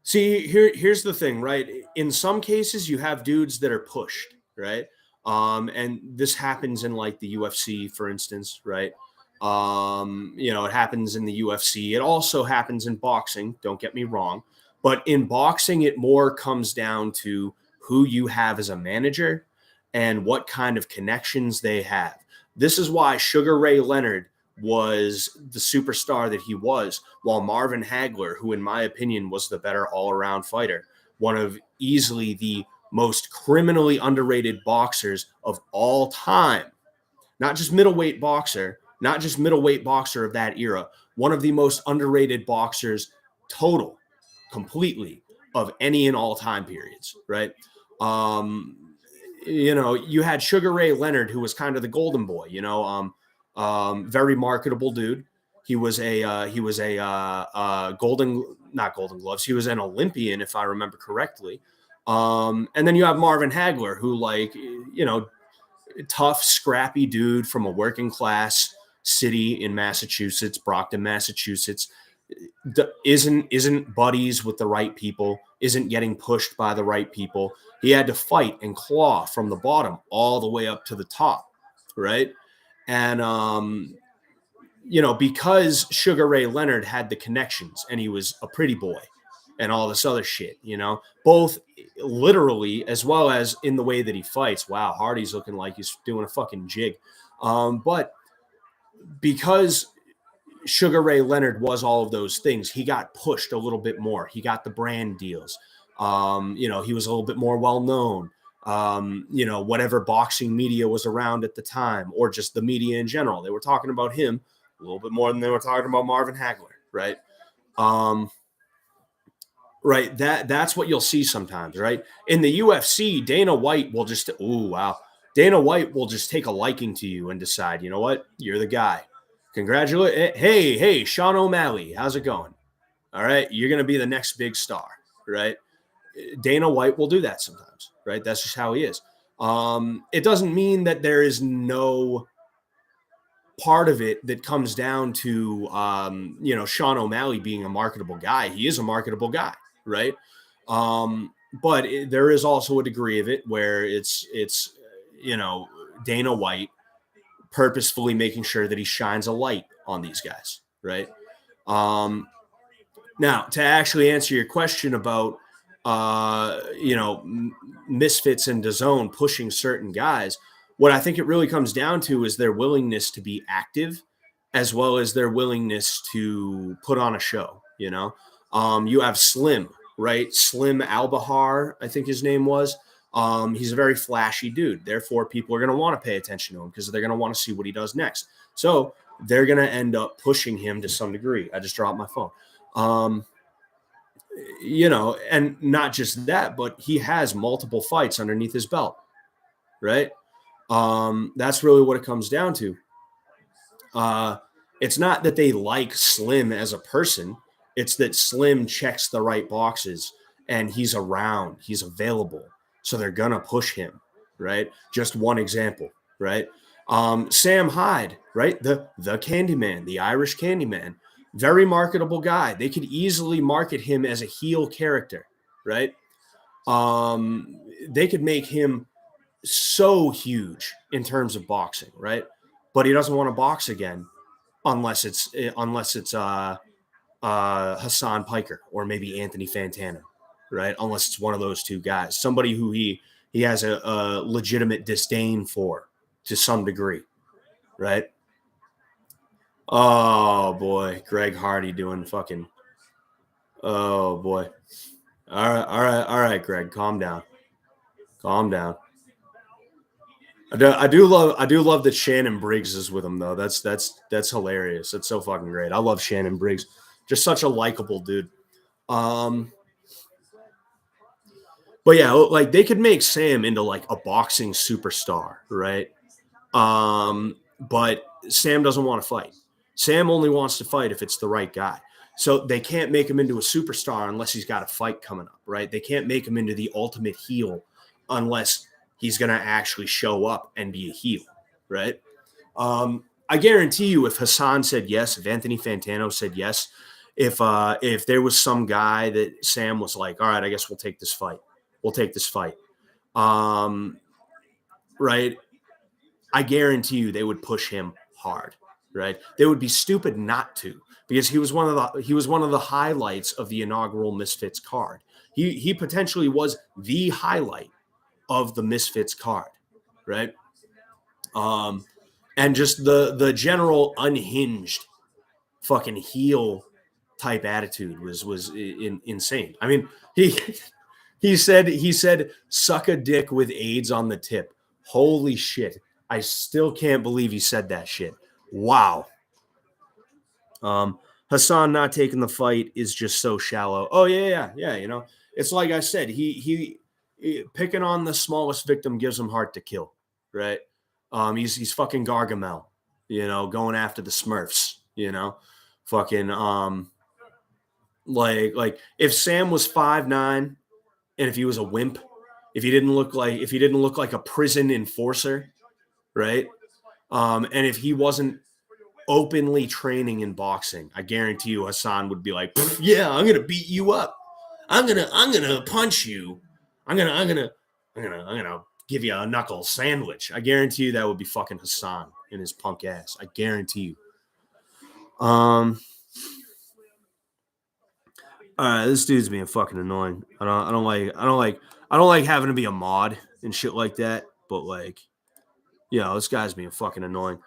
See, here's the thing, right? In some cases, you have dudes that are pushed, right? And this happens in like the UFC, for instance, right? It happens in the UFC. It also happens in boxing. Don't get me wrong. But in boxing, it more comes down to who you have as a manager and what kind of connections they have. This is why Sugar Ray Leonard was the superstar that he was, while Marvin Hagler, who in my opinion was the better all-around fighter, one of easily the most criminally underrated boxers of all time, not just middleweight boxer of that era, one of the most underrated boxers completely of any and all time periods, right? You had Sugar Ray Leonard, who was kind of the golden boy, very marketable dude. He was not Golden Gloves. He was an Olympian, if I remember correctly. And then you have Marvin Hagler, who tough, scrappy dude from a working class city in Massachusetts, Brockton, Massachusetts, isn't buddies with the right people, isn't getting pushed by the right people. He had to fight and claw from the bottom all the way up to the top, right? And because Sugar Ray Leonard had the connections and he was a pretty boy and all this other shit, both literally as well as in the way that he fights. Wow, Hardy's looking like he's doing a fucking jig. But because Sugar Ray Leonard was all of those things, he got pushed a little bit more. He got the brand deals. He was a little bit more well-known. Whatever boxing media was around at the time, or just the media in general, they were talking about him a little bit more than they were talking about Marvin Hagler, right? Right. That's what you'll see sometimes, right? In the UFC, Dana White will just, Dana White will just take a liking to you and decide, you know what? You're the guy. Congratulate. Hey, Sean O'Malley, how's it going? All right. You're going to be the next big star, right? Dana White will do that sometimes, right? That's just how he is. It doesn't mean that there is no part of it that comes down to, Sean O'Malley being a marketable guy. He is a marketable guy, right? But there is also a degree of it where it's Dana White purposefully making sure that he shines a light on these guys, right? Now, to actually answer your question about, Misfits and DAZN pushing certain guys, what I think it really comes down to is their willingness to be active as well as their willingness to put on a show, You have Slim, right? Slim Albahar, I think his name was. He's a very flashy dude. Therefore, people are going to want to pay attention to him because they're going to want to see what he does next. So they're going to end up pushing him to some degree. I just dropped my phone. And not just that, but he has multiple fights underneath his belt, right? That's really what it comes down to. It's not that they like Slim as a person. It's that Slim checks the right boxes and he's around, he's available. So they're going to push him, right? Just one example, right? Sam Hyde, right? The Candyman, the Irish Candyman, very marketable guy. They could easily market him as a heel character, right? They could make him so huge in terms of boxing, right? But he doesn't want to box again unless it's Hassan Piker or maybe Anthony Fantano, right? Unless it's one of those two guys, somebody who he has a legitimate disdain for to some degree, right? Oh boy, Greg Hardy doing fucking. Oh boy. All right, Greg, calm down, calm down. I do love that Shannon Briggs is with him though. That's hilarious. That's so fucking great. I love Shannon Briggs. Just such a likable dude. Um, but yeah, like they could make Sam into like a boxing superstar, right? But Sam doesn't want to fight. Sam only wants to fight if it's the right guy. So they can't make him into a superstar unless he's got a fight coming up, right? They can't make him into the ultimate heel unless he's going to actually show up and be a heel, right? I guarantee you, if Hassan said yes, if Anthony Fantano said yes, if there was some guy that Sam was like, all right, I guess we'll take this fight. We'll take this fight. Right? I guarantee you they would push him hard, right? They would be stupid not to because he was one of the highlights of the inaugural Misfits card. He potentially was the highlight of the Misfits card, right? And just the general unhinged fucking heel type attitude was insane. I mean, he said suck a dick with AIDS on the tip. Holy shit. I still can't believe he said that shit. Wow. Hassan not taking the fight is just so shallow. Oh yeah. You know, it's like I said, he picking on the smallest victim gives him heart to kill, right? He's fucking Gargamel, you know, going after the Smurfs, you know, fucking like if Sam was 5'9" and if he was a wimp, if he didn't look like a prison enforcer, right? And if he wasn't openly training in boxing, I guarantee you Hassan would be like, yeah, I'm gonna beat you up. I'm gonna punch you. I'm gonna give you a knuckle sandwich. I guarantee you that would be fucking Hassan in his punk ass. I guarantee you. This dude's being fucking annoying. I don't like having to be a mod and shit like that, but like, you know, this guy's being fucking annoying.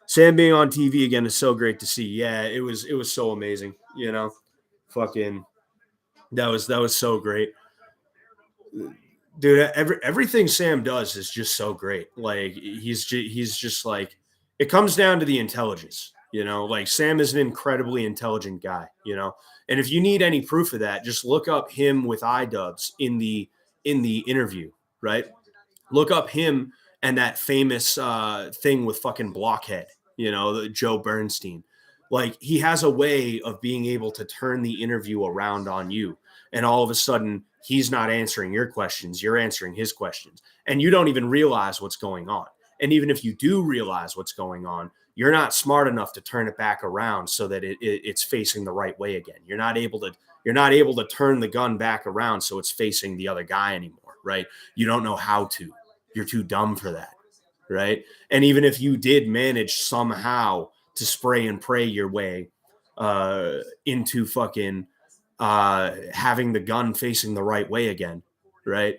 Sam being on TV again is so great to see. Yeah, it was so amazing, you know. Fucking that was so great. Dude, everything Sam does is just so great. Like he's just like it comes down to the intelligence, you know. Like Sam is an incredibly intelligent guy, you know. And if you need any proof of that, just look up him with iDubbbz in the interview, right? Look up him and that famous thing with fucking Blockhead, you know, Joe Bernstein. Like he has a way of being able to turn the interview around on you. And all of a sudden, he's not answering your questions. You're answering his questions. And you don't even realize what's going on. And even if you do realize what's going on, you're not smart enough to turn it back around so that it's facing the right way again. You're not able to turn the gun back around so it's facing the other guy anymore, right? You don't know how to. You're too dumb for that, right? And even if you did manage somehow to spray and pray your way into fucking having the gun facing the right way again, right?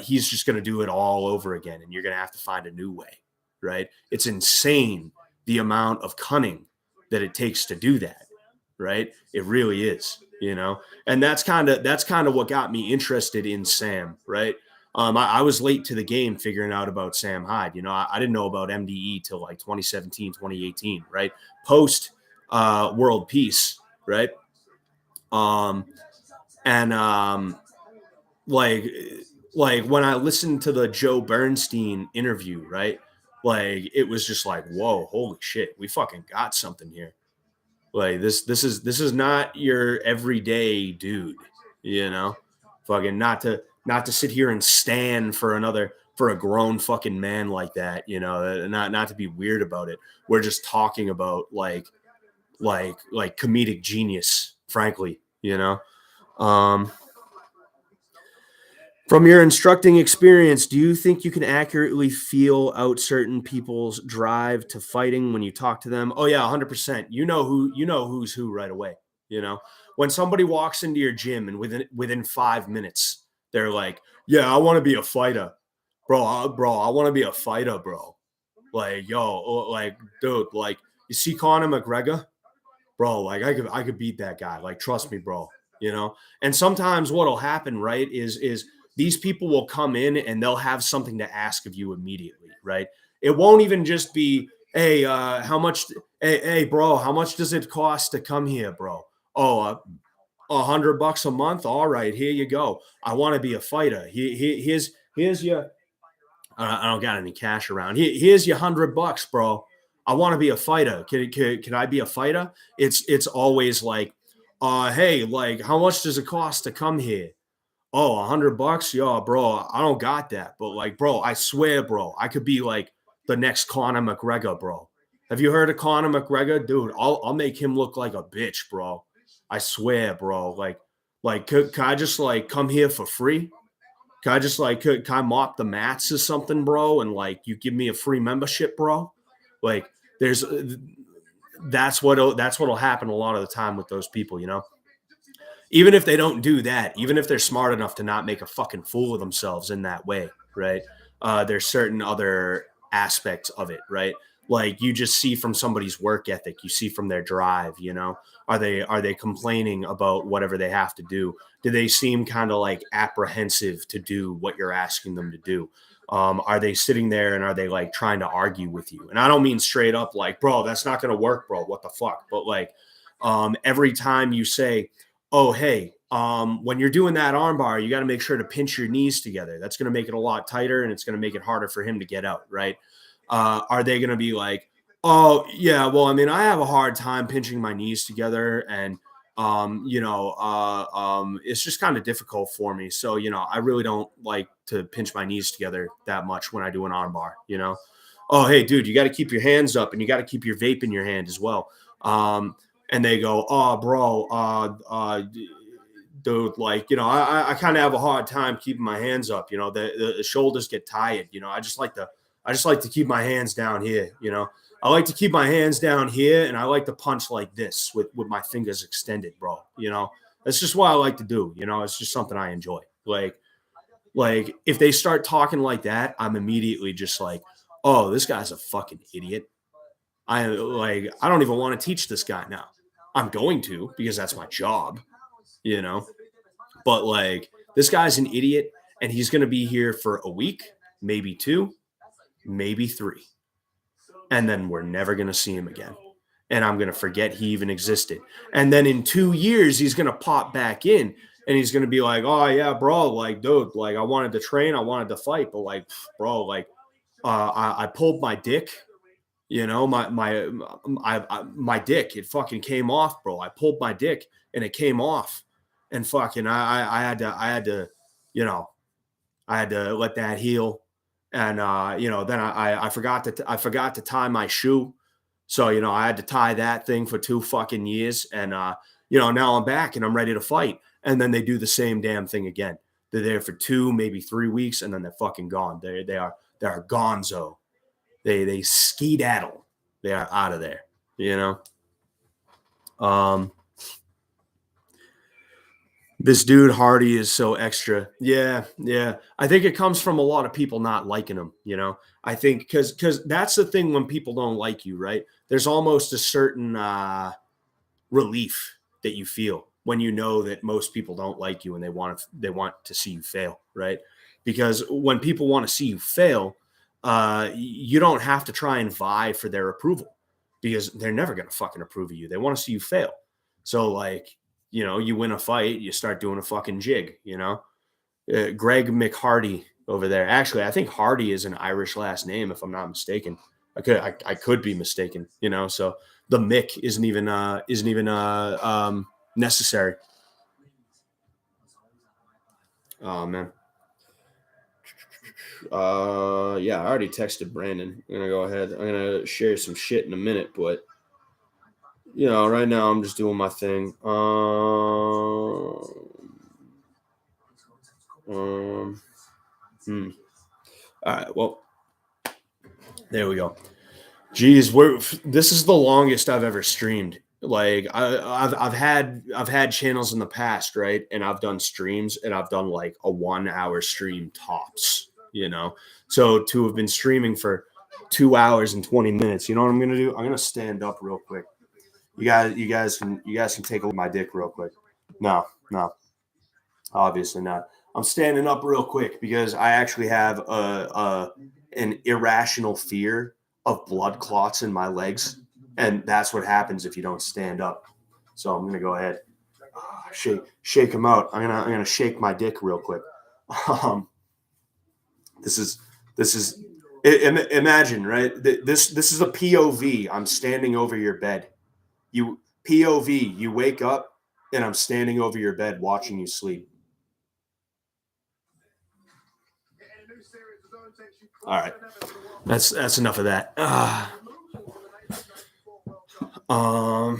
He's just going to do it all over again, and you're going to have to find a new way, right? It's insane the amount of cunning that it takes to do that, right? It really is, you know. And that's kind of what got me interested in Sam, right? I was late to the game figuring out about Sam Hyde. You know, I didn't know about MDE till like 2017, 2018, right? Post World Peace, right? And like like when I listened to the Joe Bernstein interview, right? Like it was just like, whoa, holy shit, we fucking got something here. Like this is not your everyday dude, you know? Fucking not to sit here and stand for a grown fucking man like that, not to be weird about it. We're just talking about like comedic genius, frankly, Um From your instructing experience, do you think you can accurately feel out certain people's drive to fighting when you talk to them? Oh yeah, 100%. Who's who right away, you know. When somebody walks into your gym and within 5 minutes, they're like, "Yeah, I want to be a fighter." Bro, I want to be a fighter, bro. Like, yo, like dude, like you see Conor McGregor? Bro, like I could beat that guy. Like, trust me, bro. And sometimes what'll happen, right, is these people will come in and they'll have something to ask of you immediately, right? It won't even just be, hey, how much, hey, bro, how much does it cost to come here, bro? Oh, $100 a month. All right, here you go. I want to be a fighter. Here's your I don't got any cash around. Here's your $100, bro. I want to be a fighter. Can I be a fighter? It's always like, hey, like, how much does it cost to come here? Oh, $100? Yo, bro, I don't got that. But like, bro, I swear, bro, I could be like the next Conor McGregor, bro. Have you heard of Conor McGregor? Dude, I'll make him look like a bitch, bro. I swear, bro. Like, could I just like come here for free? Can I just like can I mop the mats or something, bro? And like you give me a free membership, bro? Like there's that's what'll happen a lot of the time with those people. Even if they don't do that, even if they're smart enough to not make a fucking fool of themselves in that way, right? There's certain other aspects of it, right? Like you just see from somebody's work ethic, you see from their drive. Are they complaining about whatever they have to do? Do they seem kind of like apprehensive to do what you're asking them to do? Are they sitting there and are they like trying to argue with you? And I don't mean straight up like, bro, that's not going to work, bro. What the fuck? But like, every time you say, oh, hey, when you're doing that armbar, you got to make sure to pinch your knees together. That's going to make it a lot tighter and it's going to make it harder for him to get out, right? Are they going to be like, oh, yeah, well, I mean, I have a hard time pinching my knees together and, it's just kind of difficult for me. So, I really don't like to pinch my knees together that much when I do an armbar. Oh, hey, dude, you got to keep your hands up and you got to keep your vape in your hand as well. And they go, oh, bro, dude, like, I kind of have a hard time keeping my hands up. The shoulders get tired. I just like to keep my hands down here. I like to keep my hands down here, and I like to punch like this with my fingers extended, bro. That's just what I like to do. It's just something I enjoy. Like if they start talking like that, I'm immediately just like, oh, this guy's a fucking idiot. I don't even want to teach this guy now. I'm going to because that's my job, you know. But like this guy's an idiot and he's going to be here for a week, maybe two, maybe three. And then we're never going to see him again. And I'm going to forget he even existed. And then in 2 years he's going to pop back in and he's going to be like, "Oh yeah, bro, like dude, like I wanted to train, I wanted to fight, but like bro, like I pulled my dick. My dick, it fucking came off, bro. I pulled my dick and it came off, and fucking you know, I had to let that heal, and then I forgot to tie my shoe, so I had to tie that thing for 2 fucking years, and now I'm back and I'm ready to fight, and then they do the same damn thing again. They're there for 2, maybe 3 weeks, and then they're fucking gone. They're gonzo. They skedaddle. They are out of there. Um, this dude Hardy is so extra. Yeah, yeah. I think it comes from a lot of people not liking him. I think because that's the thing when people don't like you, right? There's almost a certain relief that you feel when you know that most people don't like you and they want to see you fail, right? Because when people want to see you fail, you don't have to try and vie for their approval because they're never going to fucking approve of you. They want to see you fail. So like, you win a fight, you start doing a fucking jig. Greg McHardy over there. Actually, I think Hardy is an Irish last name, if I'm not mistaken. I could be mistaken, So the Mick isn't even necessary. Oh man. Yeah, I already texted Brandon. I'm gonna go ahead. I'm gonna share some shit in a minute, but right now I'm just doing my thing. All right, well, there we go. Geez, this is the longest I've ever streamed. Like I've had channels in the past, right? And I've done streams, and I've done like a 1 hour stream tops. So to have been streaming for 2 hours and 20 minutes, you know what I'm gonna do? I'm gonna stand up real quick. You guys can take a look at my dick real quick. No, obviously not. I'm standing up real quick because I actually have an irrational fear of blood clots in my legs, and that's what happens if you don't stand up. So I'm gonna go ahead, shake them out. I'm gonna shake my dick real quick. This is imagine, right? This is a POV. I'm standing over your bed. POV. You wake up and I'm standing over your bed watching you sleep. All right, that's enough of that. Oh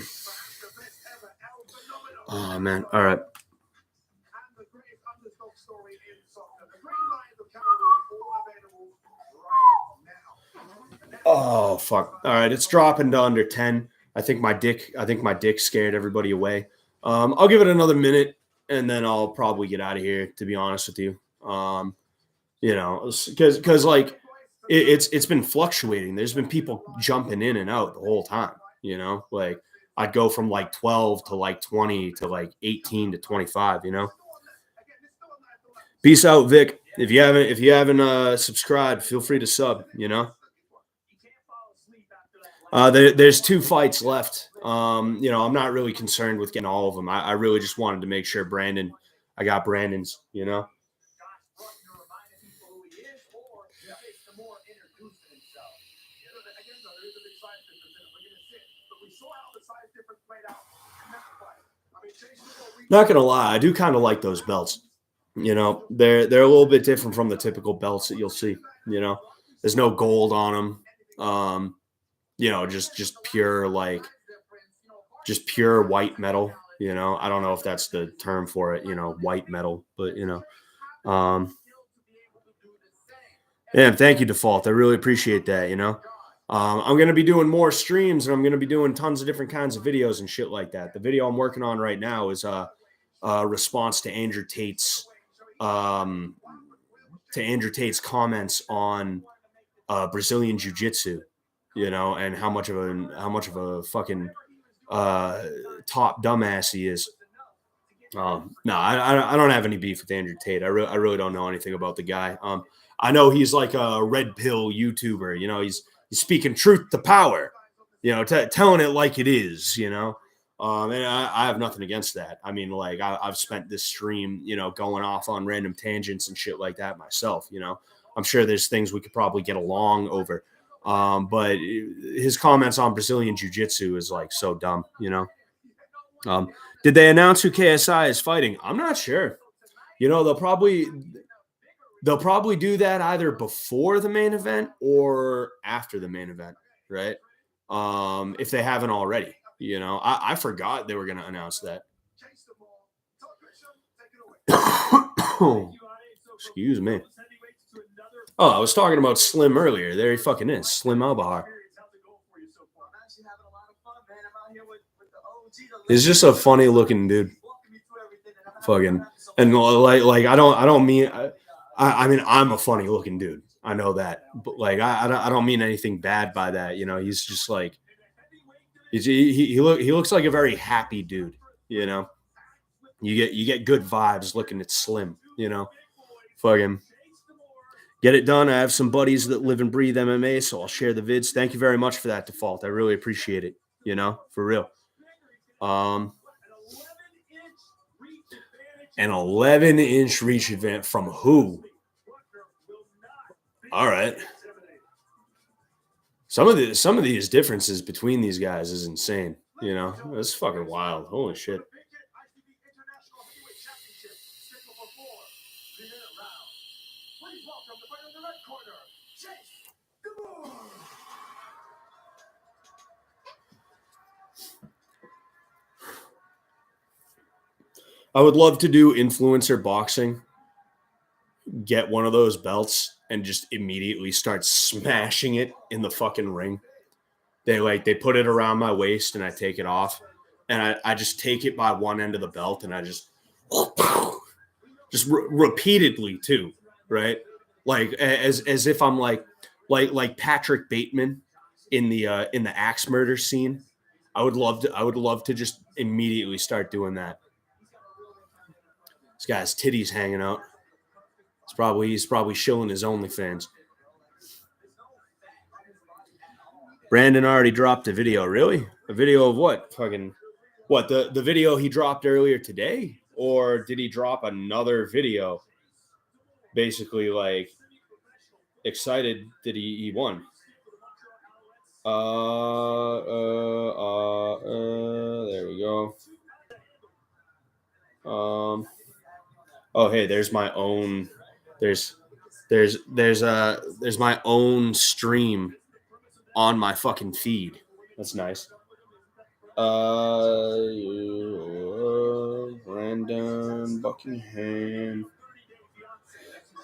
man, all right. Oh fuck! All right, it's dropping to under 10. I think my dick scared everybody away. I'll give it another minute, and then I'll probably get out of here. To be honest with you, because like it's been fluctuating. There's been people jumping in and out the whole time. Like I'd go from like 12 to like 20 to like 18 to 25. Peace out, Vic. If you haven't subscribed, feel free to sub. There's 2 fights left. I'm not really concerned with getting all of them. I really just wanted to make sure I got Brandon's. Not gonna lie, I do kind of like those belts. They're a little bit different from the typical belts that you'll see. There's no gold on them. Just pure pure white metal. I don't know if that's the term for it. White metal, but yeah. Thank you, Default. I really appreciate that. I'm going to be doing more streams, and I'm going to be doing tons of different kinds of videos and shit like that. The video I'm working on right now is a response to Andrew Tate's comments on Brazilian Jiu-Jitsu, and how much of a fucking top dumbass he is. No, I don't have any beef with Andrew Tate. I really don't know anything about the guy. I know he's like a red pill YouTuber. He's speaking truth to power. Telling it like it is. And I have nothing against that. I mean, like I've spent this stream, going off on random tangents and shit like that myself. I'm sure there's things we could probably get along over. But his comments on Brazilian Jiu-Jitsu is like so dumb. Did they announce who KSI is fighting? I'm not sure. They'll probably do that either before the main event or after the main event, right? If they haven't already. I forgot they were going to announce that. Excuse me. Oh, I was talking about Slim earlier. There he fucking is, Slim Albahar. He's just a funny looking dude. Fucking, and like I don't mean I mean I'm a funny looking dude. I know that, but like I don't mean anything bad by that. He's just like he looks like a very happy dude. You get good vibes looking at Slim. Fucking get it done. I have some buddies that live and breathe MMA, so I'll share the vids. Thank you very much for that, Default. I really appreciate it. For real. An 11-inch reach advantage from who? All right. Some of these differences between these guys is insane. You know, it's fucking wild. Holy shit. I would love to do influencer boxing, get one of those belts, and just immediately start smashing it in the fucking ring. They put it around my waist and I take it off, and I just take it by one end of the belt and I just repeatedly too, right? Like as if I'm like Patrick Bateman in the axe murder scene. I would love to just immediately start doing that. This guy's titties hanging out. He's probably shilling his OnlyFans. Brandon already dropped a video. Really? A video of what? Fucking what? The video he dropped earlier today? Or did he drop another video? Basically, like excited that he won. There we go. Oh, hey, there's my own. There's my own stream on my fucking feed. That's nice. Brandon Buckingham.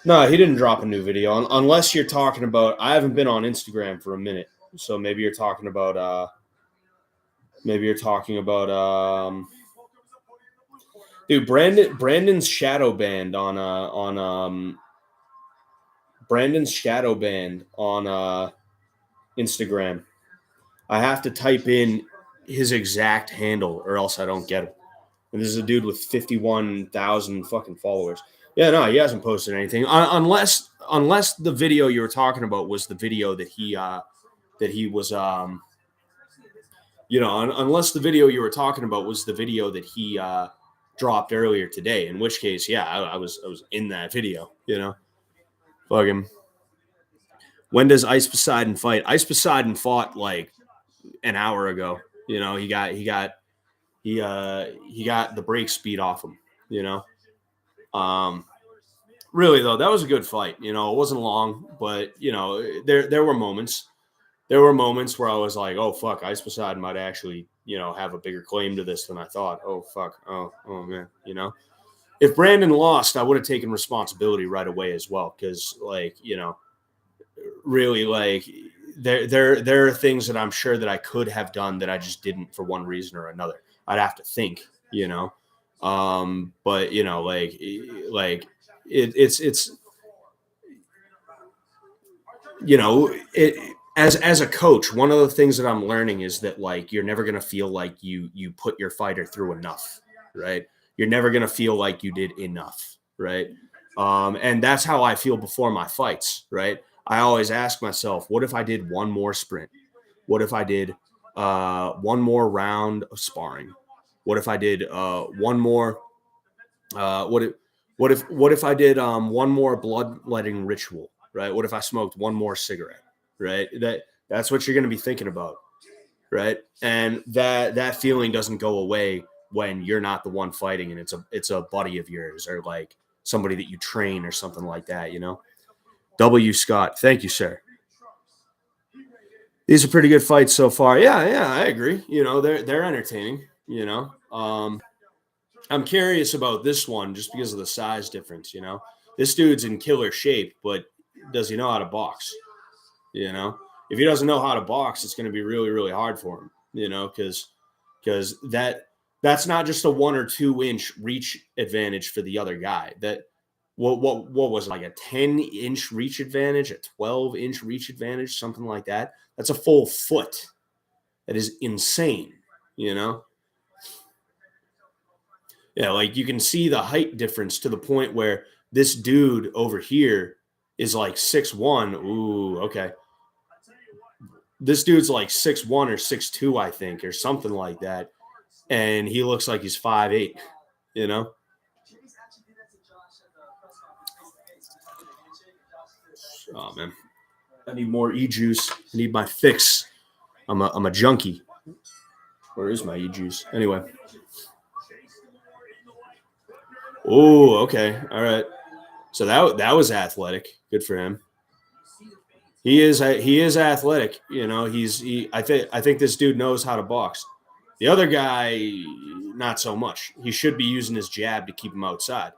No, he didn't drop a new video unless you're talking about. I haven't been on Instagram for a minute, so maybe you're talking about. Dude, Brandon's shadow banned on Brandon's shadow banned on Instagram. I have to type in his exact handle or else I don't get him. And this is a dude with 51,000 fucking followers. Yeah, no, he hasn't posted anything unless the video you were talking about was the video that he was unless the video you were talking about was the video that he dropped earlier today, in which case, yeah, I was in that video, you know. Fucking. When does Ice Poseidon fight? Ice Poseidon fought like an hour ago. You know, he got the break speed off him, you know. Really though, that was a good fight. You know, it wasn't long, but you know, there were moments. There were moments where I was like, oh fuck, Ice Poseidon might actually, you know, have a bigger claim to this than I thought. Oh fuck. Oh man, you know. If Brandon lost, I would have taken responsibility right away as well, because like, you know, really like there are things that I'm sure that I could have done that I just didn't for one reason or another. I'd have to think, you know. But you know, like it's you know, as a coach, one of the things that I'm learning is that like you're never gonna feel like you put your fighter through enough, right? You're never gonna feel like you did enough, right? And that's how I feel before my fights, right? I always ask myself, what if I did one more sprint? What if I did one more round of sparring? What if I did one more? What if I did one more bloodletting ritual? Right? What if I smoked one more cigarette? Right? That's what you're going to be thinking about, right? And that feeling doesn't go away when you're not the one fighting and it's a buddy of yours or like somebody that you train or something like that, you know. W. Scott, thank you, sir. These are pretty good fights so far. Yeah, I agree. You know, they're entertaining. You know, I'm curious about this one just because of the size difference. You know, this dude's in killer shape, but does he know how to box? You know, if he doesn't know how to box, it's going to be really, really hard for him. You know, because that's not just a 1 or 2 inch reach advantage for the other guy. That what was it, like a 10-inch reach advantage, a 12-inch reach advantage, something like that. That's a full foot. That is insane, you know? Yeah, like you can see the height difference to the point where this dude over here is like 6'1". Ooh, okay. This dude's like 6'1" or 6'2", I think, or something like that. And he looks like he's 5'8", you know? Oh man, I need more e-juice. I need my fix. I'm a junkie. Where is my e-juice? Anyway. Oh, okay. All right. So that was athletic. Good for him. He is athletic. You know, I think this dude knows how to box. The other guy, not so much. He should be using his jab to keep him outside,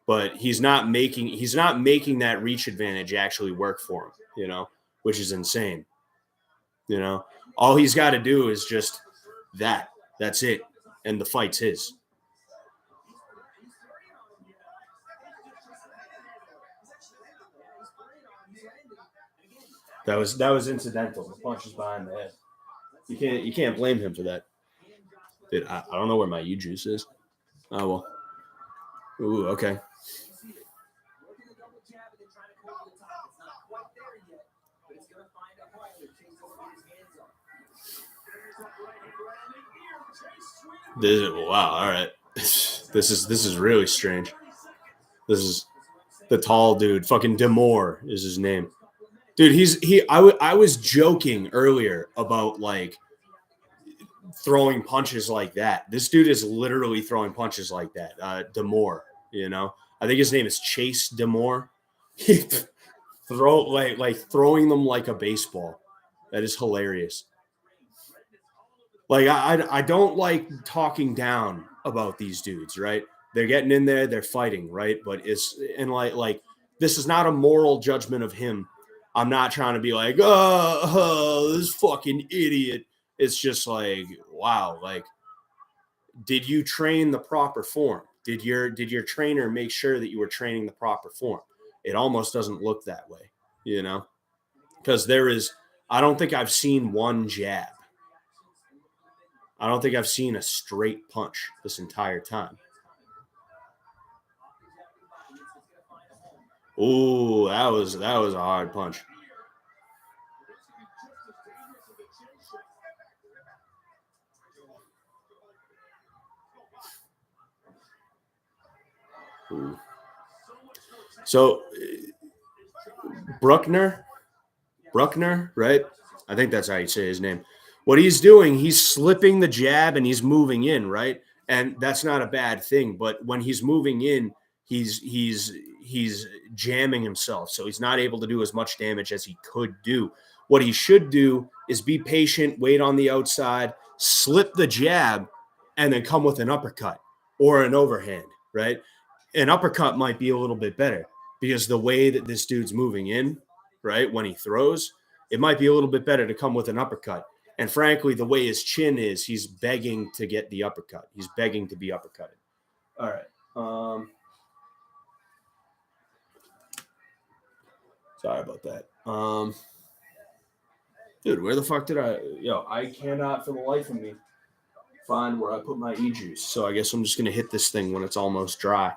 but he's not making that reach advantage actually work for him. You know, which is insane. You know, all he's got to do is just that. That's it, and the fight's his. That was incidental. The punch is behind the head. You can't blame him for that. Dude, I don't know where my e-juice is. Oh well. Ooh, okay. Wow. All right. This is really strange. This is the tall dude. Fucking Demore is his name. Dude, I was joking earlier about like throwing punches like that. This dude is literally throwing punches like that. Demore, you know. I think his name is Chase Demore. He throwing them like a baseball. That is hilarious. Like I don't like talking down about these dudes, right? They're getting in there, they're fighting, right? But it's and like this is not a moral judgment of him. I'm not trying to be like, oh, this fucking idiot. It's just like, wow, like, did you train the proper form? Did your trainer make sure that you were training the proper form? It almost doesn't look that way, you know? Because I don't think I've seen one jab. I don't think I've seen a straight punch this entire time. Ooh, that was a hard punch. Ooh. So Bruckner, right? I think that's how you say his name. What he's doing, he's slipping the jab and he's moving in, right? And that's not a bad thing. But when he's moving in, he's jamming himself, so he's not able to do as much damage as he could do. What he should do is be patient, wait on the outside, slip the jab, and then come with an uppercut or an overhand, right? An uppercut might be a little bit better because the way that this dude's moving in, right, when he throws, it might be a little bit better to come with an uppercut. And frankly, the way his chin is, he's begging to get the uppercut. He's begging to be uppercutted. All right. Sorry about that. Dude, where the fuck did I cannot for the life of me find where I put my e-juice. So I guess I'm just going to hit this thing when it's almost dry.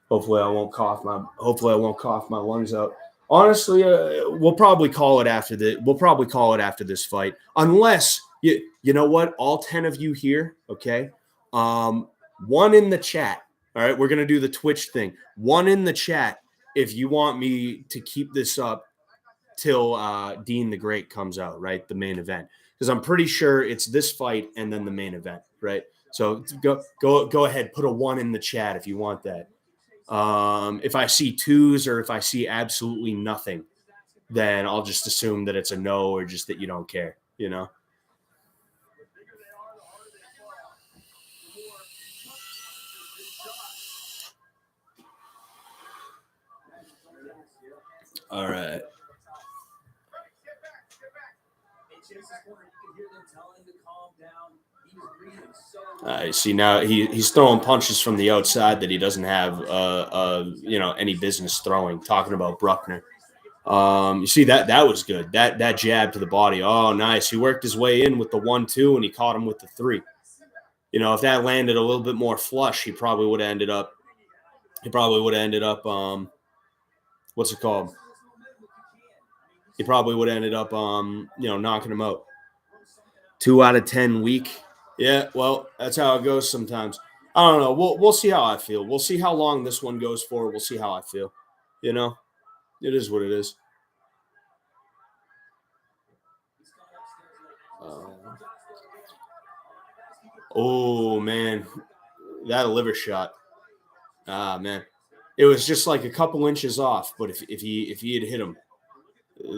Hopefully I won't cough my lungs out. Honestly, we'll probably call it after this fight. Unless you know what, all 10 of you here, okay? One in the chat. All right, we're going to do the Twitch thing. One in the chat if you want me to keep this up till Deen the Great comes out, right? The main event. Because I'm pretty sure it's this fight and then the main event, right? So go ahead, put a 1 in the chat if you want that. If I see 2s or if I see absolutely nothing, then I'll just assume that it's a no or just that you don't care, you know? All right. See now he's throwing punches from the outside that he doesn't have any business throwing. Talking about Bruckner, you see that was good. That jab to the body. Oh, nice. He worked his way in with the 1-2 and he caught him with the 3. You know, if that landed a little bit more flush, he probably would have ended up. What's it called? He probably would have ended up knocking him out. 2 out of 10 weak. Yeah, well, that's how it goes sometimes. I don't know. We'll see how I feel. We'll see how long this one goes for. We'll see how I feel. You know, it is what it is. Oh man, that liver shot. Ah man, it was just like a couple inches off. But if he had hit him,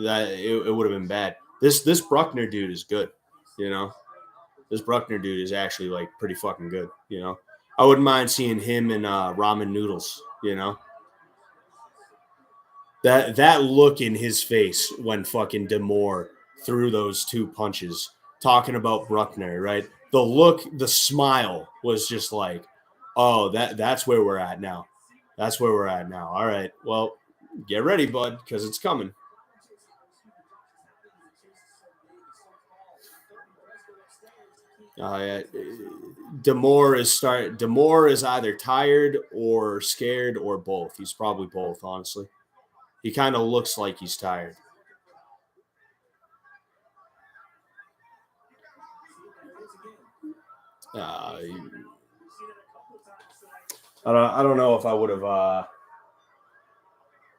that it would have been bad. This Bruckner dude is good. You know, this Bruckner dude is actually like pretty fucking good. You know, I wouldn't mind seeing him in ramen noodles. You know, that look in his face when fucking Demore threw those two punches, talking about Bruckner, right? The look, the smile was just like, oh, that's where we're at now. That's where we're at now. All right, well, get ready, bud, because it's coming. Yeah. Demore is either tired or scared or both. He's probably both, honestly. He kind of looks like he's tired. I don't know if I would have. I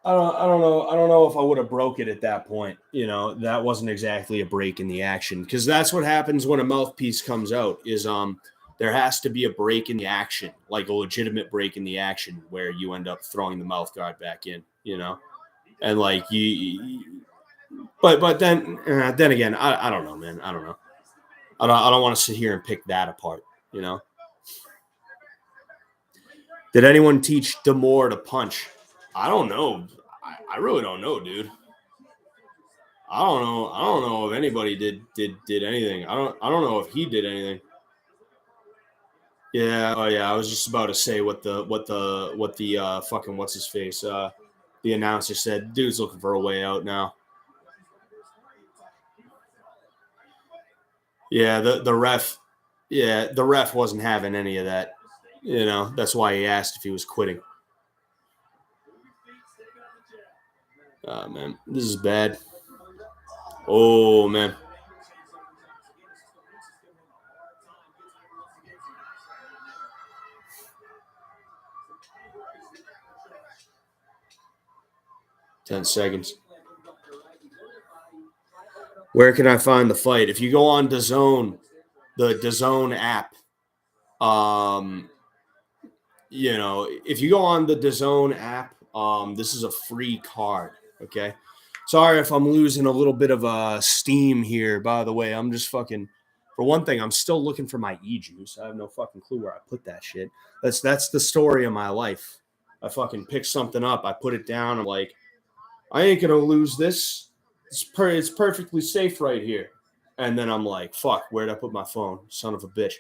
don't know if I would have broke it at that point. You know, that wasn't exactly a break in the action, because that's what happens when a mouthpiece comes out. Is there has to be a break in the action, like a legitimate break in the action, where you end up throwing the mouth guard back in. You know, and like but then again, I don't know, man. I don't know. I don't want to sit here and pick that apart. You know. Did anyone teach Demore to punch? I don't know. I really don't know, dude. I don't know. I don't know if anybody did anything. I don't know if he did anything. Yeah. Oh yeah. I was just about to say what the fucking what's his face the announcer said. Dude's looking for a way out now. Yeah. The ref. Yeah. The ref wasn't having any of that. You know. That's why he asked if he was quitting. Oh man, this is bad. Oh man. Ten seconds. Where can I find the fight? If you go on DAZN, the DAZN app, you know, if you go on the DAZN app, this is a free card. Okay. Sorry if I'm losing a little bit of steam here. By the way, I'm just fucking. For one thing, I'm still looking for my e-juice. I have no fucking clue where I put that shit. That's the story of my life. I fucking pick something up. I put it down. I'm like, I ain't gonna lose this. It's perfectly safe right here. And then I'm like, fuck, where'd I put my phone? Son of a bitch.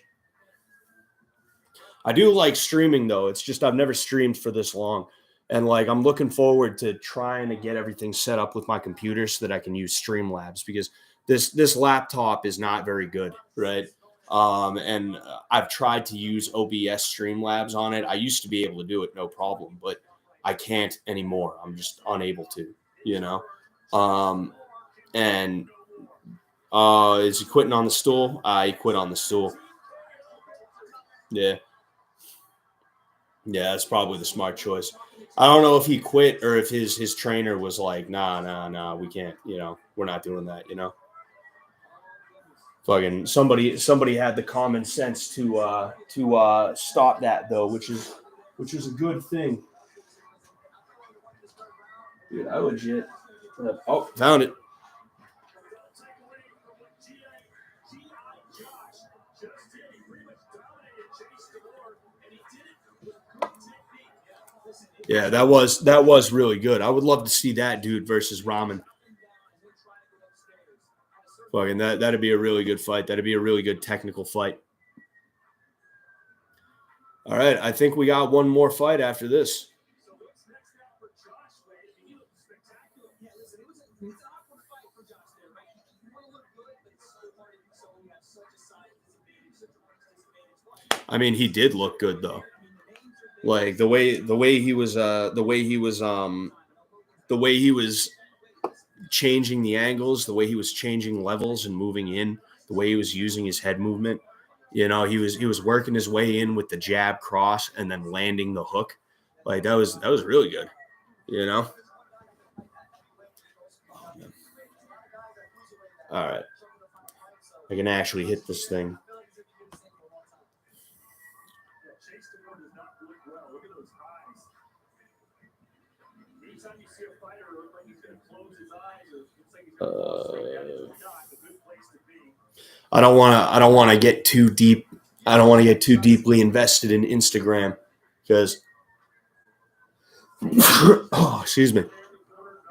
I do like streaming though. It's just I've never streamed for this long. And like I'm looking forward to trying to get everything set up with my computer so that I can use Streamlabs, because this laptop is not very good, right? And I've tried to use OBS Streamlabs on it. I used to be able to do it no problem, but I can't anymore. I'm just unable to, you know. And is he quitting on the stool? He quit on the stool. Yeah. Yeah, that's probably the smart choice. I don't know if he quit or if his trainer was like, nah, we can't, you know, we're not doing that, you know. Fucking somebody had the common sense to stop that though, which is a good thing. Dude, I legit. Oh, found it. Yeah, that was really good. I would love to see that dude versus Rahman. Fucking that'd be a really good fight. That'd be a really good technical fight. All right, I think we got one more fight after this. I mean, he did look good though. Like the way he was changing the angles, the way he was changing levels and moving in, the way he was using his head movement. You know, he was working his way in with the jab cross and then landing the hook. Like that was really good. You know. All right. I can actually hit this thing. I don't want to get too deep. I don't want to get too deeply invested in Instagram because, oh, excuse me,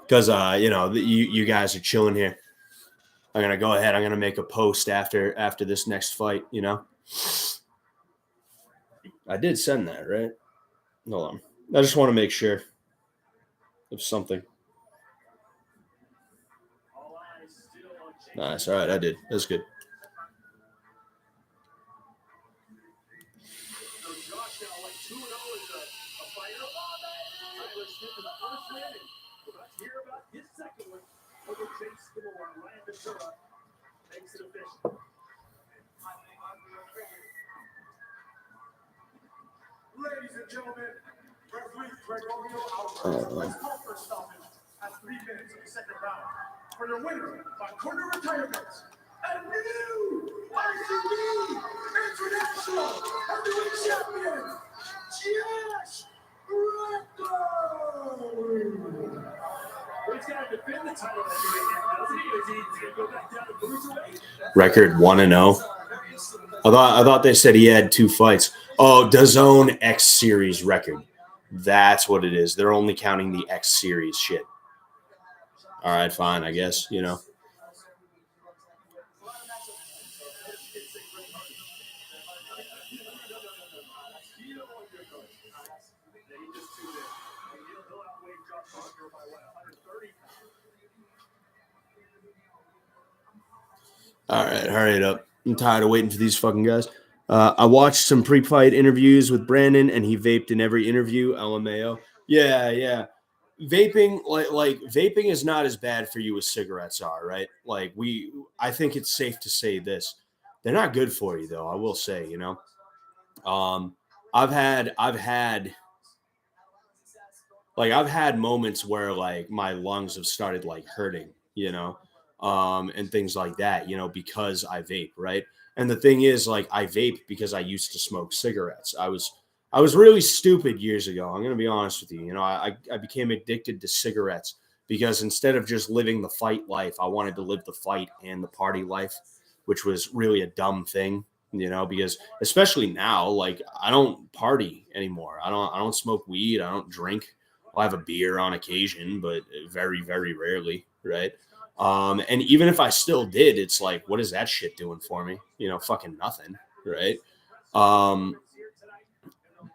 because you guys are chilling here. I'm gonna go ahead. I'm gonna make a post after this next fight. I did send that, right? Hold on. I just want to make sure of something. Nice. All right, I did. That's good. Ladies and gentlemen, referee let's call for a stoppage at 3 minutes of the second round. For your winner by corner retirement, and new ICB International Heavyweight Champion, Josh Record. He's got to defend the title doesn't he? Is he going to go back down to cruiserweight? Record 1-0. I thought they said he had 2 fights. Oh, DAZN X Series record. That's what it is. They're only counting the X Series shit. All right, fine, I guess, All right, hurry it up. I'm tired of waiting for these fucking guys. I watched some pre-fight interviews with Brandon, and he vaped in every interview. LMAO. Yeah. Vaping, like vaping is not as bad for you as cigarettes are, right? I think it's safe to say this. They're not good for you, though. I will say, I've had moments where like my lungs have started like hurting, and things like that, because I vape, right? And the thing is, like, I vape because I used to smoke cigarettes. I was really stupid years ago. I'm gonna be honest with you. I became addicted to cigarettes because instead of just living the fight life, I wanted to live the fight and the party life, which was really a dumb thing, because especially now, like, I don't party anymore. I don't smoke weed. I don't drink. I'll have a beer on occasion, but very, very rarely, right? And even if I still did, it's like, what is that shit doing for me? Fucking nothing, right?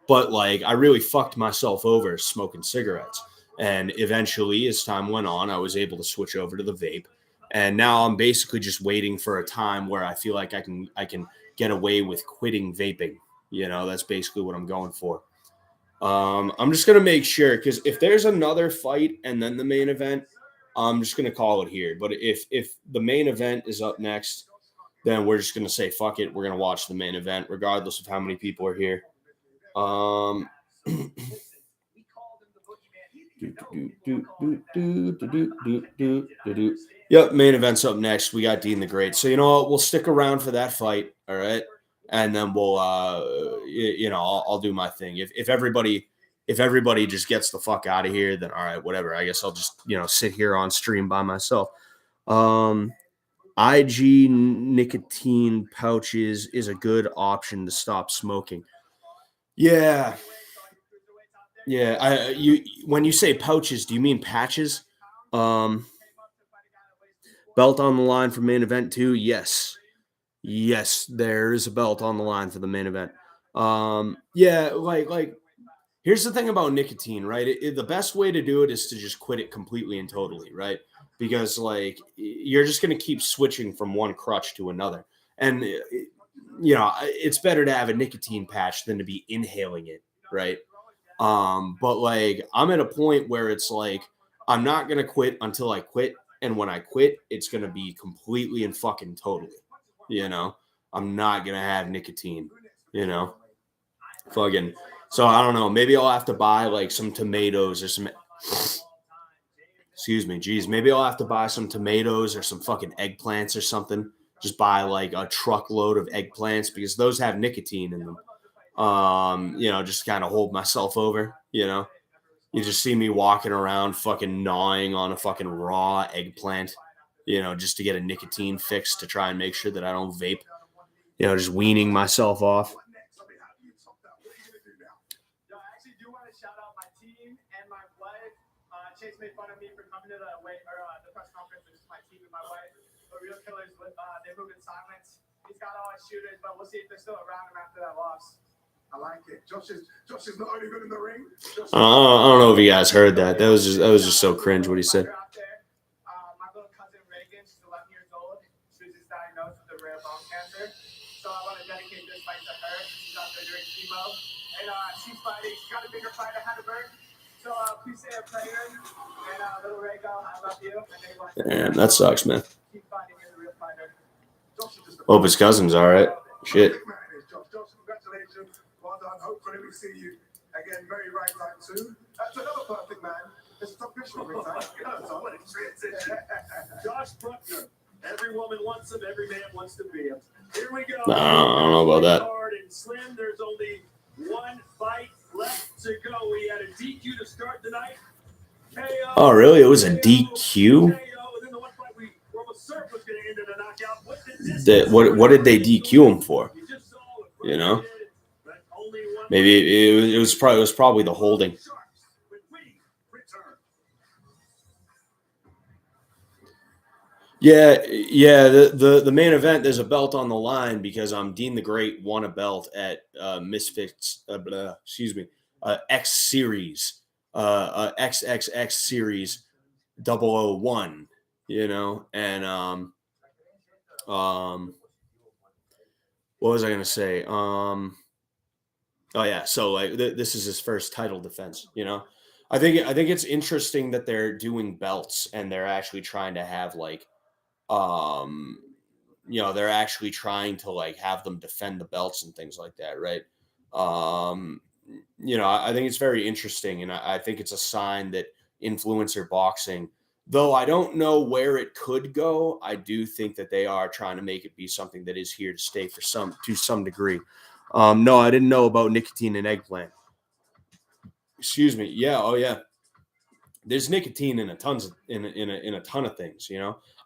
But like, I really fucked myself over smoking cigarettes. And eventually, as time went on, I was able to switch over to the vape. And now I'm basically just waiting for a time where I feel like I can get away with quitting vaping. That's basically what I'm going for. I'm just gonna make sure, because if there's another fight and then the main event, I'm just gonna call it here. But if the main event is up next, then we're just gonna say fuck it. We're gonna watch the main event, regardless of how many people are here. Yep, main event's up next. We got Deen the Great. So you know what? We'll stick around for that fight. All right. And then we'll I'll do my thing. If everybody just gets the fuck out of here, then all right, whatever. I guess I'll just sit here on stream by myself. IG nicotine pouches is a good option to stop smoking. Yeah. When you say pouches, do you mean patches? Belt on the line for main event too? Yes, there is a belt on the line for the main event. Like here's the thing about nicotine, right? The best way to do it is to just quit it completely and totally, right? Because like you're just going to keep switching from one crutch to another. And it's better to have a nicotine patch than to be inhaling it, right? But like I'm at a point where it's like I'm not going to quit until I quit, and when I quit, it's going to be completely and fucking totally. I'm not going to have nicotine, fucking. So I don't know. Maybe I'll have to buy like some tomatoes or some. Excuse me, geez. Maybe I'll have to buy some tomatoes or some fucking eggplants or something just buy like a truckload of eggplants because those have nicotine in them. Just kind of hold myself over, You just see me walking around fucking gnawing on a fucking raw eggplant, just to get a nicotine fix to try and make sure that I don't vape, just weaning myself off. Chase made fun of me for coming to the press conference with my team and my wife. But Real Killers, they move in silence. He's got all his shooters, but we'll see if they're still around him after that loss. I like it. Josh is not only good in the ring. I don't know if you guys heard that. That was just so cringe what he said. My little cousin Reagan, she's 11 years old. She was just diagnosed with a rare bone cancer. So I want to dedicate this fight to her. She's out there doing chemo, and she's fighting. She's got a bigger fight ahead of her. So please say a prayer. And little Rego, I love you. Damn, that sucks, man. Keep fighting as a real fighter. Hope his cousin's all right. Shit. Josh, congratulations. Well done. Hopefully we see you again very right time soon. That's another perfect man. It's top visual time. What a transition. Josh Bruckner. Every woman wants him. Every man wants to be him. Here we go. No, I don't know about that. Hard and slim. There's only one fight left to go. We had a DQ to start tonight. KO, Oh, really? It was a DQ? What did they DQ him for? Maybe it was probably the holding. Yeah. The main event, there's a belt on the line because Dean the Great won a belt at Misfits. X Series, XXX Series 001. And what was I gonna say? Oh yeah, so like this is his first title defense. I think it's interesting that they're doing belts and they're actually trying to have like they're actually trying to like have them defend the belts and things like that, right? I think it's very interesting, and I think it's a sign that influencer boxing, though I don't know where it could go, I do think that they are trying to make it be something that is here to stay to some degree. No, I didn't know about nicotine and eggplant. Excuse me. Yeah. Oh yeah. There's nicotine in a ton of things.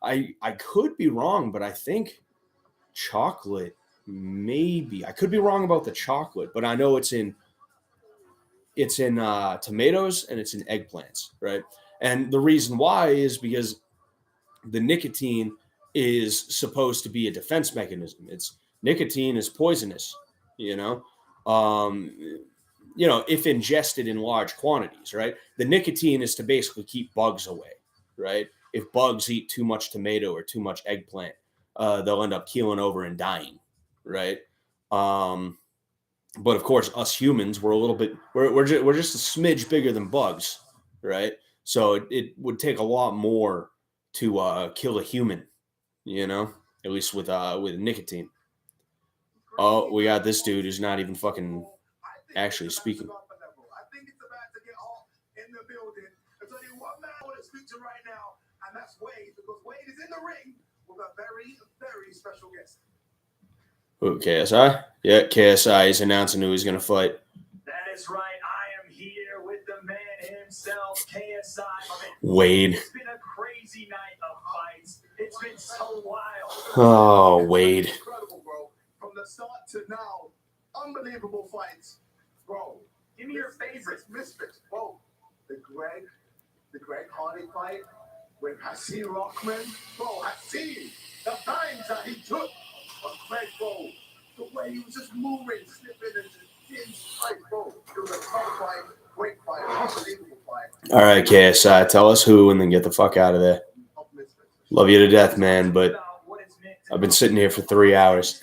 I could be wrong, but I think chocolate, maybe. I could be wrong about the chocolate, but I know it's in tomatoes and it's in eggplants, right? And the reason why is because the nicotine is supposed to be a defense mechanism. Nicotine is poisonous, if ingested in large quantities, right? The nicotine is to basically keep bugs away, right? If bugs eat too much tomato or too much eggplant, they'll end up keeling over and dying, right? But of course, us humans, we're just a smidge bigger than bugs, right? So it would take a lot more to kill a human, at least with nicotine. Oh, we got this dude who's not even fucking actually speaking. I think it's about to get all in the building. There's only one man I want to speak to right now, and that's Wade, because Wade is in the ring with a very, very special guest. Who, KSI? Yeah, KSI is announcing who he's going to fight. That is right. I am here with the man himself, KSI. Wade. It's been a crazy night of fights. It's been so wild. Oh, Wade. Incredible, bro. From the start to now, unbelievable fights. Bro, give me your favorites. Misfits. Bro, the Greg Hardy fight with Hassim Rahman. Bro, Hassim, the times that he took on Greg, bro, the way he was just moving, slipping, and just fight, bro. It was a tough fight, great fight, unbelievable fight. All right, KSI, tell us who and then get the fuck out of there. Love you to death, man, but I've been sitting here for 3 hours.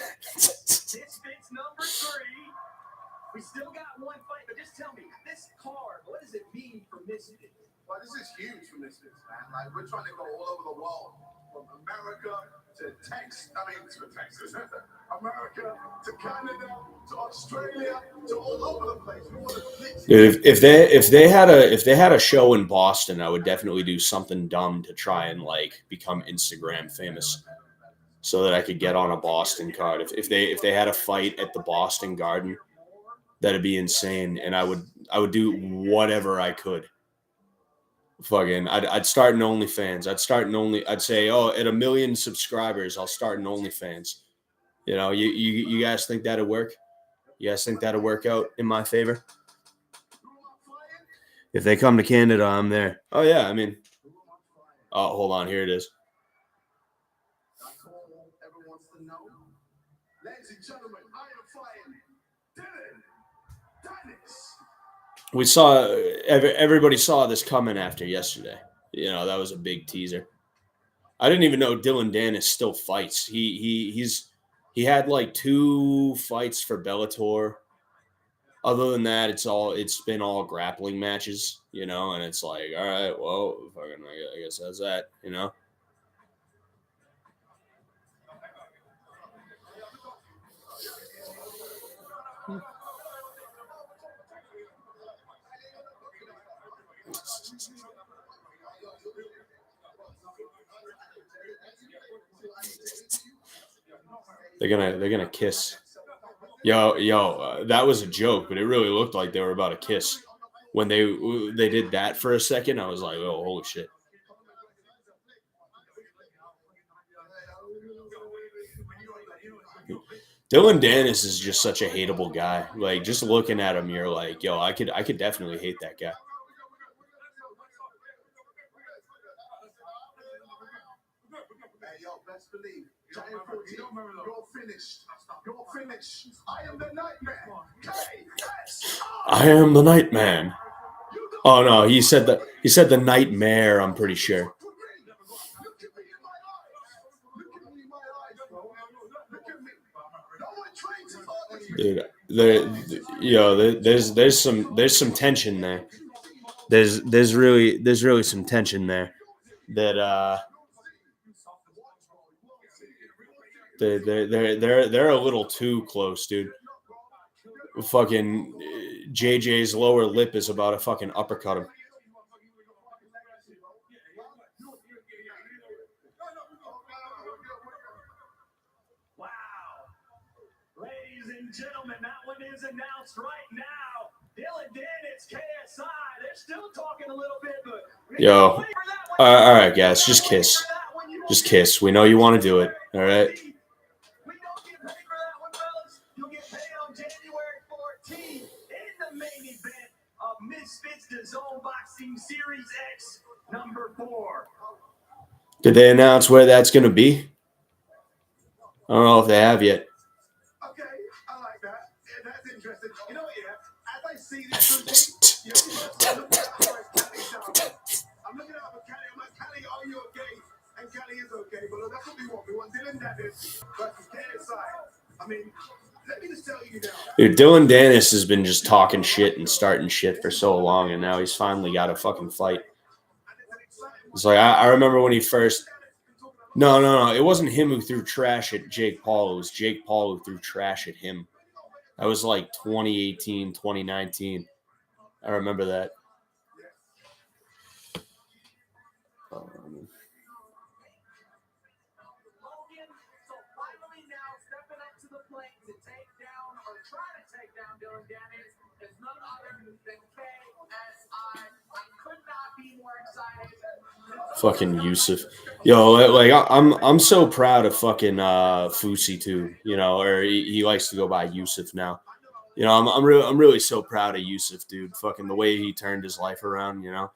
Number 3. We still got one fight, but just tell me, this card, what does it mean for Misfits? Well, this is huge for Misfits, man. Like, we're trying to go all over the world, from America to Texas, America to Canada to Australia to all over the place. We want to Dude, if they had a show in Boston, I would definitely do something dumb to try and like become Instagram famous. so that I could get on a Boston card. If they had a fight at the Boston Garden, that'd be insane, and I would do whatever I could. Fucking, I'd start an OnlyFans. I'd say, oh, at 1 million subscribers, I'll start an OnlyFans. You know, you guys think that'd work? You guys think that'd work out in my favor? If they come to Canada, I'm there. Oh yeah, I mean, oh, hold on, here it is. We saw everybody saw this coming after yesterday. You know, that was a big teaser. I didn't even know Dylan Dennis still fights. He had like 2 fights for Bellator. Other than that, it's been all grappling matches, you know, and it's like, all right, well, fucking, I guess that's that, you know. They're gonna kiss. Yo, that was a joke, but it really looked like they were about to kiss. When they did that for a second, I was like, oh, holy shit. Dylan Dennis is just such a hateable guy. Like, just looking at him, you're like, yo, I could definitely hate that guy. You're finished. I am the Nightman. I am the Nightman. Oh no, he said the Nightmare, I'm pretty sure. Dude, there's some tension there. There's really some tension there that they're a little too close, dude. Fucking JJ's lower lip is about to fucking uppercut him. Gentlemen, that one is announced right now. Dylan Dennis, KSI. They're still talking a little bit, but yo, all right, guys, just kiss. Just kiss. We know you want to do it. All right. We don't get paid for that one, fellas. You'll get paid on January 14th in the main event of Misfits DAZN Boxing Series X number 4. Did they announce where that's going to be? I don't know if they have yet. You know, yeah, as I see this, I'm looking out for Cali. I'm like, Cali, are you okay? And Cali is okay, but that's what we want. We want Dylan Dennis versus KSI. I mean, let me just tell you now. Dude, Dylan Dennis has been just talking shit and starting shit for so long, and now he's finally got a fucking fight. It's like, I remember when he first... No. It wasn't him who threw trash at Jake Paul. It was Jake Paul who threw trash at him. That was like 2018, 2019. I remember that. Fucking Yusuf. Yo, like I'm so proud of fucking Fusi too, you know, or he likes to go by Yusuf now. You know, I'm really so proud of Yusuf, dude. Fucking the way he turned his life around, you know.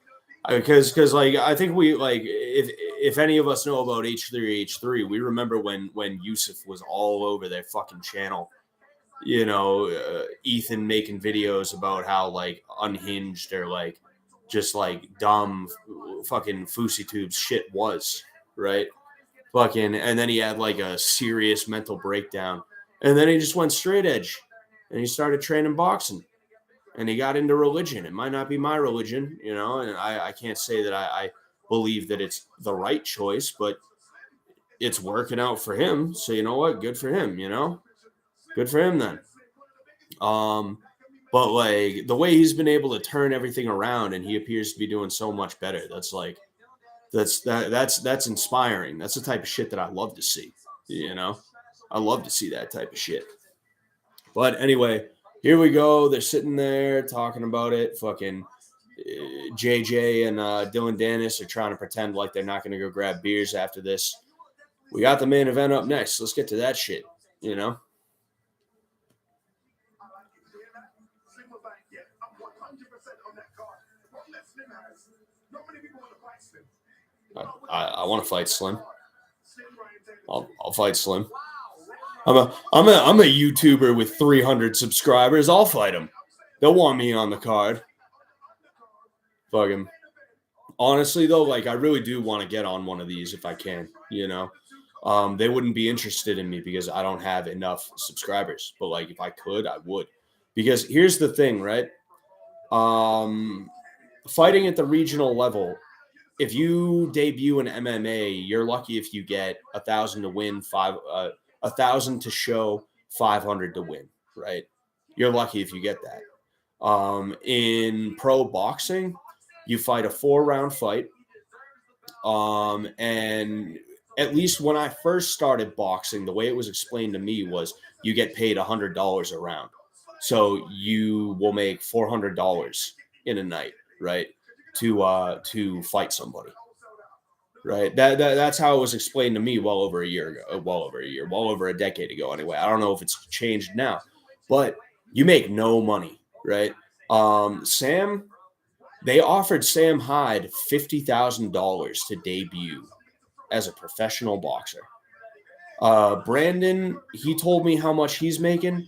Because like I think we like if any of us know about H3H3, we remember when Yusuf was all over their fucking channel. You know, Ethan making videos about how like unhinged or like just like dumb fucking Fusi Tubes shit was, right? Fucking, and then he had like a serious mental breakdown, and then he just went straight edge, and he started training boxing, and he got into religion. It might not be my religion, you know, and I can't say that I believe that it's the right choice, but it's working out for him. So you know what? Good for him, you know? Good for him then. But like the way he's been able to turn everything around, and he appears to be doing so much better. That's inspiring. That's the type of shit that I love to see. You know, I love to see that type of shit. But anyway, here we go. They're sitting there talking about it. Fucking JJ and Dylan Dennis are trying to pretend like they're not going to go grab beers after this. We got the main event up next. Let's get to that shit, you know? I want to fight Slim. I'll fight Slim. I'm a YouTuber with 300 subscribers. I'll fight him. They'll want me on the card. Fuck him. Honestly, though, like, I really do want to get on one of these if I can, you know? They wouldn't be interested in me because I don't have enough subscribers. But, like, if I could, I would. Because here's the thing, right? Fighting at the regional level, if you debut in MMA, you're lucky if you get 1,000 to win, 1,000 to show, 500 to win, right? You're lucky if you get that. In pro boxing, you fight a 4-round fight. And at least when I first started boxing, the way it was explained to me was you get paid $100 a round. So you will make $400 in a night, right? To fight somebody. Right. That's how it was explained to me well over a decade ago. Anyway, I don't know if it's changed now, but you make no money, right? They offered Sam Hyde $50,000 to debut as a professional boxer. Brandon, he told me how much he's making.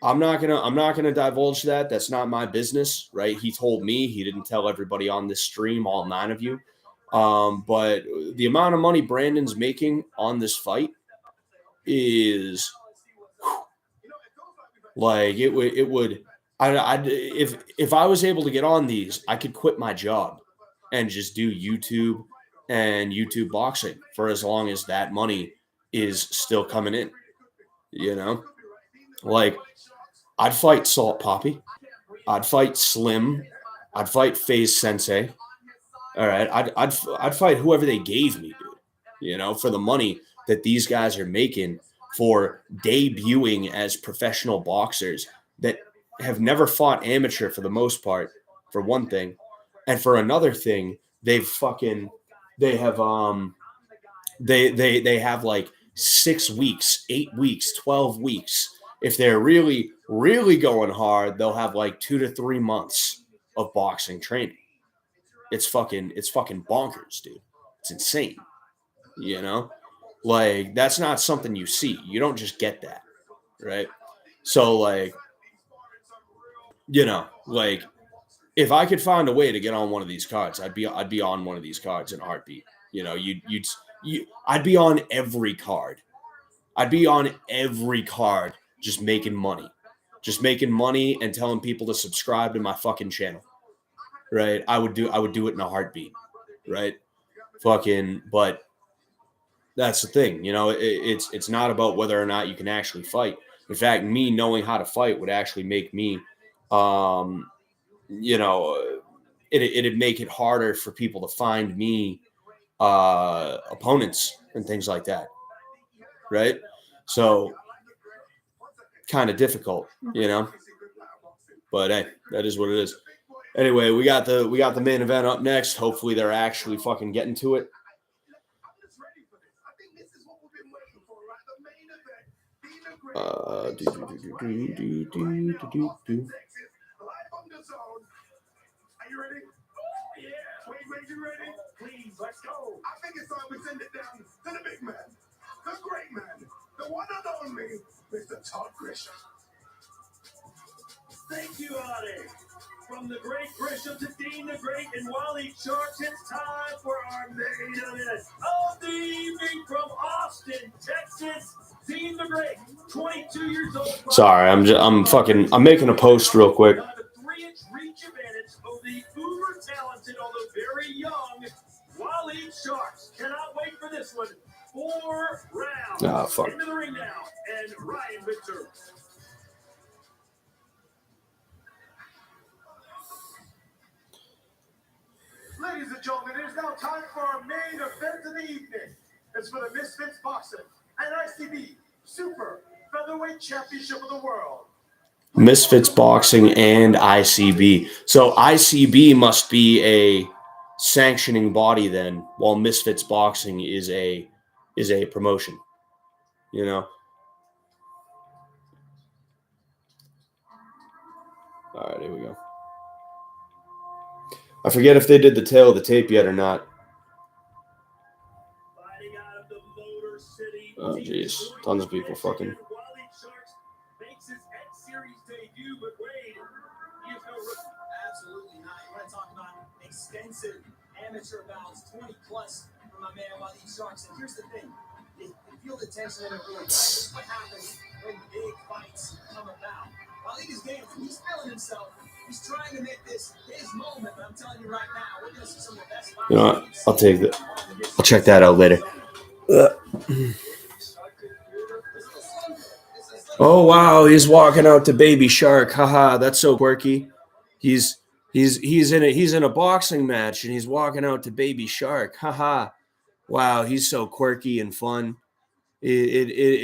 I'm not gonna divulge that. That's not my business, right? He told me. He didn't tell everybody on this stream, all 9 of you. But the amount of money Brandon's making on this fight is like it would. If I was able to get on these, I could quit my job and just do YouTube and YouTube boxing for as long as that money is still coming in. You know, like I'd fight Salt Poppy, I'd fight Slim, I'd fight Faze Sensei. All right, I'd fight whoever they gave me, dude. You know, for the money that these guys are making for debuting as professional boxers that have never fought amateur for the most part, for one thing, and for another thing, they have like 6 weeks, 8 weeks, 12 weeks. If they're really, really going hard, they'll have like 2 to 3 months of boxing training. It's fucking bonkers, dude. It's insane. You know? Like, that's not something you see. You don't just get that. Right? So, like, you know, like, if I could find a way to get on one of these cards, I'd be on one of these cards in a heartbeat. You know, I'd be on every card. I'd be on every card just making money. Just making money and telling people to subscribe to my fucking channel. Right? I would do it in a heartbeat. Right? But that's the thing, you know, it's not about whether or not you can actually fight. In fact, me knowing how to fight would actually make me, you know, it'd make it harder for people to find me opponents and things like that. Right? So kind of difficult, you know, but hey, that is what it is. Anyway, we got the main event up next. Hopefully they're actually fucking getting to it. Are you ready? Oh, yeah. Wait, you ready? Please, let's go. I think it's time we send it down to the big man, the great man, the one and only, Mr. Todd Grisham. Thank you, Adi. From the great Grisham to Deen the Great and Wally Sharks, it's time for our main event of the evening from Austin, Texas. Deen the Great, 22 years old. Sorry, I'm making a post real quick. 3-inch reach advantage of the uber talented, although very young, Wally Sharks. Cannot wait for this one. 4 rounds. Ah, fuck. Into the ring now, and Ryan Victor. Ladies and gentlemen, it is now time for our main event of the evening. It's for the Misfits Boxing and ICB Super Featherweight Championship of the World. Misfits Boxing and ICB. So ICB must be a sanctioning body then, while Misfits Boxing is a promotion. You know. All right, here we go. I forget if they did the tail of the tape yet or not. Oh, jeez. Tons of people fucking. Absolutely not. You want to talk about extensive amateur bouts, 20 plus for my man Waleed Sharks. And here's the thing. You feel the tension in the room. This is what happens when big fights come about. Waleed is dancing. He's feeling himself. He's trying to make this his moment. But I'm telling you right now, we're going to see some of the best fights. You know what? I'll take that. I'll check that out later. Oh wow, he's walking out to Baby Shark. Haha, that's so quirky. He's in a boxing match and he's walking out to Baby Shark. Haha. Wow, he's so quirky and fun. I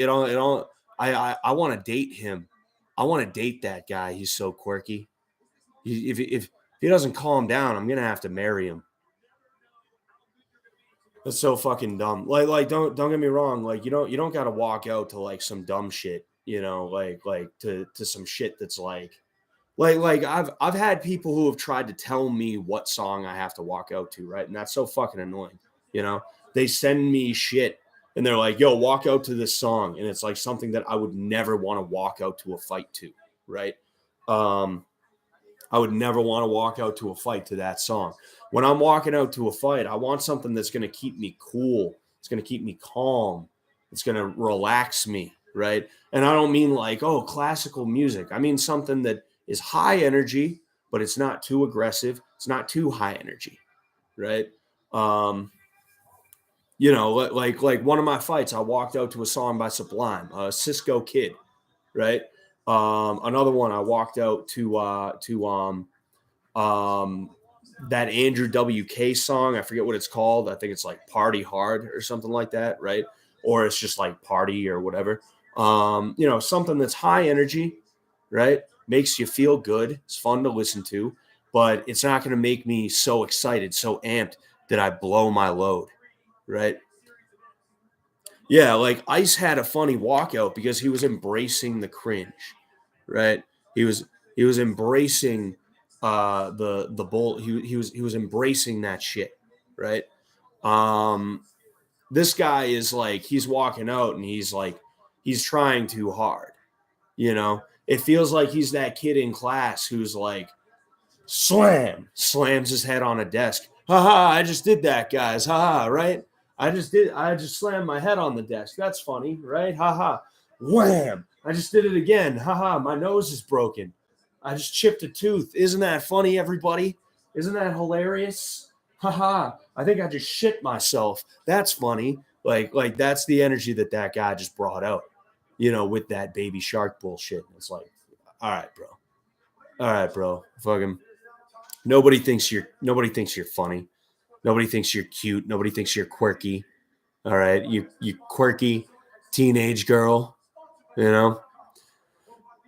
want to date him. I want to date that guy. He's so quirky. If he doesn't calm down, I'm gonna have to marry him. That's so fucking dumb. Like don't get me wrong. Like you don't got to walk out to like some dumb shit. You know, like to some shit that's like I've had people who have tried to tell me what song I have to walk out to, right? And that's so fucking annoying. You know, they send me shit and they're like, "Yo, walk out to this song," and it's like something that I would never want to walk out to a fight to, right? I would never want to walk out to a fight to that song. When I'm walking out to a fight, I want something that's going to keep me cool. It's going to keep me calm. It's going to relax me, right? And I don't mean like, oh, classical music. I mean something that is high energy, but it's not too aggressive. It's not too high energy, right? You know, like one of my fights, I walked out to a song by Sublime, Cisco Kid, right? Another one, I walked out to that Andrew WK song. I forget what it's called. I think it's like Party Hard or something like that, right? Or it's just like Party or whatever. You know, something that's high energy, right? Makes you feel good. It's fun to listen to, but it's not going to make me so excited, so amped that I blow my load, right? Yeah, like Ice had a funny walkout because he was embracing the cringe, right? He was embracing the bull. He was embracing that shit, right? This guy is like he's walking out and he's like he's trying too hard, you know. It feels like he's that kid in class who's like slams his head on a desk. Haha, I just did that, guys. Haha, right? I just slammed my head on the desk. That's funny, right? Haha. Wham! I just did it again. Haha, my nose is broken. I just chipped a tooth. Isn't that funny, everybody? Isn't that hilarious? Haha, I think I just shit myself. That's funny. Like that's the energy that guy just brought out, you know, with that Baby Shark bullshit. It's like, all right, bro. All right, bro. Fucking nobody thinks you're funny. Nobody thinks you're cute. Nobody thinks you're quirky. All right, you quirky teenage girl. You know.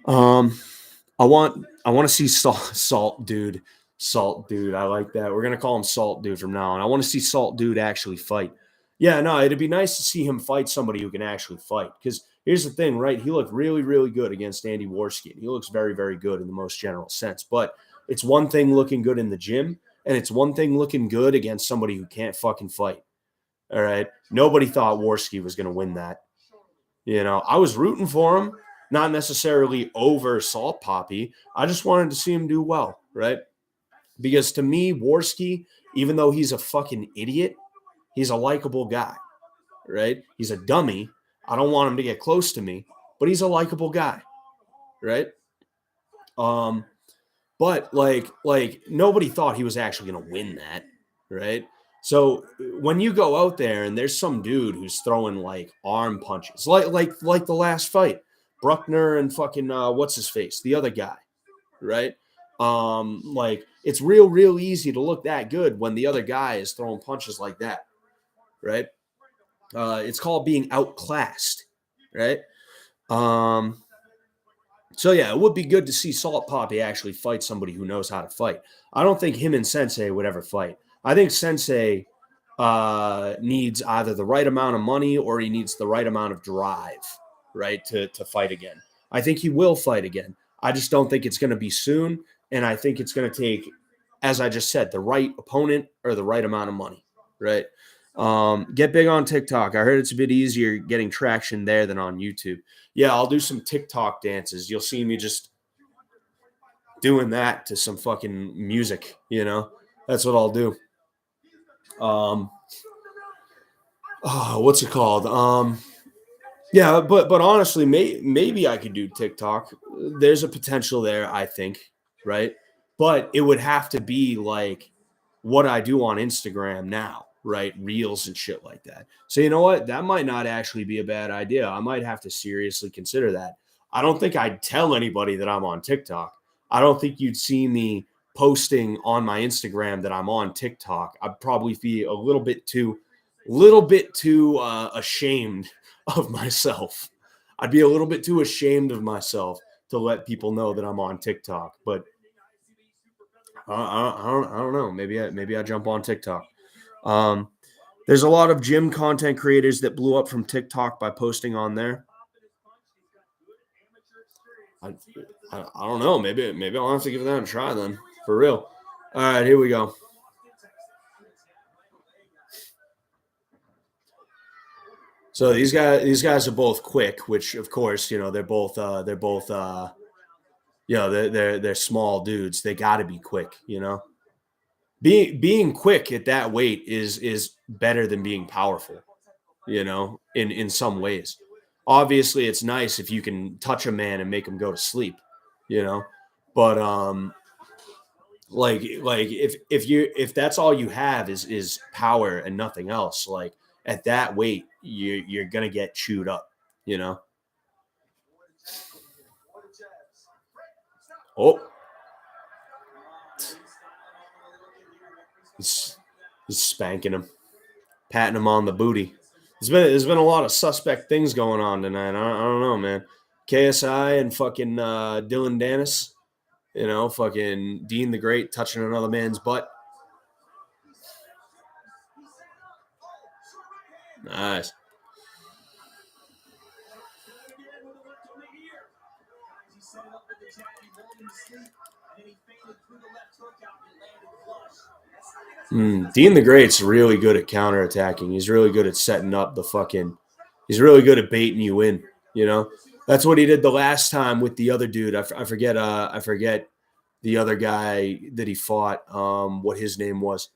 I want to see Salt Dude. Salt Dude. I like that. We're gonna call him Salt Dude from now on. I want to see Salt Dude actually fight. Yeah, no, it'd be nice to see him fight somebody who can actually fight. Because here's the thing, right? He looked really, really good against Andy Warski. He looks very, very good in the most general sense. But it's one thing looking good in the gym, and it's one thing looking good against somebody who can't fucking fight. All right. Nobody thought Warski was going to win that. You know, I was rooting for him, not necessarily over Salt Poppy. I just wanted to see him do well, right? Because to me, Warski, even though he's a fucking idiot, he's a likable guy, right? He's a dummy. I don't want him to get close to me, but he's a likable guy, right? But like nobody thought he was actually going to win that, right? So when you go out there and there's some dude who's throwing like arm punches, like the last fight, Bruckner and fucking what's his face, the other guy, right? Like it's real easy to look that good when the other guy is throwing punches like that, right? It's called being outclassed, right? So yeah, it would be good to see Salt Poppy actually fight somebody who knows how to fight. I don't think him and Sensei would ever fight. I think Sensei needs either the right amount of money or he needs the right amount of drive, right, to fight again. I think he will fight again. I just don't think it's going to be soon, and I think it's going to take, as I just said, the right opponent or the right amount of money, right? Get big on TikTok. I heard it's a bit easier getting traction there than on YouTube. Yeah, I'll do some TikTok dances. You'll see me just doing that to some fucking music, you know? That's what I'll do. What's it called? Yeah, but honestly, maybe I could do TikTok. There's a potential there, I think, right? But it would have to be like what I do on Instagram now, right? Reels and shit like that. So you know what? That might not actually be a bad idea. I might have to seriously consider that. I don't think I'd tell anybody that I'm on TikTok. I don't think you'd see me posting on my Instagram that I'm on TikTok. I'd probably be a little bit too ashamed of myself. I'd be a little bit too ashamed of myself to let people know that I'm on TikTok. But I don't know. Maybe I jump on TikTok. There's a lot of gym content creators that blew up from TikTok by posting on there. I don't know. Maybe I'll have to give that a try then. For real. All right, here we go. So these guys are both quick, which of course, you know, they're both they're small dudes. They got to be quick, you know. Being quick at that weight is better than being powerful, you know, in some ways. Obviously, it's nice if you can touch a man and make him go to sleep, you know. But like if that's all you have is power and nothing else, like at that weight, you're gonna get chewed up, you know. Oh, he's spanking him, patting him on the booty. There's been a lot of suspect things going on tonight. I don't know, man. KSI and fucking Dylan Dennis, you know, fucking Deen the Great touching another man's butt. Nice. Deen the Great's really good at counterattacking. He's really good at setting up the fucking. He's really good at baiting you in. You know, that's what he did the last time with the other dude. I forget. I forget the other guy that he fought. What his name was.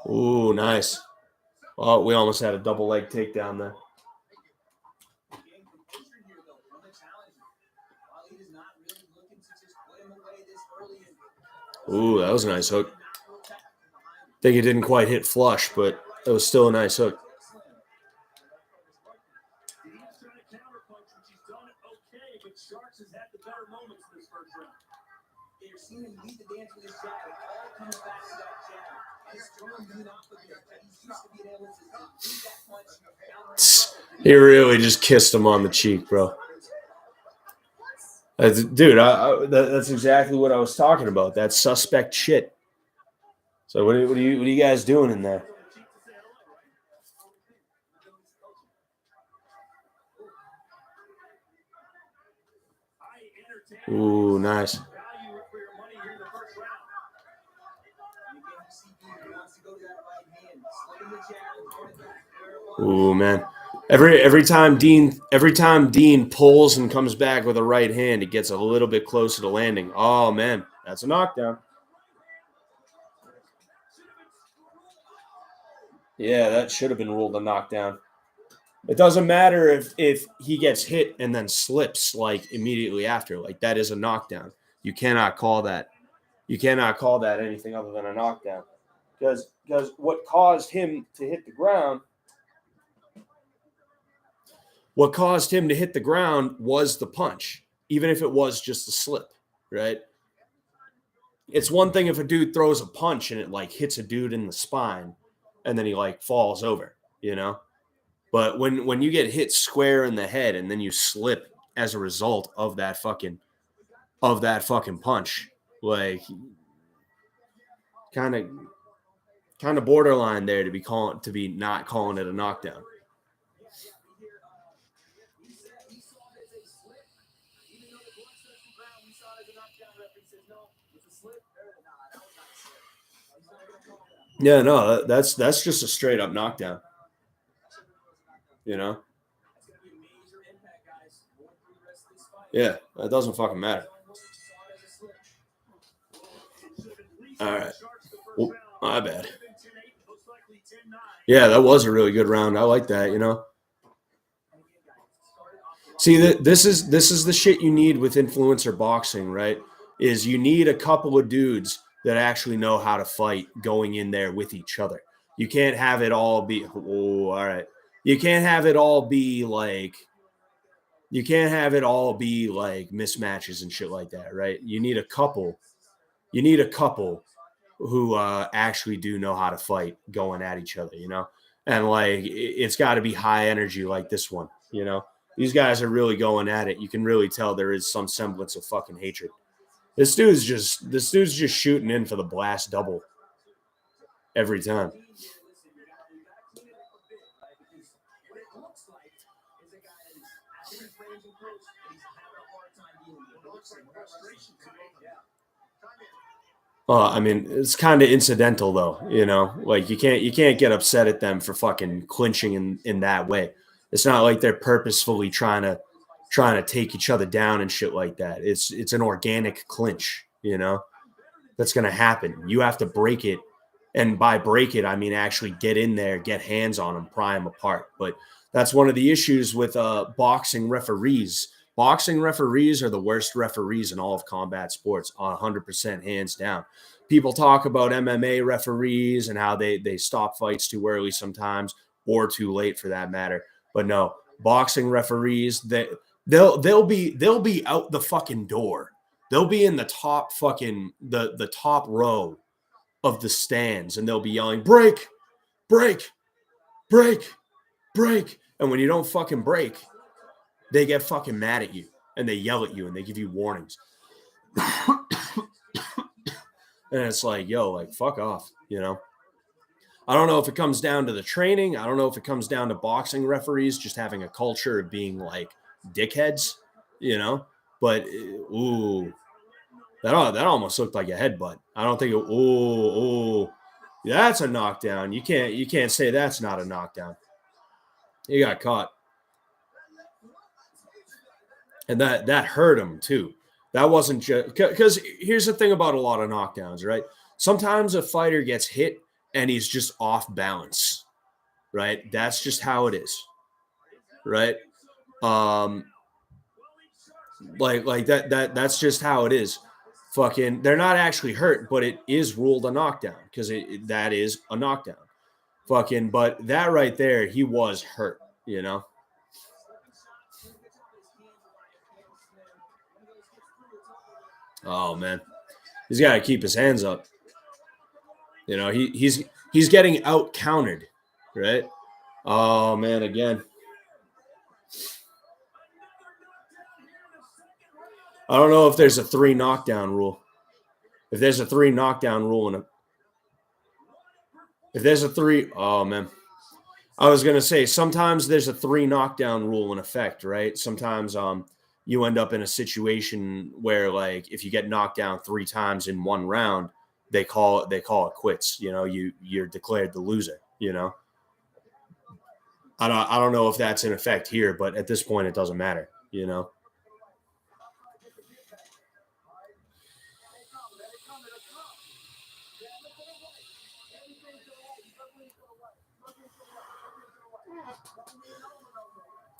Ooh, nice. Oh, we almost had a double leg takedown there. Ooh, that was a nice hook. I think it didn't quite hit flush, but it was still a nice hook. He really just kissed him on the cheek, bro. Dude, that's exactly what I was talking about. That suspect shit. So what are you guys doing in there? Ooh, nice. Ooh, man. Every time Deen pulls and comes back with a right hand, it gets a little bit closer to landing. Oh man, that's a knockdown. Yeah, that should have been ruled a knockdown. It doesn't matter if he gets hit and then slips like immediately after. Like that is a knockdown. You cannot call that. You cannot call that anything other than a knockdown. Because what caused him to hit the ground was the punch, even if it was just a slip, right? It's one thing if a dude throws a punch and it like hits a dude in the spine and then he like falls over, you know? But when you get hit square in the head and then you slip as a result of that fucking punch, like kind of borderline there to be not calling it a knockdown. Yeah, no, that's just a straight up knockdown. You know? Yeah, that doesn't fucking matter. All right. Well, my bad. Yeah, that was a really good round. I like that, you know? See, this is the shit you need with influencer boxing, right? Is you need a couple of dudes that actually know how to fight going in there with each other. You can't have it all be all right. You can't have it all be like mismatches and shit like that, right? You need a couple who actually do know how to fight going at each other, you know? And like it's got to be high energy like this one, you know? These guys are really going at it. You can really tell there is some semblance of fucking hatred. This dude's just shooting in for the blast double every time. I mean, it's kind of incidental though, you know. Like you can't get upset at them for fucking clinching in that way. It's not like they're purposefully trying to take each other down and shit like that. It's an organic clinch, you know. That's gonna happen. You have to break it, and by break it, I mean actually get in there, get hands on them, pry them apart. But that's one of the issues with boxing referees. Boxing referees are the worst referees in all of combat sports, 100% hands down. People talk about MMA referees and how they stop fights too early sometimes or too late for that matter. But no, boxing referees they'll be out the fucking door. They'll be in the top fucking the top row of the stands and they'll be yelling, break, break, break, break. And when you don't fucking break, they get fucking mad at you and they yell at you and they give you warnings. And it's like, yo, like, fuck off, you know? I don't know if it comes down to the training. I don't know if it comes down to boxing referees just having a culture of being like dickheads, you know? But, ooh, that almost looked like a headbutt. I don't think that's a knockdown. You can't say that's not a knockdown. He got caught. And that hurt him too. That wasn't just because here's the thing about a lot of knockdowns, right? Sometimes a fighter gets hit and he's just off balance, right? That's just how it is, right? Like that's just how it is. Fucking, they're not actually hurt, but it is ruled a knockdown because that is a knockdown. Fucking, but that right there, he was hurt, you know. Oh man, he's got to keep his hands up. You know, he's getting out countered, right? Oh man, again. I don't know if there's a 3 knockdown rule. If there's a 3 knockdown rule if there's a 3, oh man. I was gonna say sometimes there's a 3 knockdown rule in effect, right? Sometimes you end up in a situation where like if you get knocked down 3 times in one round, they call it quits. You know, you're declared the loser. You know, I don't know if that's in effect here, but at this point, it doesn't matter. You know.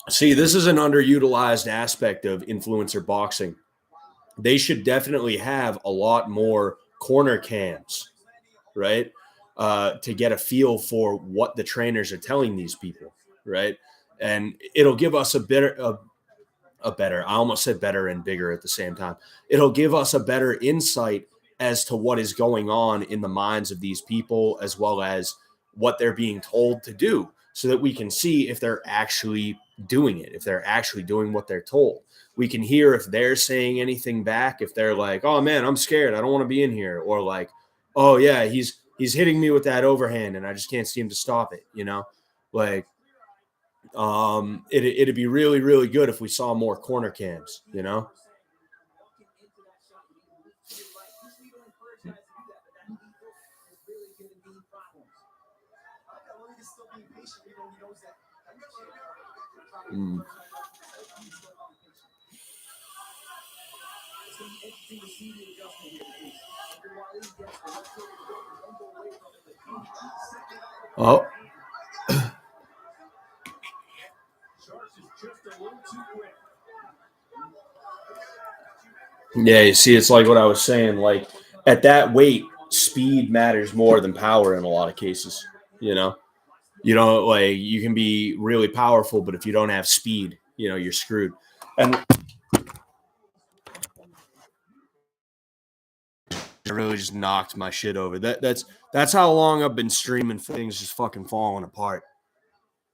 See, this is an underutilized aspect of influencer boxing. They should definitely have a lot more corner cams, right? To get a feel for what the trainers are telling these people, right? And it'll give us a better, I almost said better and bigger at the same time. It'll give us a better insight as to what is going on in the minds of these people, as well as what they're being told to do, so that we can see if they're actually doing it, if they're actually doing what they're told. We can hear if they're saying anything back, if they're like, oh man, I'm scared, I don't want to be in here, or like, oh yeah, he's hitting me with that overhand and I just can't seem to stop it, like it'd be really, really good if we saw more corner cams, Oh. Yeah, you see, it's like what I was saying. Like at that weight, speed matters more than power in a lot of cases. Like you can be really powerful, but if you don't have speed, you're screwed. And I really just knocked my shit over. That's how long I've been streaming. Things just fucking falling apart.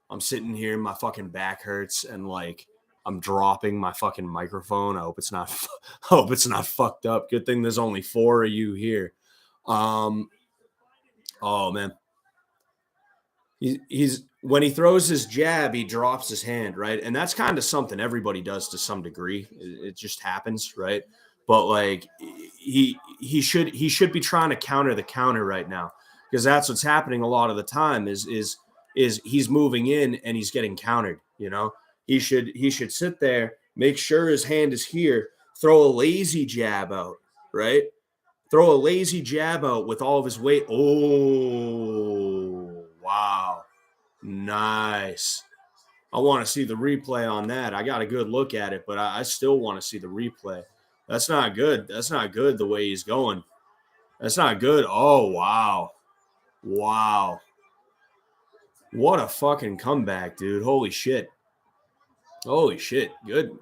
I'm sitting here, my fucking back hurts, and like I'm dropping my fucking microphone. I hope it's not. I hope it's not fucked up. Good thing there's only 4 of you here. Oh man, he's when he throws his jab, he drops his hand, right? And that's kind of something everybody does to some degree. It just happens, right? But like he should be trying to counter the counter right now, because that's what's happening a lot of the time is he's moving in and he's getting countered. He should sit there, make sure his hand is here, throw a lazy jab out, right? Throw a lazy jab out with all of his weight. Oh, wow. Nice. I want to see the replay on that. I got a good look at it, but I still want to see the replay. That's not good. That's not good the way he's going. That's not good. Oh, wow. Wow. What a fucking comeback, dude. Holy shit. Holy shit. Good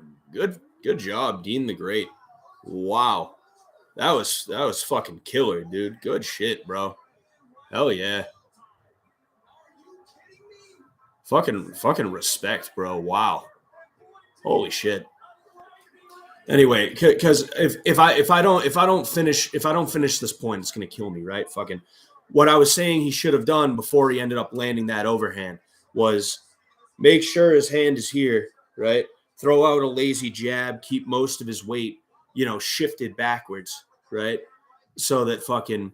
job, Deen the Great. Wow. That was fucking killer, dude. Good shit, bro. Hell yeah. Fucking respect, bro. Wow. Holy shit. Anyway, because if I don't finish this point, it's gonna kill me, right? Fucking what I was saying he should have done before he ended up landing that overhand was make sure his hand is here, right? Throw out a lazy jab, keep most of his weight, shifted backwards, right? So that fucking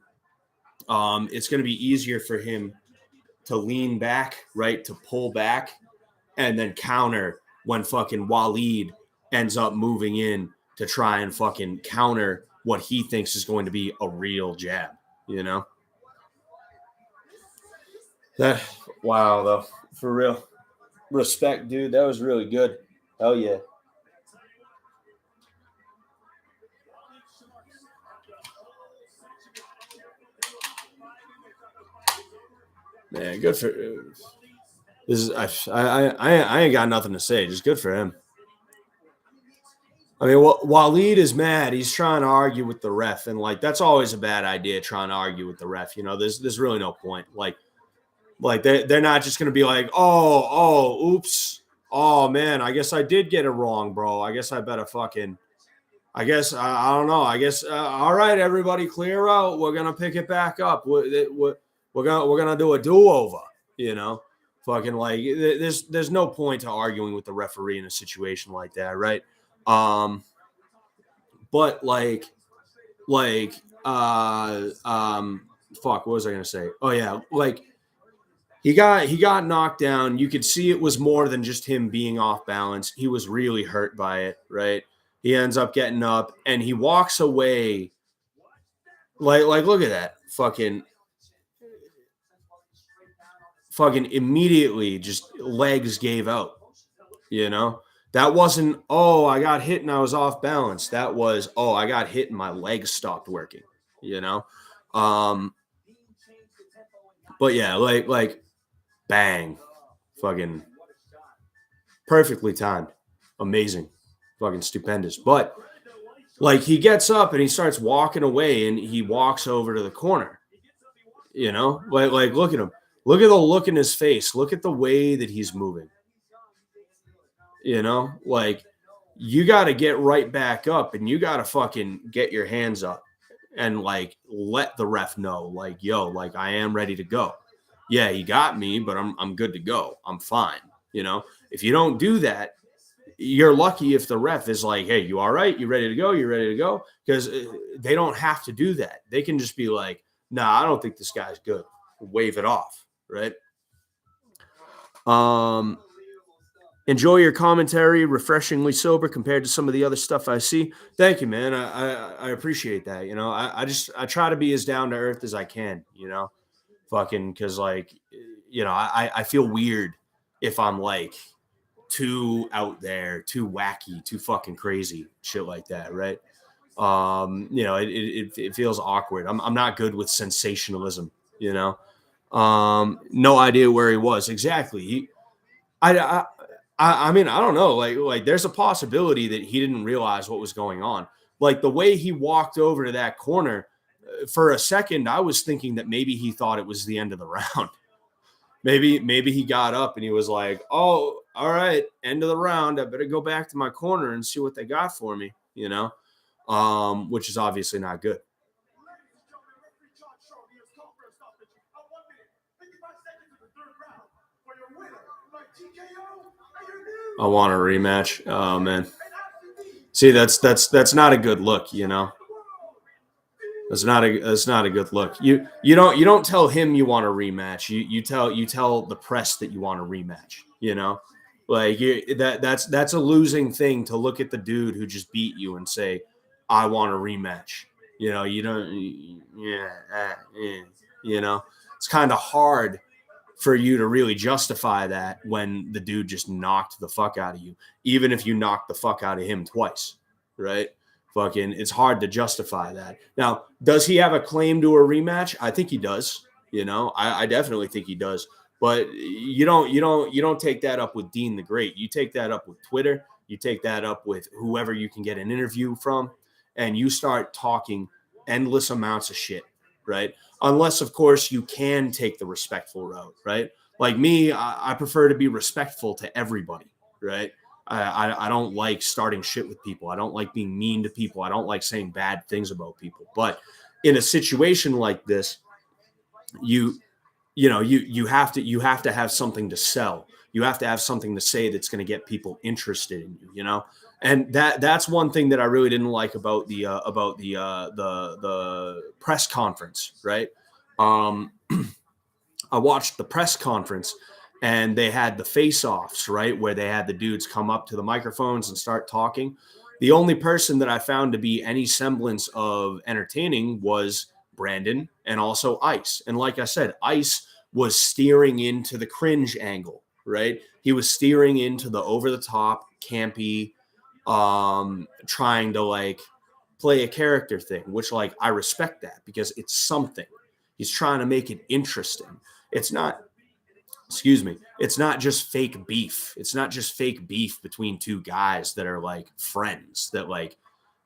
it's gonna be easier for him to lean back, right? To pull back and then counter when fucking Waleed ends up moving in to try and fucking counter what he thinks is going to be a real jab, That wow, though, for real. Respect, dude. That was really good. Hell yeah. Man, good for this is I ain't got nothing to say. Just good for him. I mean, Waleed is mad. He's trying to argue with the ref, and like that's always a bad idea. Trying to argue with the ref, there's really no point. Like they're not just gonna be like, oops, oh man, I guess I did get it wrong, bro. I guess I better fucking. I guess I don't know. I guess all right, everybody, clear out. We're gonna pick it back up. We're gonna do a do over. Fucking like there's no point to arguing with the referee in a situation like that, right? But fuck, what was I gonna say? Oh yeah, like he got knocked down. You could see it was more than just him being off balance. He was really hurt by it, right? He ends up getting up and he walks away. Like look at that. Fucking immediately just legs gave out. That wasn't, oh, I got hit and I was off balance. That was, oh, I got hit and my legs stopped working, But yeah, like bang. Fucking perfectly timed. Amazing. Fucking stupendous. But Like he gets up and he starts walking away and he walks over to the corner. Like look at him. Look at the look in his face. Look at the way that he's moving. Like you got to get right back up and you got to fucking get your hands up and like let the ref know, like, yo, like I am ready to go. Yeah, he got me, but I'm good to go. I'm fine. If you don't do that, you're lucky if the ref is like, hey, you all right? You ready to go? You ready to go? Because they don't have to do that. They can just be like, nah, I don't think this guy's good. Wave it off, right? Enjoy your commentary, refreshingly sober compared to some of the other stuff I see. Thank you, man. I appreciate that. I try to be as down to earth as I can, fucking because like, I feel weird if I'm like too out there, too wacky, too fucking crazy, shit like that, right? It feels awkward. I'm not good with sensationalism, no idea where he was exactly. I mean, I don't know. Like, there's a possibility that he didn't realize what was going on. Like the way he walked over to that corner, for a second, I was thinking that maybe he thought it was the end of the round. Maybe he got up and he was like, "Oh, all right, end of the round. I better go back to my corner and see what they got for me." Which is obviously not good. I want a rematch. Oh man. See, that's not a good look, That's not a good look. You don't tell him you want a rematch. You tell the press that you want a rematch, Like that's a losing thing to look at the dude who just beat you and say, "I want a rematch." You don't It's kind of hard for you to really justify that when the dude just knocked the fuck out of you, even if you knocked the fuck out of him twice, right? Fucking, it's hard to justify that. Now, does he have a claim to a rematch? I think he does. I definitely think he does. But you don't take that up with Deen the Great. You take that up with Twitter. You take that up with whoever you can get an interview from, and you start talking endless amounts of shit, right? Unless, of course, you can take the respectful route, right? Like me, I prefer to be respectful to everybody, right? I don't like starting shit with people. I don't like being mean to people. I don't like saying bad things about people. But in a situation like this, you have to have something to sell. You have to have something to say that's going to get people interested in you, And that's one thing that I really didn't like about the press conference, right? I watched the press conference and they had the face-offs, right, where they had the dudes come up to the microphones and start talking. The only person that I found to be any semblance of entertaining was Brandon and also Ice. And like I said, Ice was steering into the cringe angle, right? He was steering into the over-the-top, campy, trying to like play a character thing, which like I respect that because it's something. He's trying to make it interesting. It's not, it's not just fake beef. It's not just fake beef between two guys that are like friends that like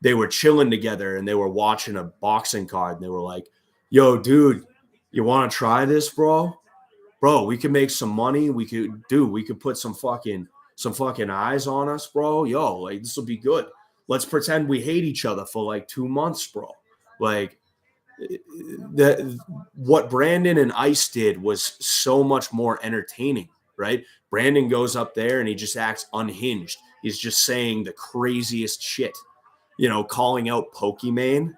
they were chilling together and they were watching a boxing card and they were like, yo, dude, you want to try this, bro? Bro, we could make some money. We could put some fucking eyes on us, bro. Yo, like this will be good. Let's pretend we hate each other for like 2 months, bro. Like that what Brandon and Ice did was so much more entertaining, right? Brandon goes up there and he just acts unhinged. He's just saying the craziest shit, calling out Pokemon.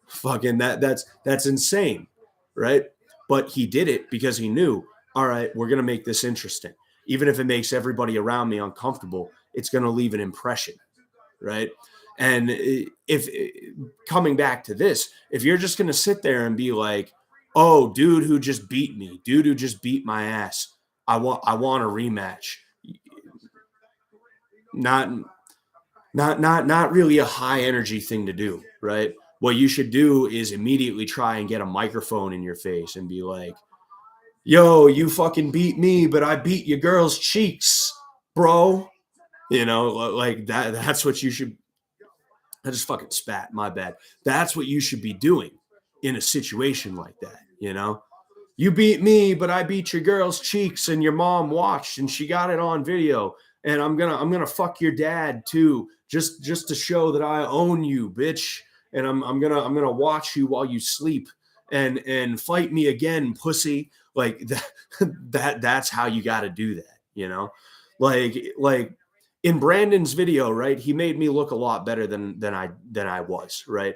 Fucking that's insane, right? But he did it because he knew, all right, we're gonna make this interesting. Even if it makes everybody around me uncomfortable, it's gonna leave an impression, right? And if coming back to this, if you're just going to sit there and be like, "Oh, dude who just beat me, dude who just beat my ass, I want a rematch." Not really a high energy thing to do, right? What you should do is immediately try and get a microphone in your face and be like, "Yo, you fucking beat me, but I beat your girl's cheeks, bro." Like that. That's what you should I just fucking spat. My bad. That's what you should be doing in a situation like that. You know, you beat me, but I beat your girl's cheeks, and your mom watched, and she got it on video. And I'm gonna fuck your dad too, just to show that I own you, bitch. And I'm gonna watch you while you sleep, and fight me again, pussy. Like that's how you got to do that. You know, like in Brandon's video, right? He made me look a lot better than I was, right?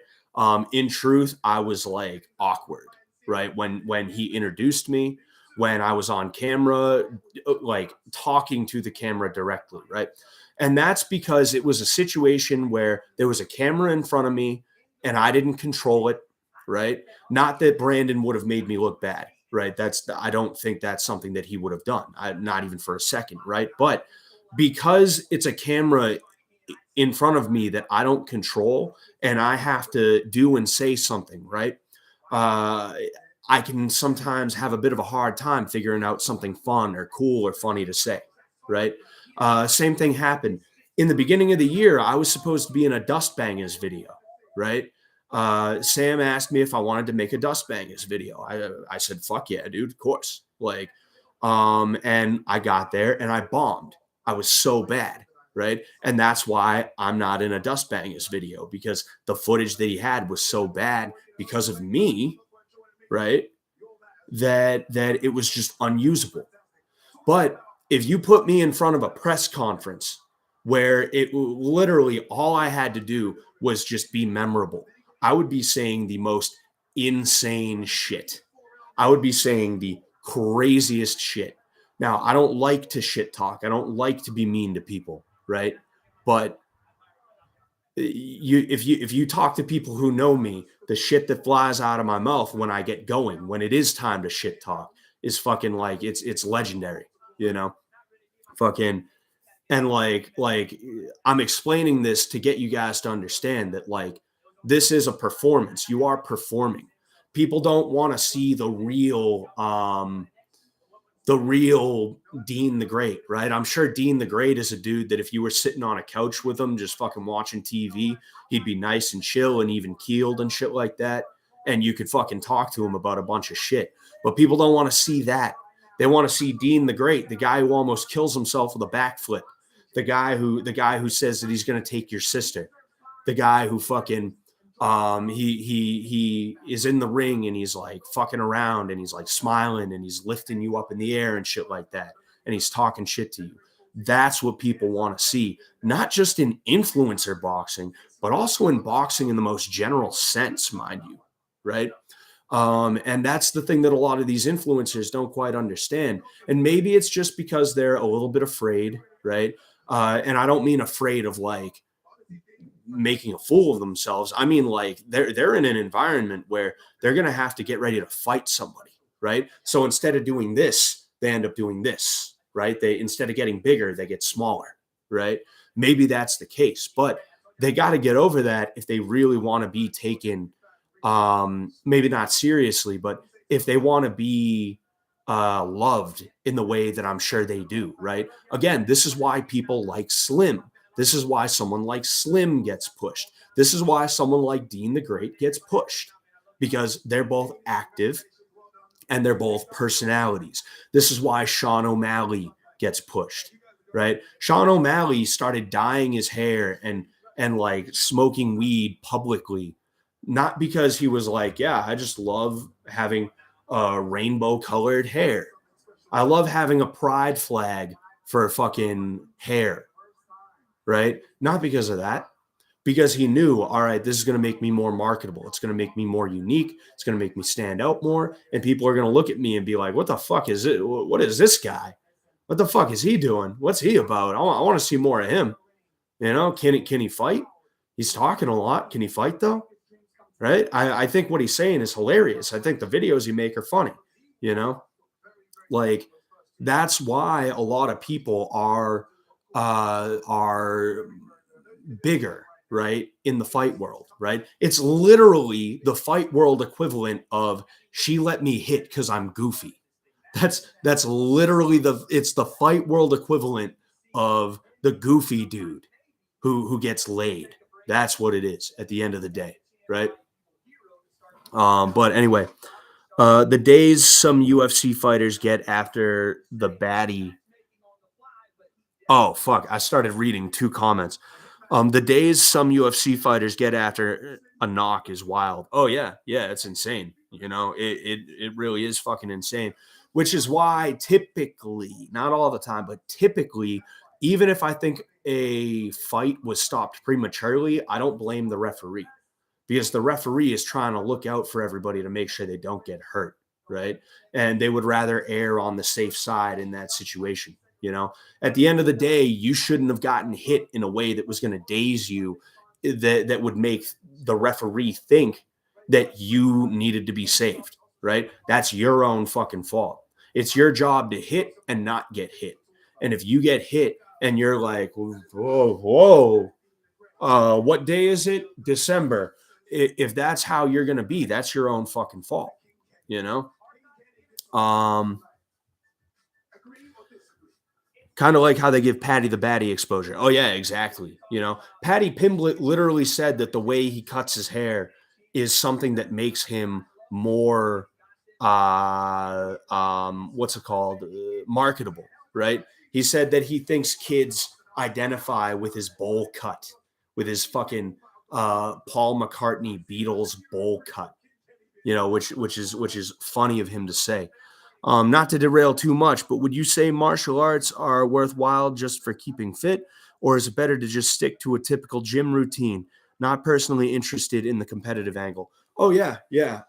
In truth, I was like awkward, right? When he introduced me, when I was on camera, like talking to the camera directly, right? And that's because it was a situation where there was a camera in front of me and I didn't control it, right? Not that Brandon would have made me look bad, right? I don't think that's something that he would have done, not even for a second, right? But because it's a camera in front of me that I don't control and I have to do and say something, right? Uh, I can sometimes have a bit of a hard time figuring out something fun or cool or funny to say, right? Same thing happened in the beginning of the year. I was supposed to be in a Dust Bangers video, right? Sam asked me if I wanted to make a Dust Bangers video. I said, fuck yeah, dude, of course. Like, and I got there and I bombed. I was so bad, right? And that's why I'm not in a Dust Bangers video, because the footage that he had was so bad because of me, right? That it was just unusable. But if you put me in front of a press conference where it literally all I had to do was just be memorable, I would be saying the most insane shit. I would be saying the craziest shit. Now, I don't like to shit talk. I don't like to be mean to people, right? But if you talk to people who know me, the shit that flies out of my mouth when I get going, when it is time to shit talk, is fucking like it's legendary, you know? Fucking and like I'm explaining this to get you guys to understand that like this is a performance. You are performing. People don't want to see the real Deen the Great, right? I'm sure Deen the Great is a dude that if you were sitting on a couch with him, just fucking watching TV, he'd be nice and chill and even keeled and shit like that. And you could fucking talk to him about a bunch of shit. But people don't want to see that. They want to see Deen the Great, the guy who almost kills himself with a backflip, the guy who says that he's going to take your sister, the guy who fucking he is in the ring and he's like fucking around and he's like smiling and he's lifting you up in the air and shit like that, and he's talking shit to you. That's what people want to see, not just in influencer boxing, but also in boxing in the most general sense, mind you, right? And that's the thing that a lot of these influencers don't quite understand. And maybe it's just because they're a little bit afraid, right? And I don't mean afraid of like making a fool of themselves. I mean, like they're in an environment where they're going to have to get ready to fight somebody, right? So instead of doing this, they end up doing this, right? They, instead of getting bigger, they get smaller, right? Maybe that's the case, but they got to get over that if they really want to be taken, maybe not seriously, but if they want to be loved in the way that I'm sure they do, right? Again, this is why people like Slim. This is why someone like Slim gets pushed. This is why someone like Deen the Great gets pushed, because they're both active and they're both personalities. This is why Sean O'Malley gets pushed, right? Sean O'Malley started dyeing his hair and like smoking weed publicly, not because he was like, yeah, I just love having rainbow colored hair. I love having a pride flag for fucking hair, right? Not because of that, because he knew, all right, this is going to make me more marketable. It's going to make me more unique. It's going to make me stand out more. And people are going to look at me and be like, what the fuck is it? What is this guy? What the fuck is he doing? What's he about? I want to see more of him. You know, can he fight? He's talking a lot. Can he fight though? Right? I think what he's saying is hilarious. I think the videos he make are funny, you know? Like, that's why a lot of people are bigger, right, in the fight world, right? It's literally the fight world equivalent of she let me hit because I'm goofy. That's literally it's the fight world equivalent of the goofy dude who gets laid, That's what it is at the end of the day, right? But anyway, the days some UFC fighters get after the baddie. Oh, fuck. I started reading 2 comments. The days some UFC fighters get after a knock is wild. Oh, yeah. Yeah, it's insane. You know, it really is fucking insane, which is why typically, not all the time, but typically, even if I think a fight was stopped prematurely, I don't blame the referee because the referee is trying to look out for everybody to make sure they don't get hurt, right? And they would rather err on the safe side in that situation. You know, at the end of the day, you shouldn't have gotten hit in a way that was going to daze you, that would make the referee think that you needed to be saved, right? That's your own fucking fault. It's your job to hit and not get hit. And if you get hit and you're like, whoa, what day is it? December. If that's how you're going to be, that's your own fucking fault, you know? Kind of like how they give Patty the Batty exposure. Oh, yeah, exactly. You know, Patty Pimblett literally said that the way he cuts his hair is something that makes him more, what's it called? Marketable, right? He said that he thinks kids identify with his bowl cut, with his fucking Paul McCartney Beatles bowl cut, you know, which is funny of him to say. Not to derail too much, but would you say martial arts are worthwhile just for keeping fit, or is it better to just stick to a typical gym routine? Not personally interested in the competitive angle. Oh yeah, yeah.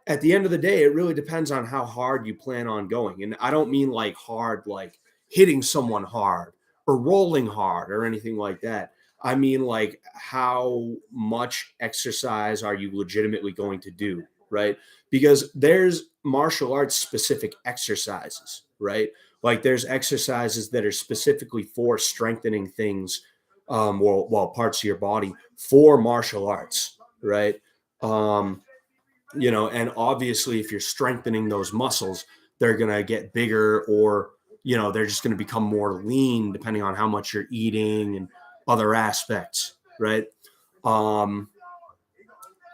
At the end of the day, it really depends on how hard you plan on going, and I don't mean like hard, like hitting someone hard or rolling hard or anything like that. I mean like how much exercise are you legitimately going to do, right? Because there's martial arts specific exercises, right? Like there's exercises that are specifically for strengthening things, well, parts of your body for martial arts, right? Um, you know, and obviously, if you're strengthening those muscles, they're gonna get bigger, or you know, they're just gonna become more lean depending on how much you're eating and other aspects, right? Um,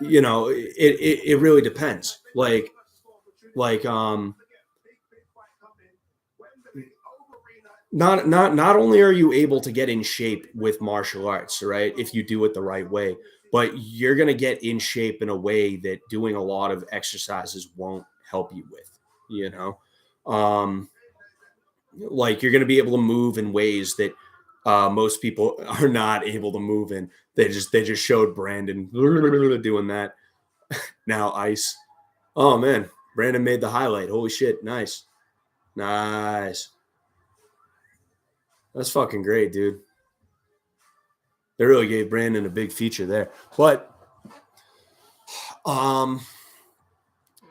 you know, it really depends. Like not only are you able to get in shape with martial arts, right, if you do it the right way, but you're going to get in shape in a way that doing a lot of exercises won't help you with, you know. um like you're going to be able to move in ways that most people are not able to move in. They just showed Brandon doing that. Now ice. Oh man, Brandon made the highlight. Holy shit, nice. Nice. That's fucking great, dude. They really gave Brandon a big feature there. But um,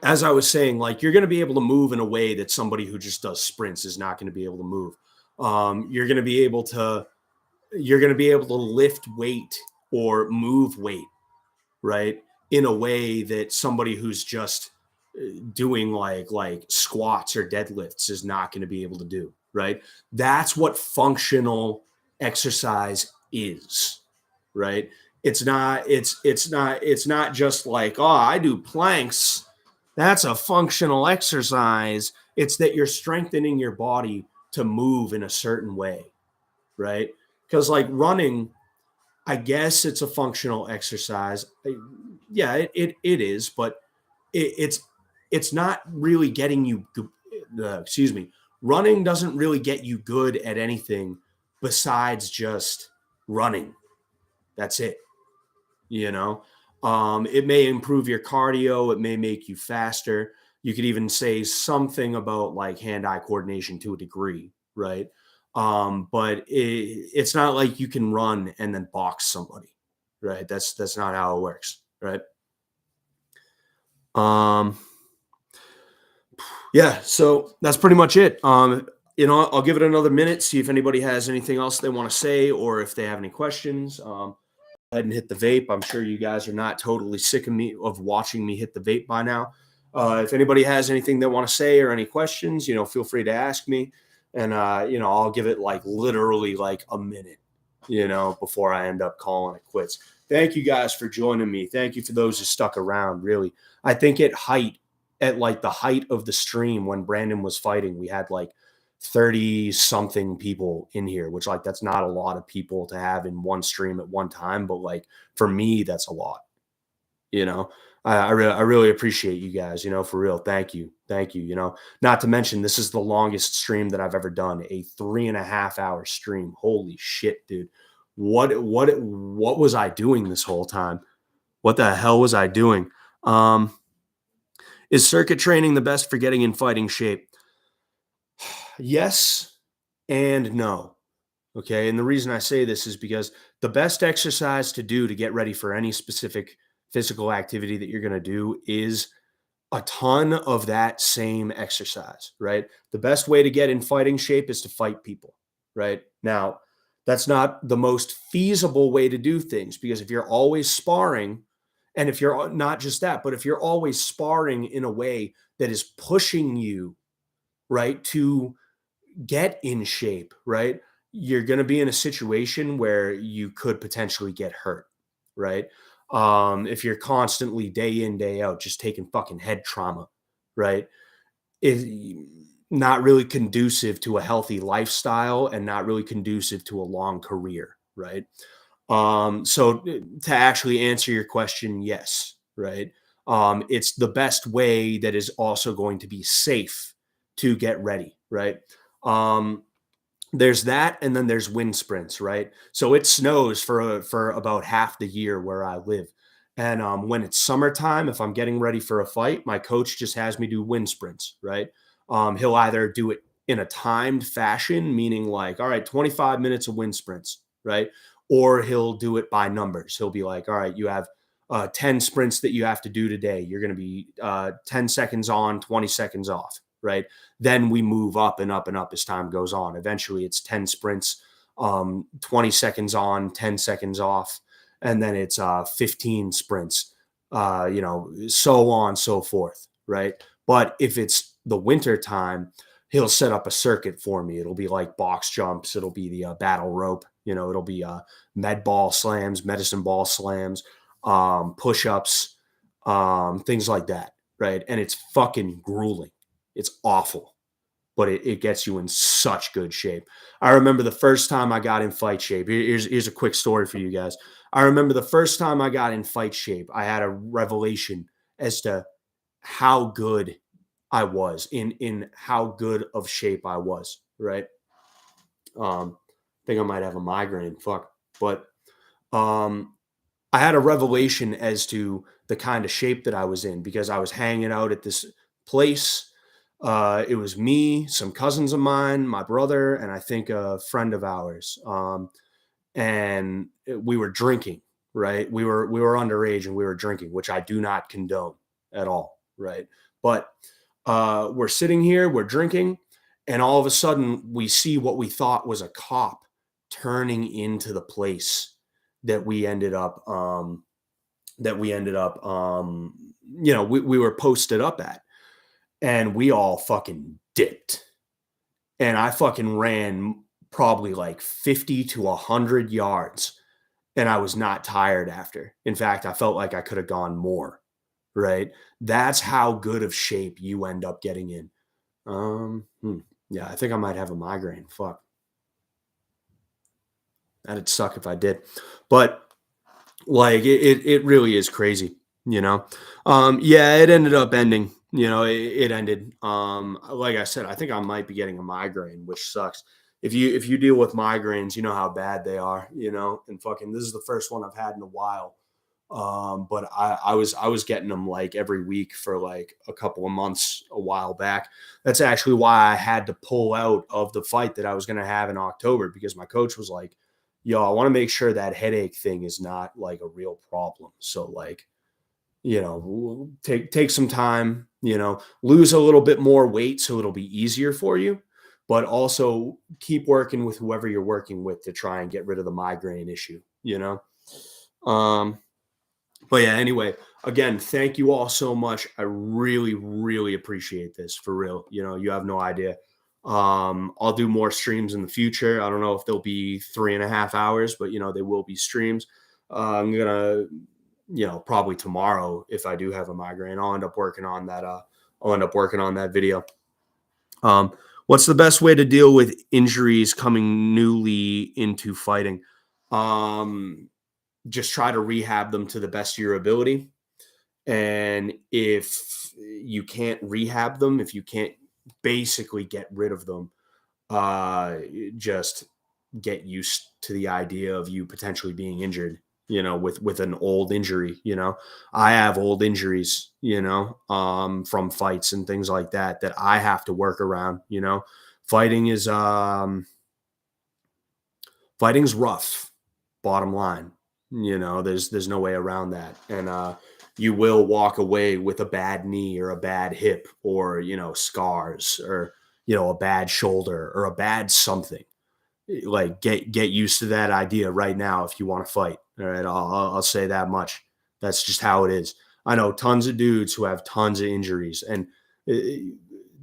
as I was saying, like you're going to be able to move in a way that somebody who just does sprints is not going to be able to move. You're going to be able to lift weight or move weight, right, in a way that somebody who's just doing like squats or deadlifts is not going to be able to do, right? That's what functional exercise is, right? It's not just like, oh, I do planks. That's a functional exercise. It's that you're strengthening your body to move in a certain way, right? Because like running, I guess it's a functional exercise. Yeah, it is, but it's not really getting you. Excuse me. Running doesn't really get you good at anything besides just running. That's it. You know, it may improve your cardio. It may make you faster. You could even say something about like hand-eye coordination to a degree, right? But it's not like you can run and then box somebody, right? That's not how it works, right? Um, yeah, so that's pretty much it. You know, I'll give it another minute, see if anybody has anything else they want to say or if they have any questions. Go ahead and hit the vape. I'm sure you guys are not totally sick of watching me hit the vape by now. If anybody has anything they want to say or any questions, you know, feel free to ask me, and you know, I'll give it like literally like a minute. before I end up calling it quits. Thank you guys for joining me. Thank you for those who stuck around, really. I think at the height of the stream when Brandon was fighting, we had like 30 something people in here, which like that's not a lot of people to have in one stream at one time, but like for me that's a lot. I really appreciate you guys, for real. Thank you. Not to mention this is the longest stream that I've ever done, a 3.5 hour stream. Holy shit, dude. What was I doing this whole time? What the hell was I doing? Is circuit training the best for getting in fighting shape? Yes and no. Okay. And the reason I say this is because the best exercise to do to get ready for any specific physical activity that you're going to do is a ton of that same exercise, right? The best way to get in fighting shape is to fight people, right? Now, that's not the most feasible way to do things because if you're always sparring, and if you're not just that, but if you're always sparring in a way that is pushing you, right, to get in shape, right, you're going to be in a situation where you could potentially get hurt, right? If you're constantly day in, day out, just taking fucking head trauma, right? Is not really conducive to a healthy lifestyle and not really conducive to a long career, right? So to actually answer your question, yes, right? It's the best way that is also going to be safe to get ready, right? There's that, and then there's wind sprints, right? So it snows for about half the year where I live, and when it's summertime, if I'm getting ready for a fight, my coach just has me do wind sprints, right? He'll either do it in a timed fashion, meaning like, all right, 25 minutes of wind sprints, right? Or he'll do it by numbers. He'll be like, all right, you have 10 sprints that you have to do today. You're going to be 10 seconds on, 20 seconds off, right? Then we move up and up and up as time goes on. Eventually it's 10 sprints, 20 seconds on, 10 seconds off. And then it's 15 sprints, so on, so forth. Right. But if it's the winter time, he'll set up a circuit for me. It'll be like box jumps. It'll be the battle rope, it'll be med ball slams, medicine ball slams, push-ups, things like that. Right. And it's fucking grueling. It's awful, but it gets you in such good shape. I remember the first time I got in fight shape. Here's a quick story for you guys. I remember the first time I got in fight shape, I had a revelation as to how good I was, in how good of shape I was, right? I think I might have a migraine. Fuck. But I had a revelation as to the kind of shape that I was in because I was hanging out at this place. It was me, some cousins of mine, my brother, and I think a friend of ours. And we were drinking, right? We were underage and we were drinking, which I do not condone at all, right? But we're sitting here, we're drinking, and all of a sudden we see what we thought was a cop turning into the place that we ended up we were posted up at. And we all fucking dipped. And I fucking ran probably like 50 to 100 yards. And I was not tired after. In fact, I felt like I could have gone more, right? That's how good of shape you end up getting in. Yeah, I think I might have a migraine. Fuck. That'd suck if I did. But like it really is crazy, Yeah, it ended up ending. It ended. Like I said, I think I might be getting a migraine, which sucks. If you deal with migraines, you know how bad they are, and fucking this is the first one I've had in a while. But I was getting them like every week for like a couple of months a while back. That's actually why I had to pull out of the fight that I was going to have in October because my coach was like, yo, I want to make sure that headache thing is not like a real problem. So like, take some time, lose a little bit more weight so it'll be easier for you, but also keep working with whoever you're working with to try and get rid of the migraine issue, But yeah, anyway, again, thank you all so much. I really, really appreciate this for real. You have no idea. I'll do more streams in the future. I don't know if they'll be 3.5 hours, but they will be streams. I'm gonna, probably tomorrow, if I do have a migraine, I'll end up working on that. I'll end up working on that video. What's the best way to deal with injuries coming newly into fighting? Just try to rehab them to the best of your ability. And if you can't rehab them, if you can't basically get rid of them, just get used to the idea of you potentially being injured, with an old injury. I have old injuries, from fights and things like that I have to work around. Fighting is fighting's rough, bottom line. There's no way around that. And you will walk away with a bad knee or a bad hip or scars or a bad shoulder or a bad something. Like get used to that idea right now if you want to fight. All right, I'll say that much. That's just how it is. I know tons of dudes who have tons of injuries, and uh,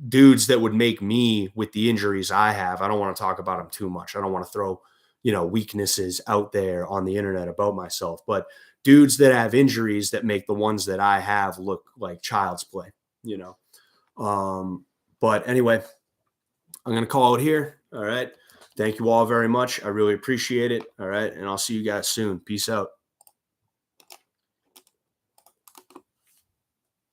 dudes that would make me with the injuries I have. I don't want to talk about them too much. I don't want to throw weaknesses out there on the internet about myself, but dudes that have injuries that make the ones that I have look like child's play. But anyway, I'm gonna call it here. All right. Thank you all very much. I really appreciate it. All right. And I'll see you guys soon. Peace out.